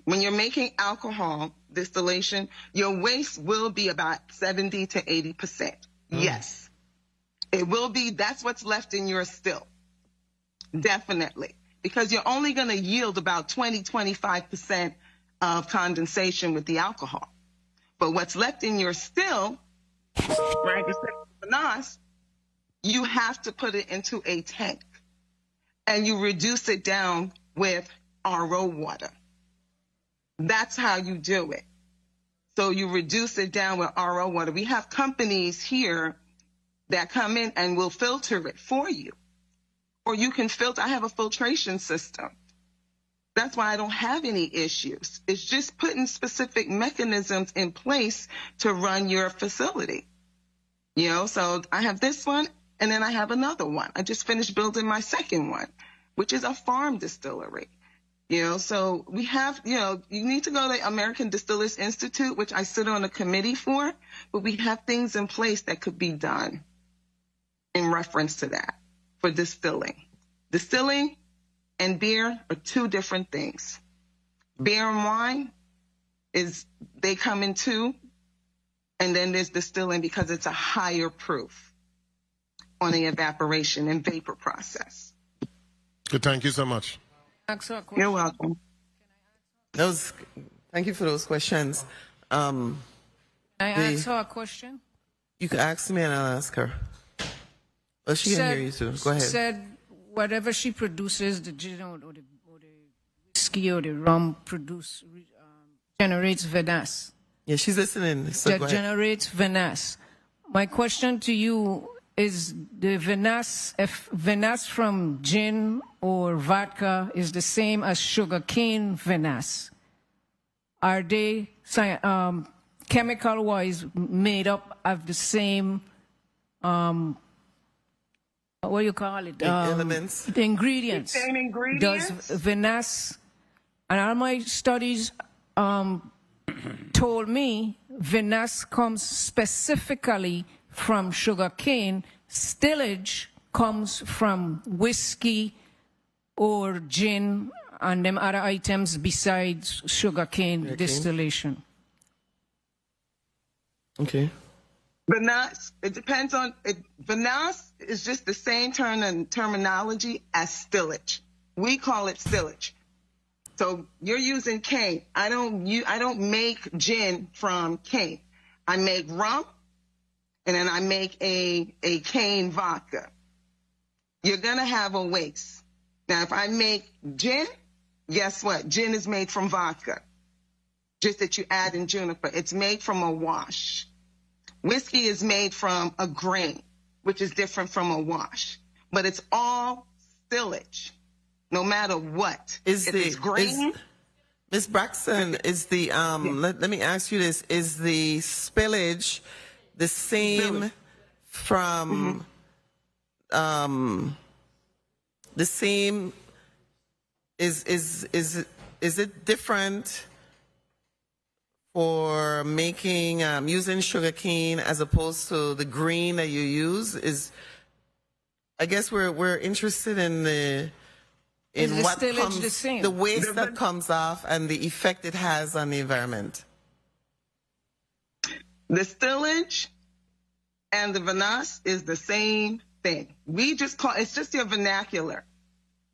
when you're making alcohol distillation, your waste will be about 70 to 80%. Yes. It will be. That's what's left in your still. Definitely. Because you're only going to yield about 25% of condensation with the alcohol. But what's left in your still, right, vinasse, you have to put it into a tank. And you reduce it down with RO water. That's how you do it. So you reduce it down with RO water. We have companies here that come in and will filter it for you. Or you can filter. I have a filtration system. That's why I don't have any issues. It's just putting specific mechanisms in place to run your facility. So I have this one, and then I have another one. I just finished building my second one, which is a farm distillery. So we have, you need to go to the American Distillers Institute, which I sit on a committee for, but we have things in place that could be done in reference to that for distilling. Distilling and beer are two different things. Beer and wine they come in two, and then there's distilling because it's a higher proof on the evaporation and vapor process. Good, thank you so much. You're welcome. Thank you for those questions. I ask her a question? You can ask me and I'll ask her. Well, she can hear you too. Go ahead. Said whatever she produces, the gin or the whiskey or the rum generates vinasse. Yeah, she's listening. So That generates vinasse. My question to you is the vinasse, if vinasse from gin or vodka is the same as sugarcane vinasse, are they chemical-wise made up of the same, what do you call it? Elements? The ingredients. The same ingredients? Does vinasse, and all my studies told me vinasse comes specifically from sugarcane. Stillage comes from whiskey or gin and them other items besides sugarcane distillation. Okay. Vinasse, it depends on it. Vinasse is just the same terminology as stillage. We call it stillage. So you're using cane. I don't make gin from cane. I make rum, and then I make a cane vodka. You're gonna have a waste. Now, if I make gin, guess what? Gin is made from vodka. Just that you add in juniper. It's made from a wash. Whiskey is made from a grain, which is different from a wash. But it's all stillage, no matter what. If it's grain. Ms. Braxton, is the let me ask you this: is the spillage the same from the same? Is it different for making using sugarcane as opposed to the grain that you use? I guess we're interested in what comes, the waste that comes off and the effect it has on the environment. The stillage and the vinasse is the same thing. We just call it's just your vernacular,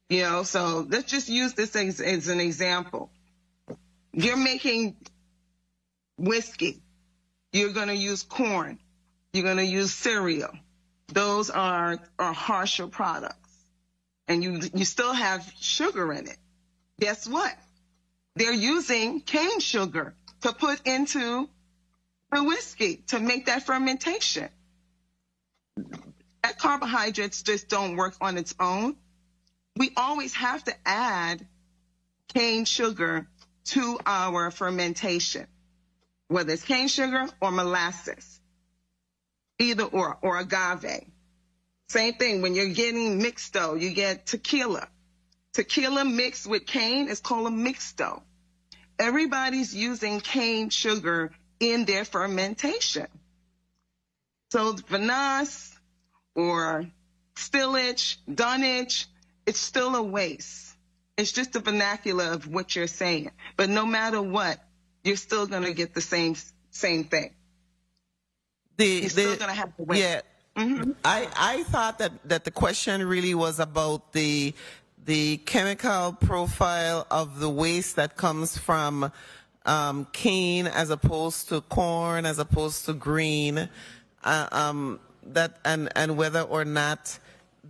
So let's just use this as an example. You're making whiskey. You're going to use corn. You're going to use cereal. Those are harsher products. And you still have sugar in it. Guess what? They're using cane sugar to put into the whiskey to make that fermentation. That carbohydrates just don't work on its own. We always have to add cane sugar to our fermentation, whether it's cane sugar or molasses, either or agave. Same thing, when you're getting mixto, you get tequila. Tequila mixed with cane is called a mixto. Everybody's using cane sugar in their fermentation. So vinasse or stillage, dunnage, it's still a waste. It's just the vernacular of what you're saying. But no matter what, you're still going to get the same thing. You're still going to have to wait. Yeah. Mm-hmm. I thought that the question really was about the chemical profile of the waste that comes from cane as opposed to corn, as opposed to green, that and whether or not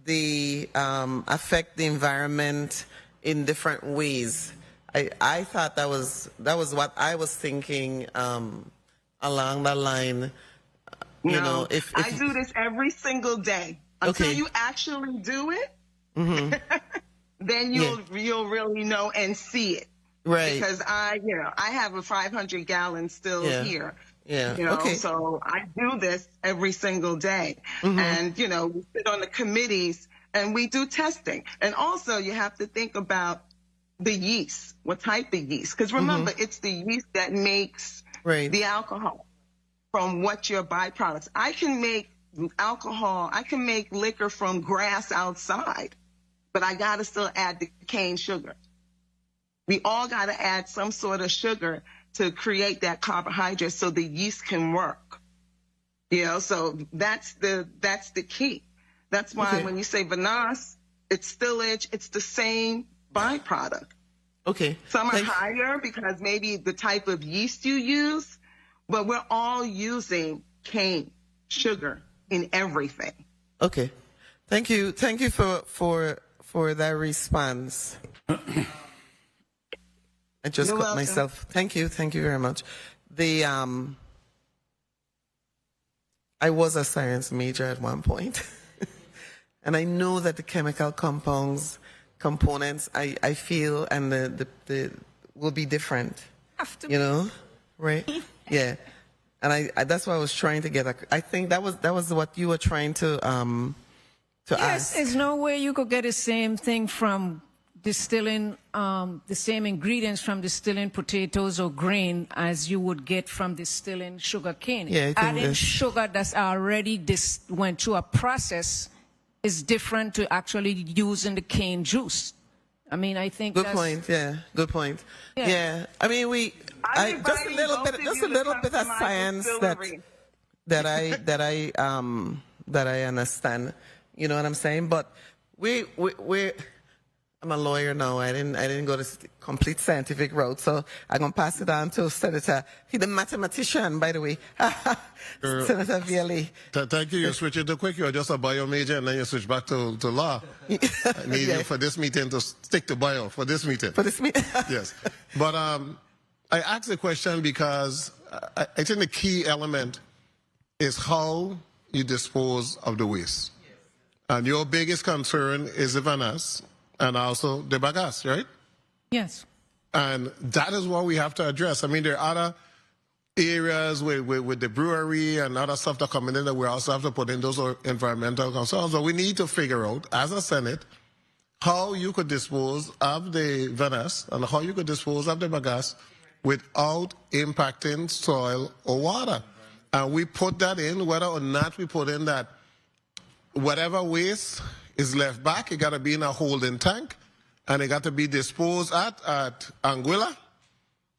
they affect the environment in different ways. I thought that was what I was thinking along that line. If I do this every single day until you actually do it, then you'll really know and see it. Right. Because I have a 500 gallon still here. Yeah. So I do this every single day. And, we sit on the committees and we do testing. And also you have to think about the yeast, what type of yeast. Because remember, it's the yeast that makes the alcohol from what your byproducts. I can make alcohol, I can make liquor from grass outside, but I got to still add the cane sugar. We all got to add some sort of sugar to create that carbohydrate so the yeast can work. So that's the key. That's why when you say vinasse, it's stillage, it's the same byproduct. Okay. Some are higher because maybe the type of yeast you use, but we're all using cane sugar in everything. Okay. Thank you. Thank you for that response. I just You're got welcome. myself. Thank you. Thank you very much. I was a science major at one point, and I know that the chemical components, I feel, and the will be different. You know, right? Yeah. And I that's what I was trying to get. I think that was what you were trying to Yes, ask. there's no way you could get the same thing from distilling, the same ingredients from distilling potatoes or grain as you would get from distilling sugar cane. Yeah, I think Adding sugar that's already went through a process is different to actually using the cane juice. I mean, I think Good that's... point. Yeah, good point. Yeah. Yeah, I mean, just a little bit of science that I understand. You know what I'm saying? But I'm a lawyer now. I didn't go the complete scientific route, so I'm gonna pass it on to Senator. He's the mathematician, by the way. Senator Vieli. Thank you. You switch it too quick. You're just a bio major, and then you switch back to law. I need you for this meeting to stick to bio for this meeting. For this meeting. Yes, but I asked the question because I think the key element is how you dispose of the waste, and your biggest concern is the Vanessa and also the bagasse, right? Yes. And that is what we have to address. I mean, there are other areas with the brewery and other stuff that come in that we also have to put in those environmental concerns. So we need to figure out, as a Senate, how you could dispose of the Vanessa and how you could dispose of the bagasse without impacting soil or water. And we put that in, whether or not we put in that whatever waste is left back, it got to be in a holding tank, and it got to be disposed at Anguilla,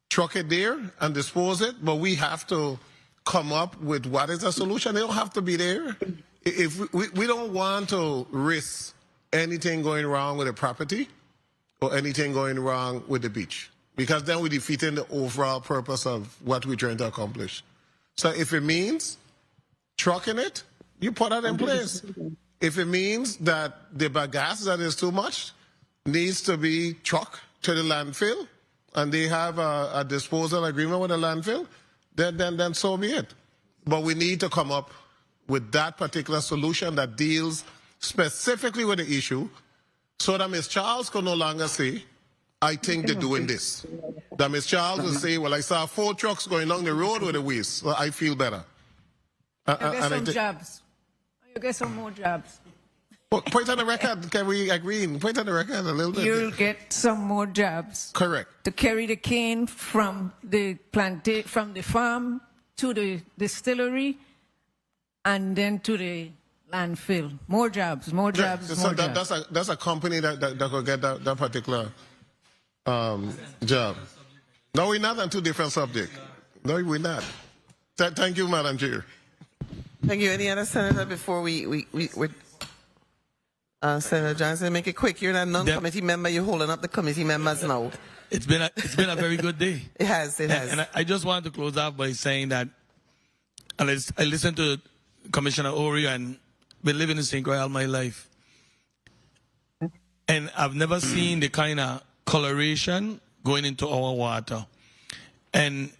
truck it there and dispose it. But we have to come up with what is the solution. They don't have to be there. If we don't want to risk anything going wrong with the property or anything going wrong with the beach, because then we're defeating the overall purpose of what we're trying to accomplish. So if it means trucking it, you put that in place. If it means that the bagasse that is too much needs to be trucked to the landfill, and they have a disposal agreement with the landfill, then so be it. But we need to come up with that particular solution that deals specifically with the issue, so that Ms. Charles can no longer say, I think they're doing this. That Ms. Charles will say, well, I saw 4 trucks going along the road with the waste, so I feel better. You get some jobs. You get some more jobs. Well, point on the record, can we agree? Point on the record a little bit. You'll get some more jobs. Correct. To carry the cane from the farm to the distillery, and then to the landfill. More jobs, more jobs, so more jobs. That's a company that could get that particular job. No, we're not on 2 different subjects. No, we're not. Thank you, Madam Chair. Thank you. Any other senator before we Senator Johnson, make it quick. You're not a non-committee member. You're holding up the committee members now. It's been a very good day. It has. And I just wanted to close out by saying that, and I listened to Commissioner Oriol, and been living in St. Croix all my life, and I've never seen the kind of coloration going into our water. And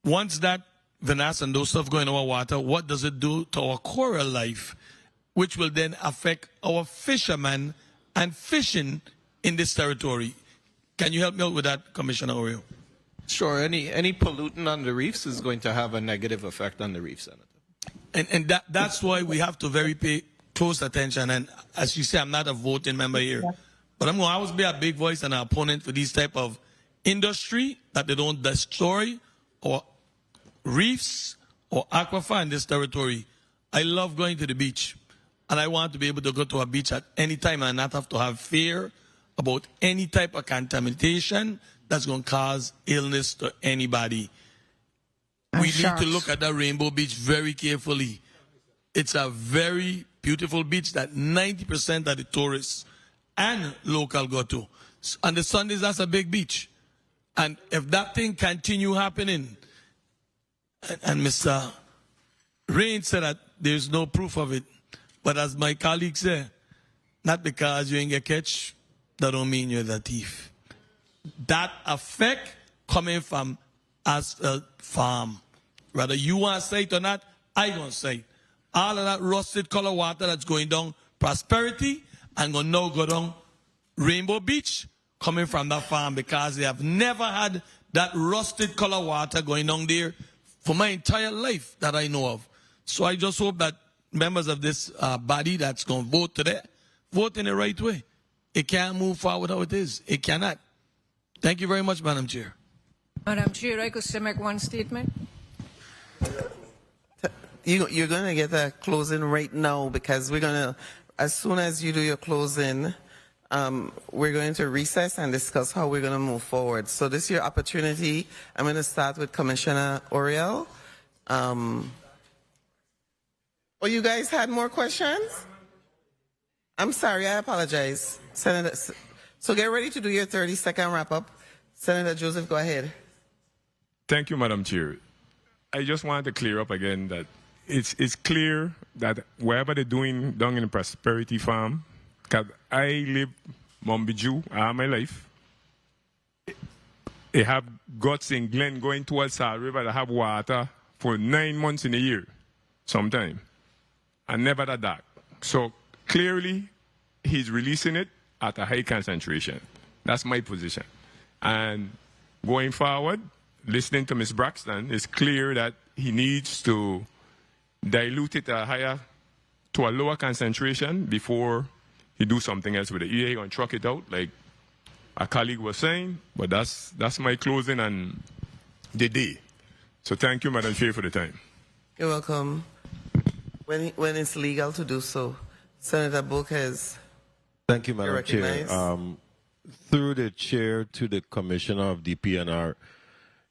once that Vanessa and those stuff go in our water, what does it do to our coral life, which will then affect our fishermen and fishing in this territory? Can you help me out with that, Commissioner Oriol? Sure. Any pollutant on the reefs is going to have a negative effect on the reef, Senator. And that's why we have to very pay close attention. And as you say, I'm not a voting member here, but I'm going to always be a big voice and an opponent for these type of industry that they don't destroy or reefs or aquifer in this territory. I love going to the beach, and I want to be able to go to a beach at any time and not have to have fear about any type of contamination that's going to cause illness to anybody. We need to look at that Rainbow Beach very carefully. It's a very beautiful beach that 90% of the tourists and local go to. And the Sundays, that's a big beach. And if that thing continue happening, and Mr. Rain said that there's no proof of it, but as my colleague said, not because you ain't get catch, that don't mean you're the thief. That effect coming from as a farm. Whether you want to say it or not, I gonna say it. All of that rusted color water that's going down Prosperity and gonna now go down Rainbow Beach coming from that farm, because they have never had that rusted color water going down there for my entire life that I know of. So I just hope that members of this body that's going to vote today, vote in the right way. It can't move forward how it is. It cannot. Thank you very much, Madam Chair. Madam Chair, I could still make one statement. You're going to get a closing right now, because we're going to, as soon as you do your closing, we're going to recess and discuss how we're going to move forward. So this is your opportunity. I'm going to start with Commissioner Oriol. Oh, you guys had more questions? I'm sorry, I apologize. Senator, so get ready to do your 30-second wrap-up. Senator Joseph, go ahead. Thank you, Madam Chair. I just wanted to clear up again that it's clear that wherever they're doing down in the Prosperity Farm, because I live Mumbiju all my life, they have guts in Glen going towards Salt River that have water for 9 months in a year, sometime, and never that dark. So clearly, he's releasing it at a high concentration. That's my position. And going forward, listening to Ms. Braxton, it's clear that he needs to dilute it to a lower concentration before he do something else with it. Either he gonna truck it out, like a colleague was saying, but that's my closing and the day. So thank you, Madam Chair, for the time. You're welcome. When it's legal to do so, Senator Bokes. Thank you, Madam Chair. Through the chair to the Commissioner of DPNR,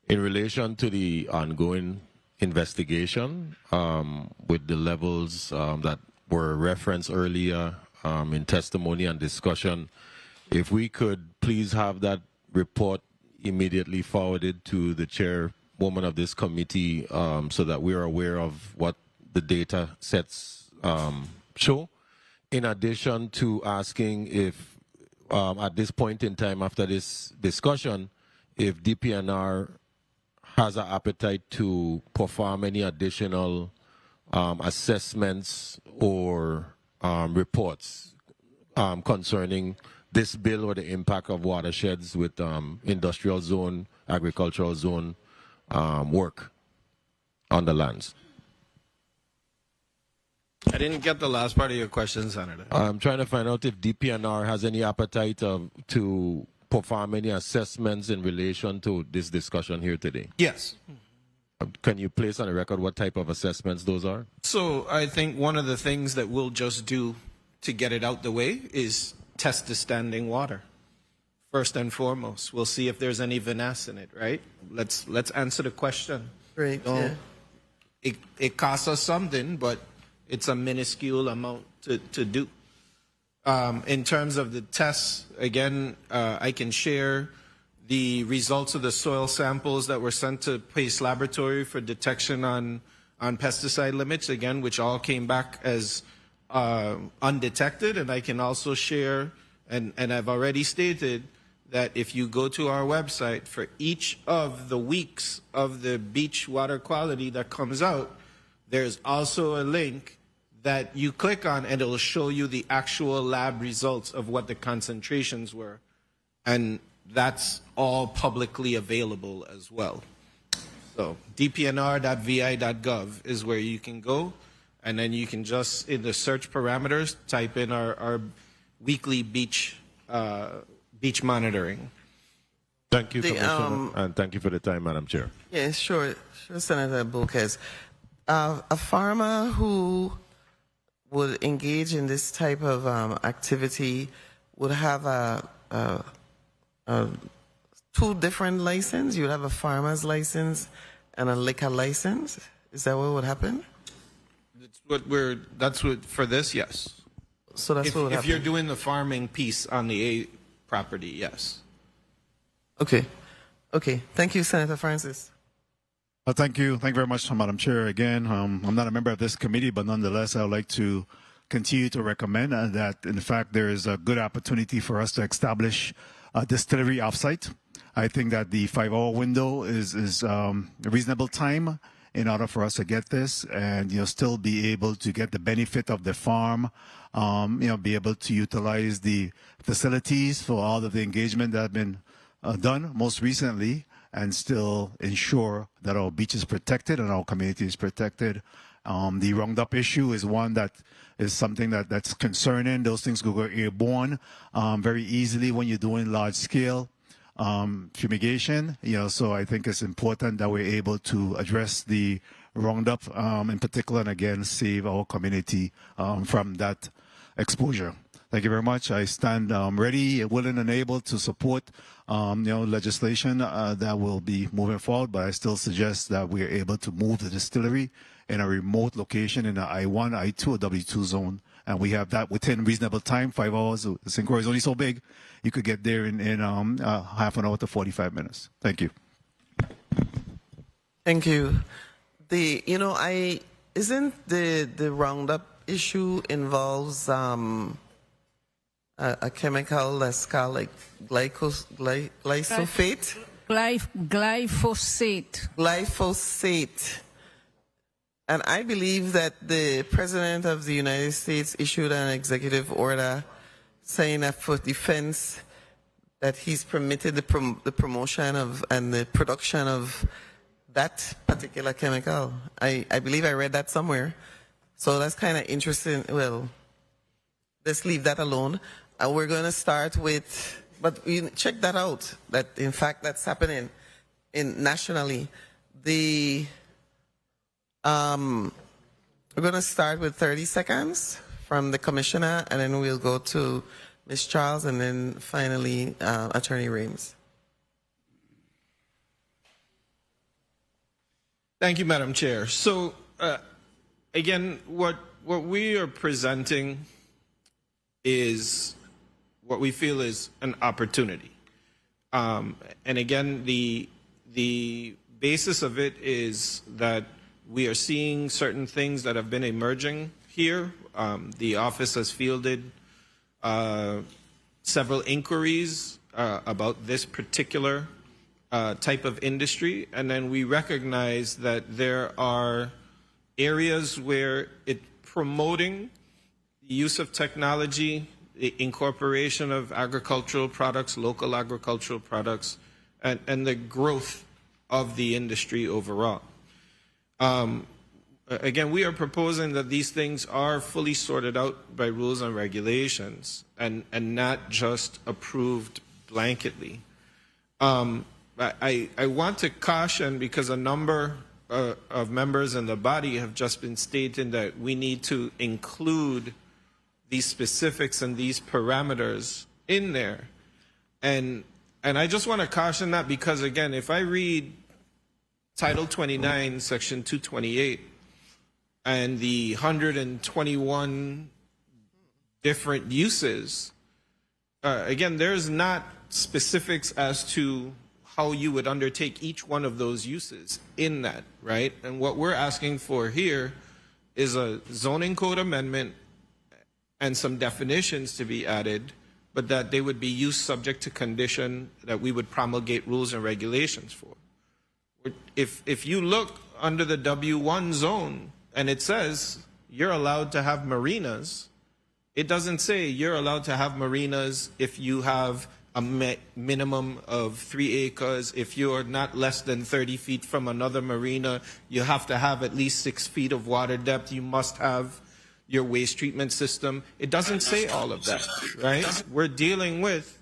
in relation to the ongoing investigation with the levels that were referenced earlier in testimony and discussion, if we could please have that report immediately forwarded to the chairwoman of this committee so that we are aware of what the data sets show. In addition to asking if, at this point in time after this discussion, if DPNR has an appetite to perform any additional assessments or reports concerning this bill or the impact of watersheds with industrial zone, agricultural zone work on the lands. I didn't get the last part of your question, Senator. I'm trying to find out if DPNR has any appetite to perform any assessments in relation to this discussion here today. Yes. Can you place on the record what type of assessments those are? So I think one of the things that we'll just do to get it out the way is test the standing water. First and foremost, we'll see if there's any vinasse in it, right? Let's answer the question. Great. Yeah. It costs us something, but it's a minuscule amount to do. In terms of the tests, again, I can share the results of the soil samples that were sent to Pace Laboratory for detection on pesticide limits, again, which all came back as undetected. And I can also share, and I've already stated, that if you go to our website for each of the weeks of the beach water quality that comes out, there's also a link that you click on and it'll show you the actual lab results of what the concentrations were. And that's all publicly available as well. So dpnr.vi.gov is where you can go, and then you can just, in the search parameters, type in our weekly beach monitoring. Thank you, Commissioner, and thank you for the time, Madam Chair. Yes, sure, Senator Bokes. A farmer who would engage in this type of activity would have two different licenses. You would have a farmer's license and a liquor license. Is that what would happen? That's what for this, yes. So that's what would happen. If you're doing the farming piece on the property, yes. Okay. Okay. Thank you, Senator Francis. Thank you. Thank you very much, Madam Chair. Again, I'm not a member of this committee, but nonetheless, I would like to continue to recommend that, in fact, there is a good opportunity for us to establish a distillery offsite. I think that the 5-hour window is a reasonable time in order for us to get this and, still be able to get the benefit of the farm, be able to utilize the facilities for all of the engagement that have been done most recently, and still ensure that our beach is protected and our community is protected. The Roundup issue is one that is something that's concerning. Those things could go airborne very easily when you're doing large scale fumigation. So I think it's important that we're able to address the Roundup in particular, and again, save our community from that exposure. Thank you very much. I stand ready, willing, and able to support legislation that will be moving forward, but I still suggest that we are able to move the distillery in a remote location in the I-1, I-2, or W-2 zone, and we have that within reasonable time. 5 hours. St. Croix is only so big. You could get there in half an hour to 45 minutes. Thank you. Thank you. Isn't the Roundup issue involves a chemical that's called like glyphosate? Glyphosate. Glyphosate. And I believe that the President of the United States issued an executive order saying that for defense, that he's permitted the promotion of and the production of that particular chemical. I believe I read that somewhere. So that's kind of interesting. Well, let's leave that alone. We're going to start with, but we check that out, that in fact that's happening nationally. We're going to start with 30 seconds from the Commissioner, and then we'll go to Ms. Charles, and then finally Attorney Rames. Thank you, Madam Chair. So, again, what we are presenting is what we feel is an opportunity. And again, the basis of it is that we are seeing certain things that have been emerging here. The office has fielded several inquiries about this particular type of industry, and then we recognize that there are areas where it's promoting the use of technology, the incorporation of agricultural products, local agricultural products, and the growth of the industry overall. Again, we are proposing that these things are fully sorted out by rules and regulations and not just approved blanketly. I want to caution, because a number of members in the body have just been stating that we need to include these specifics and these parameters in there. And I just want to caution that, because again, if I read Title 29, Section 228, and the 121 different uses, again, there's not specifics as to how you would undertake each one of those uses in that, right? And what we're asking for here is a zoning code amendment and some definitions to be added, but that they would be use subject to condition that we would promulgate rules and regulations for. If you look under the W1 zone and it says you're allowed to have marinas, it doesn't say you're allowed to have marinas if you have a minimum of 3 acres. If you're not less than 30 feet from another marina, you have to have at least 6 feet of water depth. You must have your waste treatment system. It doesn't say all of that, right? We're dealing with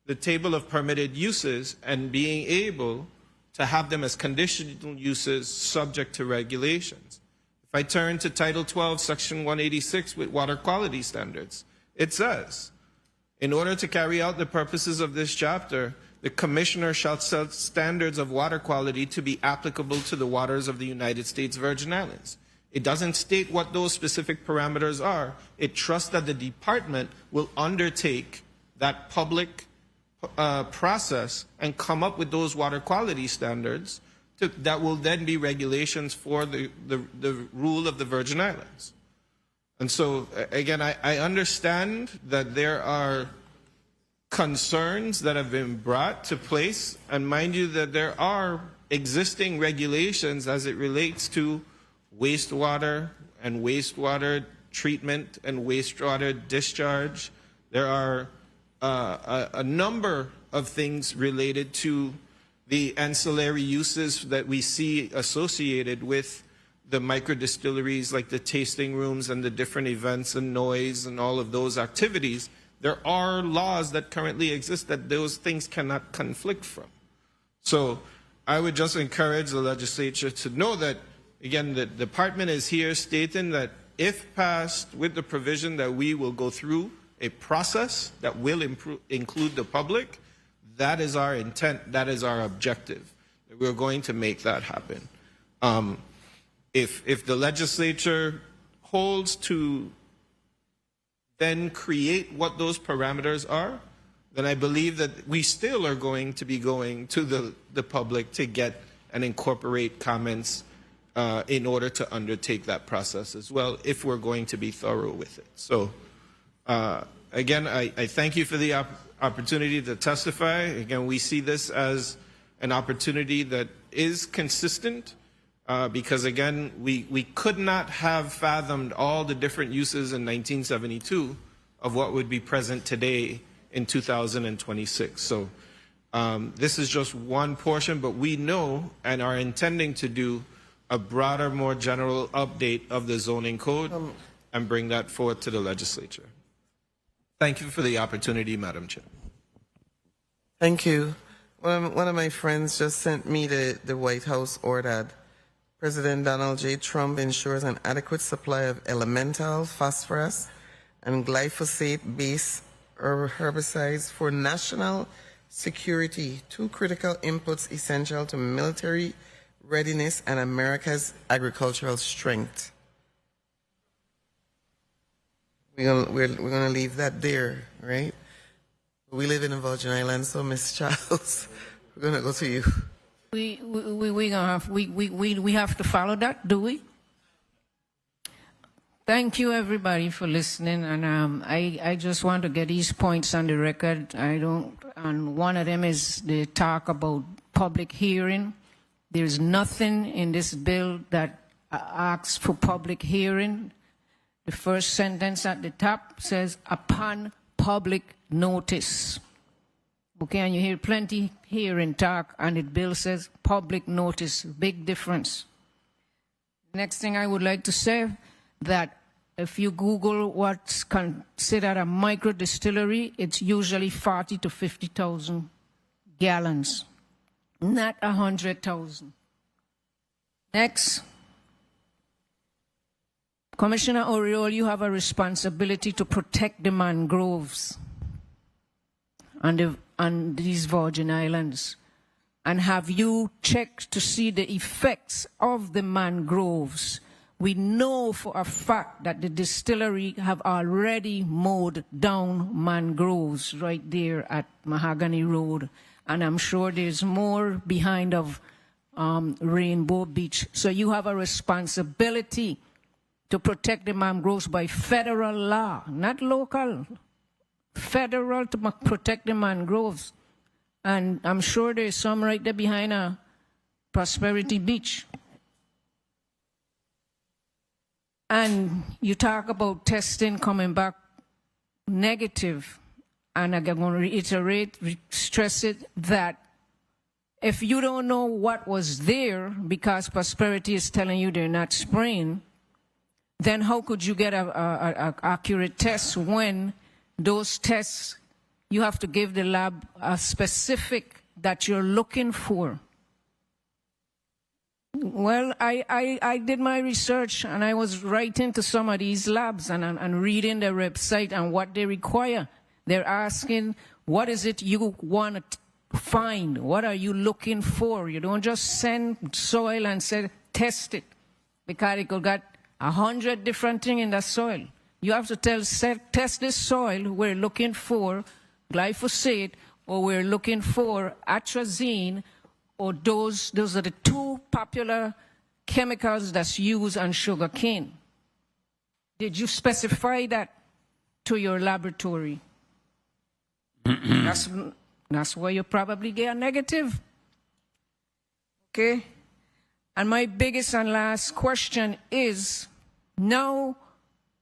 the table of permitted uses and being able to have them as conditional uses subject to regulations. If I turn to Title 12, Section 186 with water quality standards, it says, in order to carry out the purposes of this chapter, the Commissioner shall set standards of water quality to be applicable to the waters of the United States Virgin Islands. It doesn't state what those specific parameters are. It trusts that the department will undertake that public process and come up with those water quality standards that will then be regulations for the rule of the Virgin Islands. And so, again, I understand that there are concerns that have been brought to place, and mind you that there are existing regulations as it relates to wastewater and wastewater treatment and wastewater discharge. There are a number of things related to the ancillary uses that we see associated with the micro distilleries, like the tasting rooms and the different events and noise and all of those activities. There are laws that currently exist that those things cannot conflict from. So I would just encourage the legislature to know that, again, the department is here stating that if passed with the provision that we will go through a process that will include the public, that is our intent, that is our objective. We're going to make that happen. If the legislature holds to then create what those parameters are, then I believe that we still are going to be going to the public to get and incorporate comments in order to undertake that process as well, if we're going to be thorough with it. So, again, I thank you for the opportunity to testify. Again, we see this as an opportunity that is consistent because, again, we could not have fathomed all the different uses in 1972 of what would be present today in 2026. So this is just one portion, but we know and are intending to do a broader, more general update of the zoning code and bring that forward to the legislature. Thank you for the opportunity, Madam Chair. Thank you. One of my friends just sent me the White House order. President Donald J. Trump ensures an adequate supply of elemental phosphorus and glyphosate-based herbicides for national security, two critical inputs essential to military readiness and America's agricultural strength. We're gonna leave that there, right? We live in the Virgin Islands, so Miss Charles, we're gonna go to you. We have to follow that, do we? Thank you, everybody, for listening. And I just want to get these points on the record. And one of them is the talk about public hearing. There's nothing in this bill that asks for public hearing. The first sentence at the top says, upon public notice. Okay, and you hear plenty hearing talk, and the bill says public notice. Big difference. Next thing I would like to say, that if you Google what's considered a micro distillery, it's usually 40 to 50,000 gallons, not 100,000. Next. Commissioner Oriol, you have a responsibility to protect the mangroves on these Virgin Islands. And have you checked to see the effects of the mangroves? We know for a fact that the distillery have already mowed down mangroves right there at Mahogany Road. And I'm sure there's more behind of Rainbow Beach. So you have a responsibility to protect the mangroves by federal law, not local. Federal to protect the mangroves. And I'm sure there's some right there behind Prosperity Beach. And you talk about testing coming back negative. And I'm going to reiterate, stress it, that if you don't know what was there because Prosperity is telling you they're not spraying, then how could you get a accurate test when those tests, you have to give the lab a specific that you're looking for? Well, I did my research, and I was writing to some of these labs and reading their website and what they require. They're asking, what is it you want to find? What are you looking for? You don't just send soil and say, test it, because it could got 100 different things in the soil. You have to test this soil. We're looking for glyphosate or we're looking for atrazine, or those are the two popular chemicals that's used on sugar cane. Did you specify that to your laboratory? That's why you probably get a negative. Okay? And my biggest and last question is, now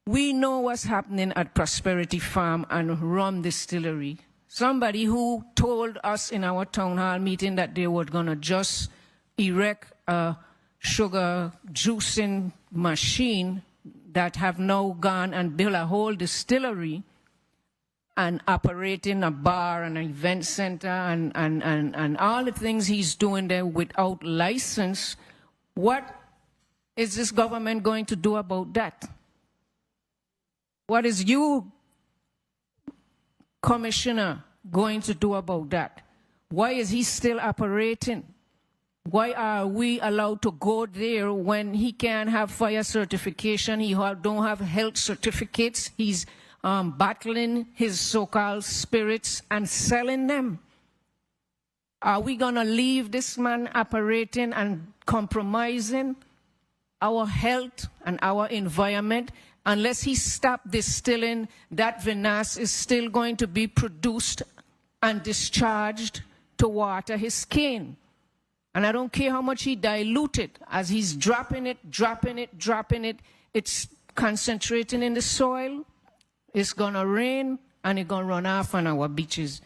we know what's happening at Prosperity Farm and Rum Distillery. Somebody who told us in our town hall meeting that they were going to just erect a sugar juicing machine that have now gone and built a whole distillery and operating a bar and an event center and all the things he's doing there without license. What is this government going to do about that? What is you, Commissioner, going to do about that? Why is he still operating? Why are we allowed to go there when he can't have fire certification? He don't have health certificates. He's battling his so-called spirits and selling them. Are we going to leave this man operating and compromising our health and our environment? Unless he stops distilling, that vinasse is still going to be produced and discharged to water his cane. And I don't care how much he dilutes it, as he's dropping it, it's concentrating in the soil. It's going to rain, and it's going to run off on our beaches.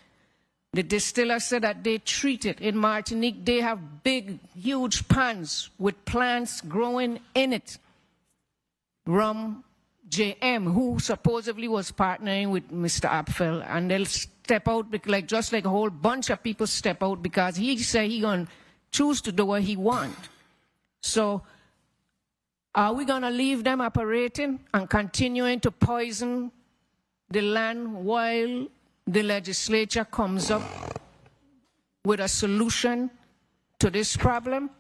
The distiller said that they treat it. In Martinique, they have big, huge ponds with plants growing in it. Rum JM, who supposedly was partnering with Mr. Apfel, and they'll step out, just like a whole bunch of people step out because he said he's going to choose to do what he wants. So are we going to leave them operating and continuing to poison the land while the legislature comes up with a solution to this problem?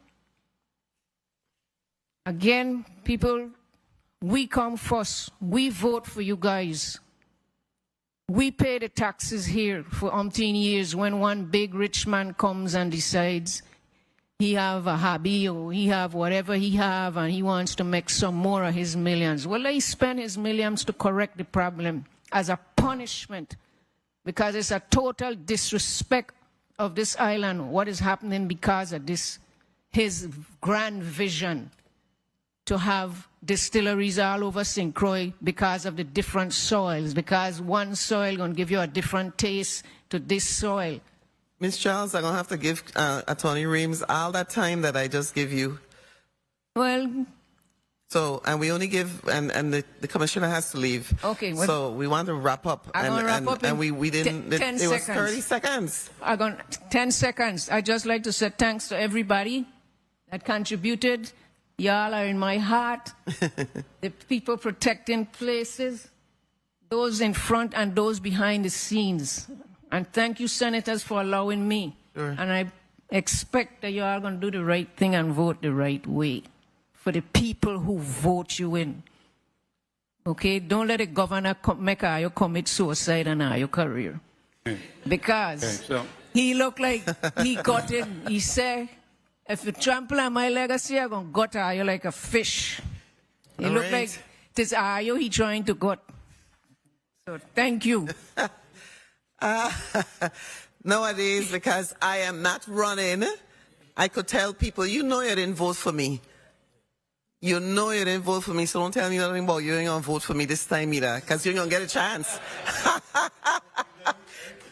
Again, people, we come first. We vote for you guys. We pay the taxes here for umpteen years. When one big rich man comes and decides he have a hobby or he have whatever he have and he wants to make some more of his millions, well, he spend his millions to correct the problem as a punishment, because it's a total disrespect of this island, what is happening because of this, his grand vision to have distilleries all over St. Croix because of the different soils, because one soil going to give you a different taste to this soil. Ms. Charles, I'm going to have to give Attorney Reams all that time that I just give you. Well... So, and we only give, and the commissioner has to leave. Okay. Well, so we want to wrap up. And we didn't, it was 30 seconds. 10 seconds. I'd just like to say thanks to everybody that contributed. Y'all are in my heart. The people protecting places, those in front and those behind the scenes. And thank you, senators, for allowing me. Sure. And I expect that you are going to do the right thing and vote the right way for the people who vote you in. Okay? Don't let a governor make you commit suicide in your career. Because he looked like he got it. He said, if you trample on my legacy, I'm going to gut you like a fish. He looked like this Ayo he trying to gut. So thank you. Nowadays, because I am not running, I could tell people, you know you didn't vote for me. You know you didn't vote for me, so don't tell me nothing about you ain't going to vote for me this time either, because you're going to get a chance.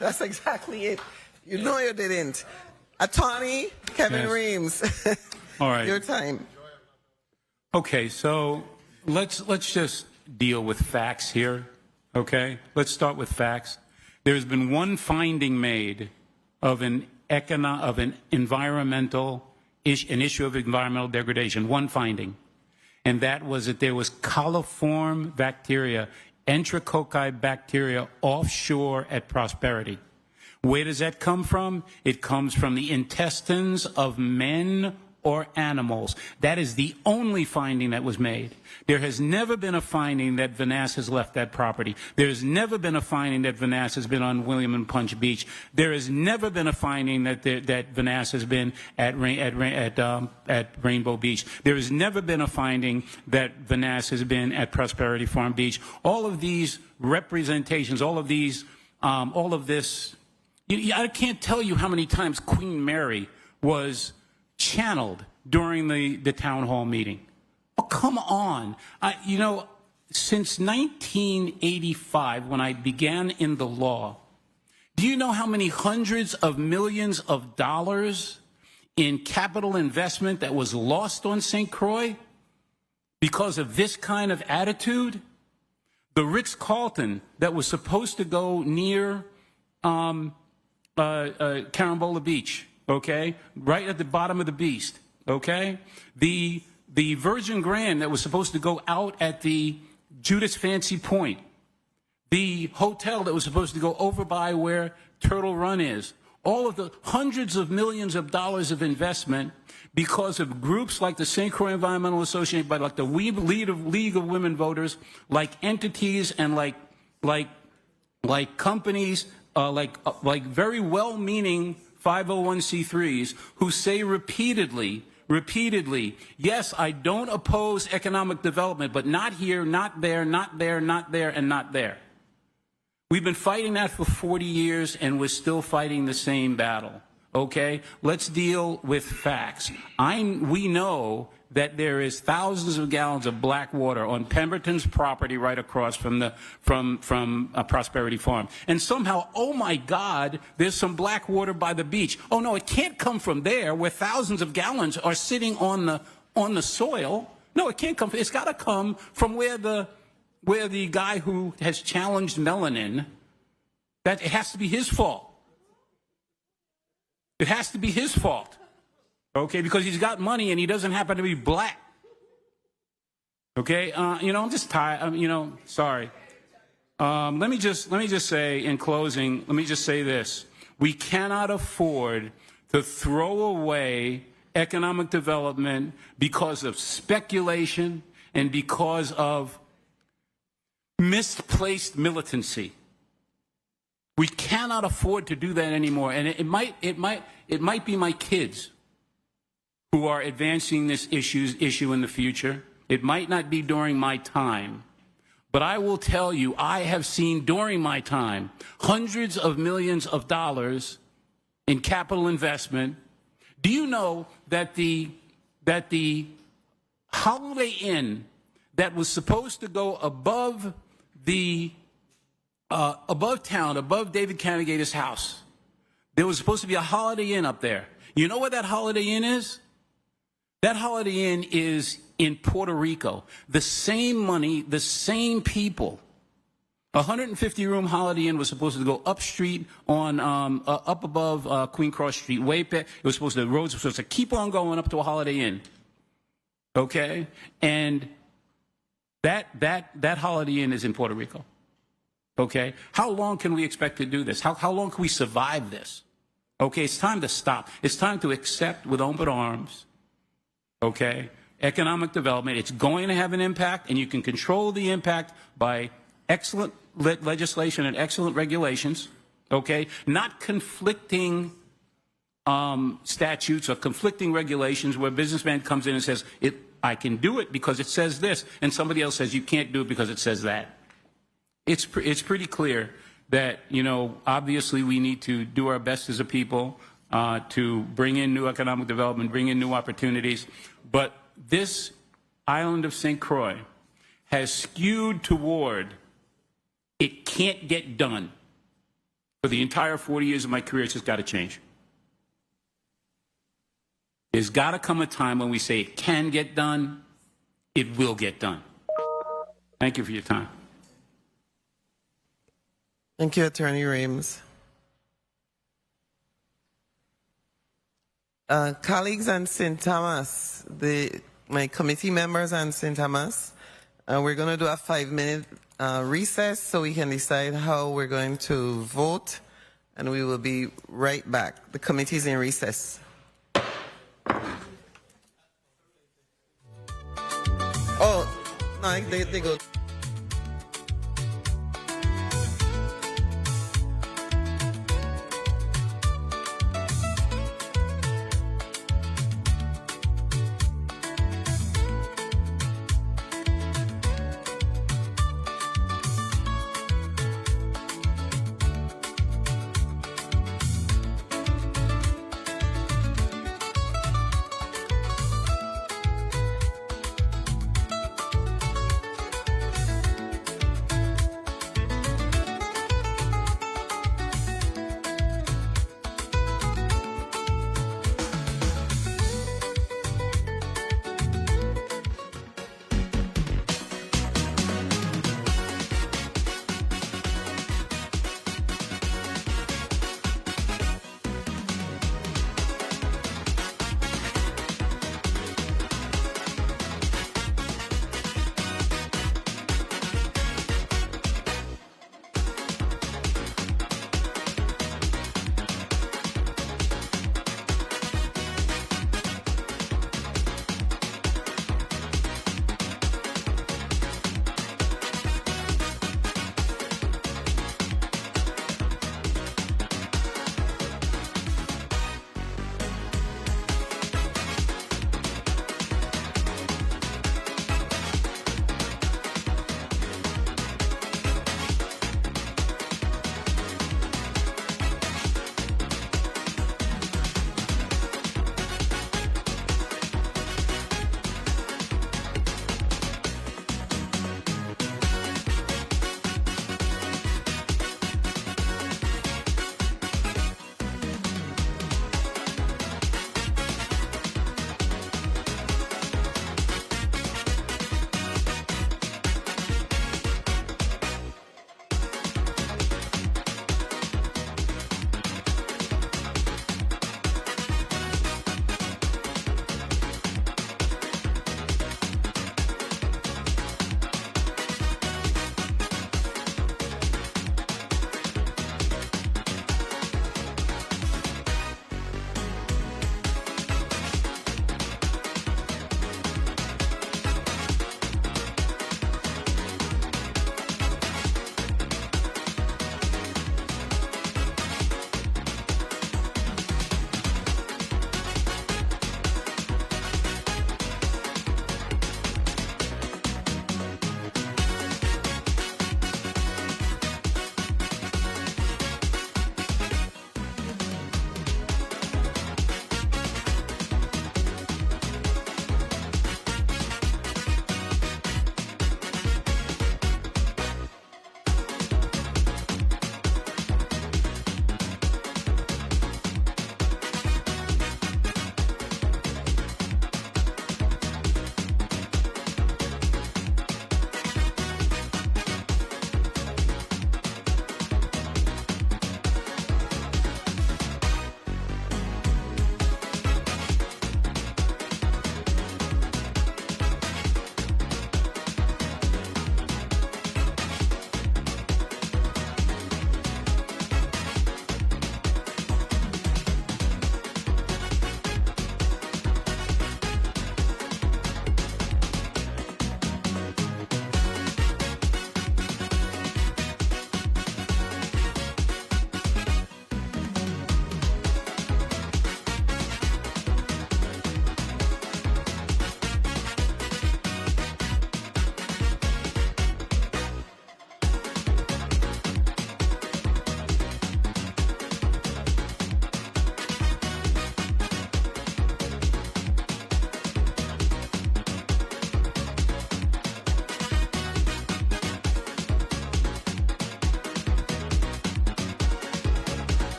That's exactly it. You know you didn't. Attorney Kevin Reams. All right. Your time. Okay, so let's just deal with facts here, okay? Let's start with facts. There's been one finding made of an environmental issue, an issue of environmental degradation, one finding. And that was that there was coliform bacteria, enterococci bacteria offshore at Prosperity. Where does that come from? It comes from the intestines of men or animals. That is the only finding that was made. There has never been a finding that Vanessa has left that property. There has never been a finding that Vanessa has been on William and Punch Beach. There has never been a finding that Vanessa has been at Rainbow Beach. There has never been a finding that Vanessa has been at Prosperity Farm Beach. All of these representations, all of this, I can't tell you how many times Queen Mary was channeled during the town hall meeting. Oh, come on. Since 1985, when I began in the law, do you know how many hundreds of millions of dollars in capital investment that was lost on St. Croix because of this kind of attitude? The Ritz-Carlton that was supposed to go near Carambola Beach, okay, right at the bottom of the beast, okay? The Virgin Grand that was supposed to go out at the Judas Fancy Point, the hotel that was supposed to go over by where Turtle Run is, all of the hundreds of millions of dollars of investment because of groups like the St. Croix Environmental Association, but like the League of Women Voters, like entities and like companies, like very well-meaning 501c3s who say repeatedly, yes, I don't oppose economic development, but not here, not there, not there, not there, and not there. We've been fighting that for 40 years, and we're still fighting the same battle. Okay? Let's deal with facts. We know that there is thousands of gallons of black water on Pemberton's property right across from Prosperity Farm. And somehow, oh my God, there's some black water by the beach. Oh no, it can't come from there where thousands of gallons are sitting on the soil. No, it can't come. It's got to come from where the guy who has challenged melanin, that it has to be his fault. It has to be his fault. Okay, because he's got money and he doesn't happen to be black. Okay, I'm just tired. Sorry. Let me just say in closing. Let me just say this: we cannot afford to throw away economic development because of speculation and because of misplaced militancy. We cannot afford to do that anymore. And it might be my kids who are advancing this issue in the future. It might not be during my time. But I will tell you, I have seen during my time hundreds of millions of dollars in capital investment. Do you know that the Holiday Inn that was supposed to go above town, above David Cannigator's house, there was supposed to be a Holiday Inn up there. You know where that Holiday Inn is? That Holiday Inn is in Puerto Rico. The same money, the same people. A 150-room Holiday Inn was supposed to go up street on up above Queen Cross Street, way past. It was supposed to, the roads were supposed to keep on going up to a Holiday Inn. Okay, and that Holiday Inn is in Puerto Rico. Okay, how long can we expect to do this? How long can we survive this? Okay, it's time to stop. It's time to accept with open arms. Okay, economic development. It's going to have an impact, and you can control the impact by excellent legislation and excellent regulations. Okay, not conflicting statutes or conflicting regulations where a businessman comes in and says, I can do it because it says this, and somebody else says you can't do it because it says that. It's pretty clear that, obviously we need to do our best as a people to bring in new economic development, bring in new opportunities. But this island of St. Croix has skewed toward it can't get done. For the entire 40 years of my career, it's just got to change. There's got to come a time when we say it can get done, it will get done. Thank you for your time. Thank you, Attorney Rames. Colleagues on St. Thomas, my committee members on St. Thomas, we're going to do a 5-minute recess so we can decide how we're going to vote, and we will be right back. The committee is in recess. They go.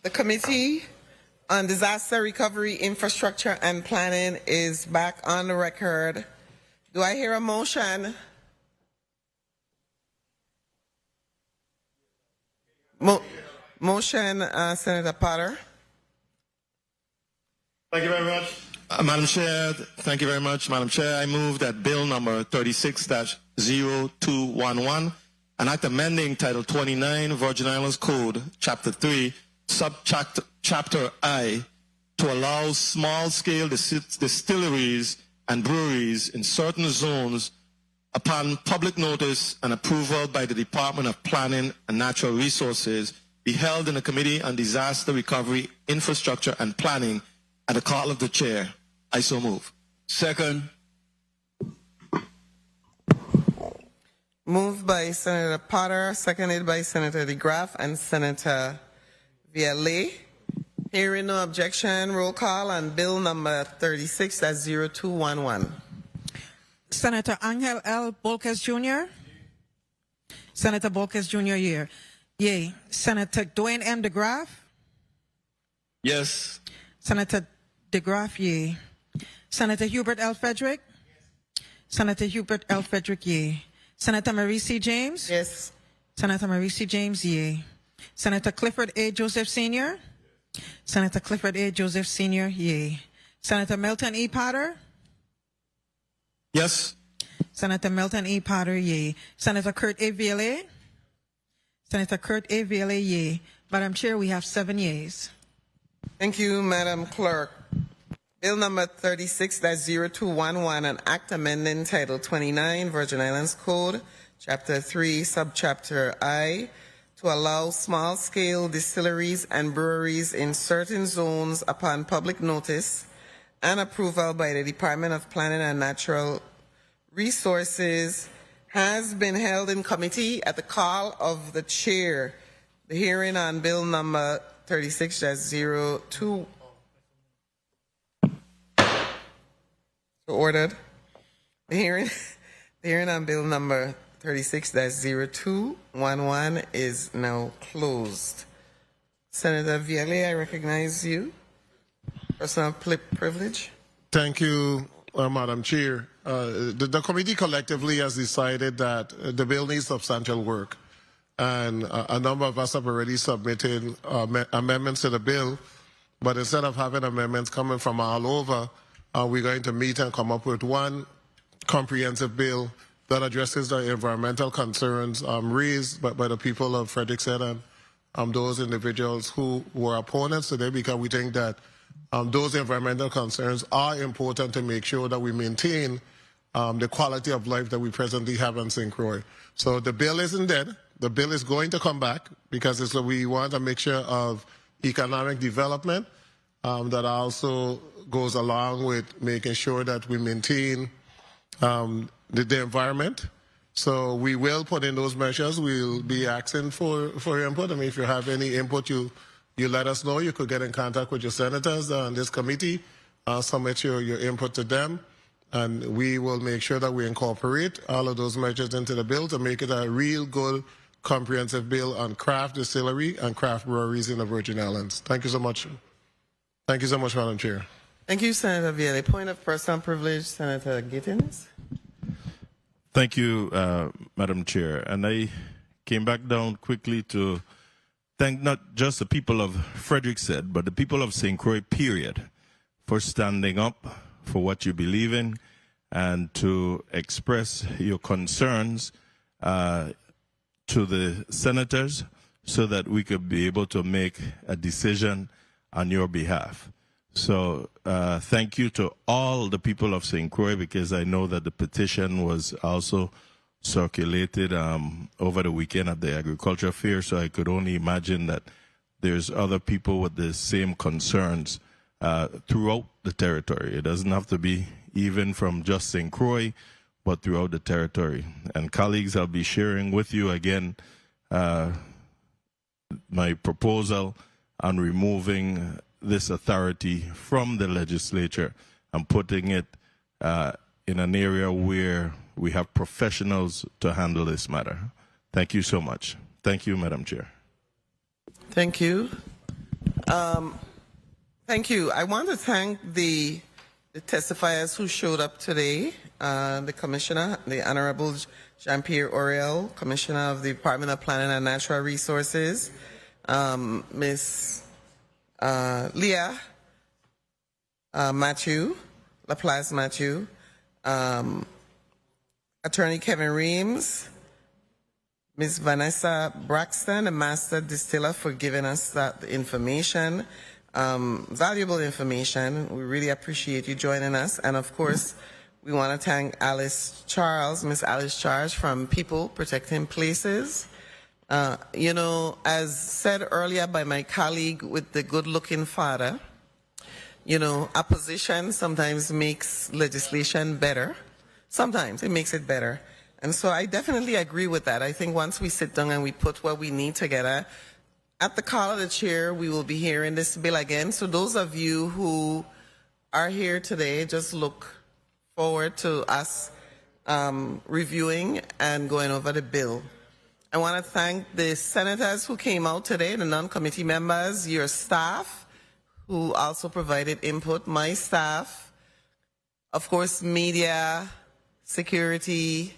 The Committee on Disaster Recovery, Infrastructure and Planning is back on the record. Do I hear a motion? Motion, Senator Potter. Thank you very much. Madam Chair, thank you very much. Madam Chair, I move that Bill number 36-0211, an act amending Title 29, Virgin Islands Code, Chapter 3, subchapter I, to allow small-scale distilleries and breweries in certain zones upon public notice and approval by the Department of Planning and Natural Resources be held in the Committee on Disaster Recovery, Infrastructure and Planning at the call of the Chair. I so move. Second. Moved by Senator Potter, seconded by Senator De Graaf and Senator Viallet. Hearing no objection, roll call on Bill number 36-0211. Senator Angel L. Bolkes Jr. Senator Bolkes Jr. Yea. Senator Dwayne M. De Graaf. Yes. Senator De Graaf, yea. Senator Hubert L. Frederick. Senator Hubert L. Frederick, yea. Senator Marie C. James. Yes. Senator Marie C. James, yea. Senator Clifford A. Joseph Sr. Senator Clifford A. Joseph Sr., yea. Senator Milton E. Potter. Yes. Senator Milton E. Potter, yea. Senator Kurt A. Viallet. Senator Kurt A. Viallet, yea. Madam Chair, we have 7 yeas. Thank you, Madam Clerk. Bill number 36-0211, an act amending Title 29, Virgin Islands Code, Chapter 3, Subchapter I, to allow small-scale distilleries and breweries in certain zones upon public notice and approval by the Department of Planning and Natural Resources, has been held in committee at the call of the Chair. The hearing on Bill number 36-02 ordered. The hearing on Bill number 36-0211 is now closed. Senator Viallet, I recognize you. Personal privilege. Thank you, Madam Chair. The committee collectively has decided that the bill needs substantial work, and a number of us have already submitted amendments to the bill, but instead of having amendments coming from all over, we're going to meet and come up with one comprehensive bill that addresses the environmental concerns raised by the people of Frederickson and those individuals who were opponents today, because we think that those environmental concerns are important to make sure that we maintain the quality of life that we presently have in St. Croix. So the bill isn't dead. The bill is going to come back because we want a mixture of economic development that also goes along with making sure that we maintain the environment. So we will put in those measures. We'll be asking for input. I mean, if you have any input, you let us know. You could get in contact with your senators on this committee, submit your input to them, and we will make sure that we incorporate all of those measures into the bill to make it a real good, comprehensive bill on craft distillery and craft breweries in the Virgin Islands. Thank you so much. Thank you so much, Madam Chair. Thank you, Senator Viallet. Point of personal privilege, Senator Gittins. Thank you, Madam Chair. And I came back down quickly to thank not just the people of Frederickson, but the people of St. Croix, period, for standing up for what you believe in and to express your concerns to the senators so that we could be able to make a decision on your behalf. So thank you to all the people of St. Croix, because I know that the petition was also circulated over the weekend at the Agriculture Fair, so I could only imagine that there's other people with the same concerns throughout the territory. It doesn't have to be even from just St. Croix, but throughout the territory. And colleagues, I'll be sharing with you again my proposal on removing this authority from the legislature and putting it in an area where we have professionals to handle this matter. Thank you so much. Thank you, Madam Chair. Thank you. Thank you. I want to thank the testifiers who showed up today. The Commissioner, the Honorable Jean-Pierre Oriol, Commissioner of the Department of Planning and Natural Resources, Ms. Leah Laplace Matthew, Attorney Kevin Reams, Ms. Vanessa Braxton, the Master Distiller, for giving us that information, valuable information. We really appreciate you joining us. And of course, we want to thank Alice Charles, Ms. Alice Charles from People Protecting Places. You know, as said earlier by my colleague with the good-looking father, you know, opposition sometimes makes legislation better. Sometimes it makes it better. And so I definitely agree with that. I think once we sit down and we put what we need together, at the call of the chair, we will be hearing this bill again. So those of you who are here today, just look forward to us reviewing and going over the bill. I want to thank the senators who came out today, the non-committee members, your staff, who also provided input, my staff, of course, media, security,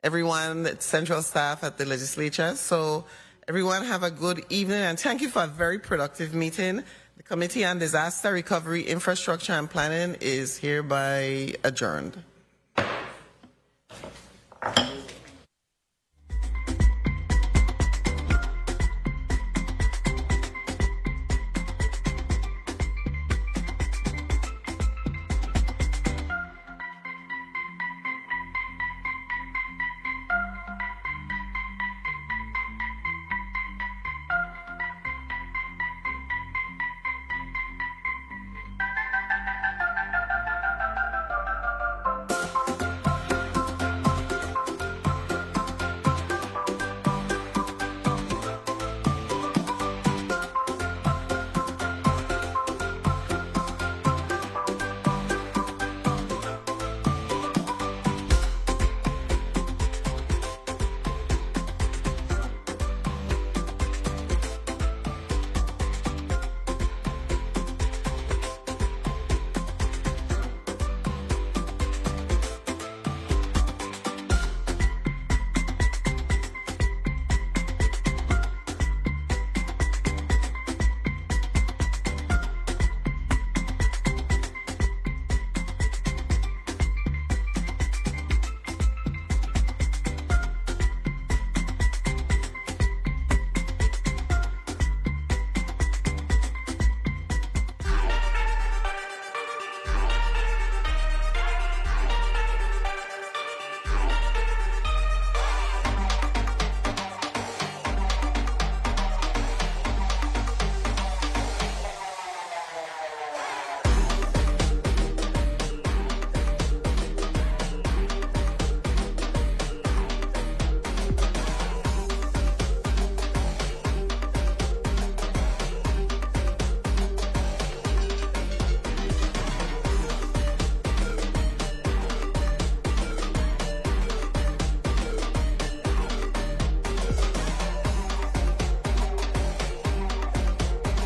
everyone, central staff at the legislature. So everyone have a good evening, and thank you for a very productive meeting. The Committee on Disaster Recovery, Infrastructure and Planning is hereby adjourned.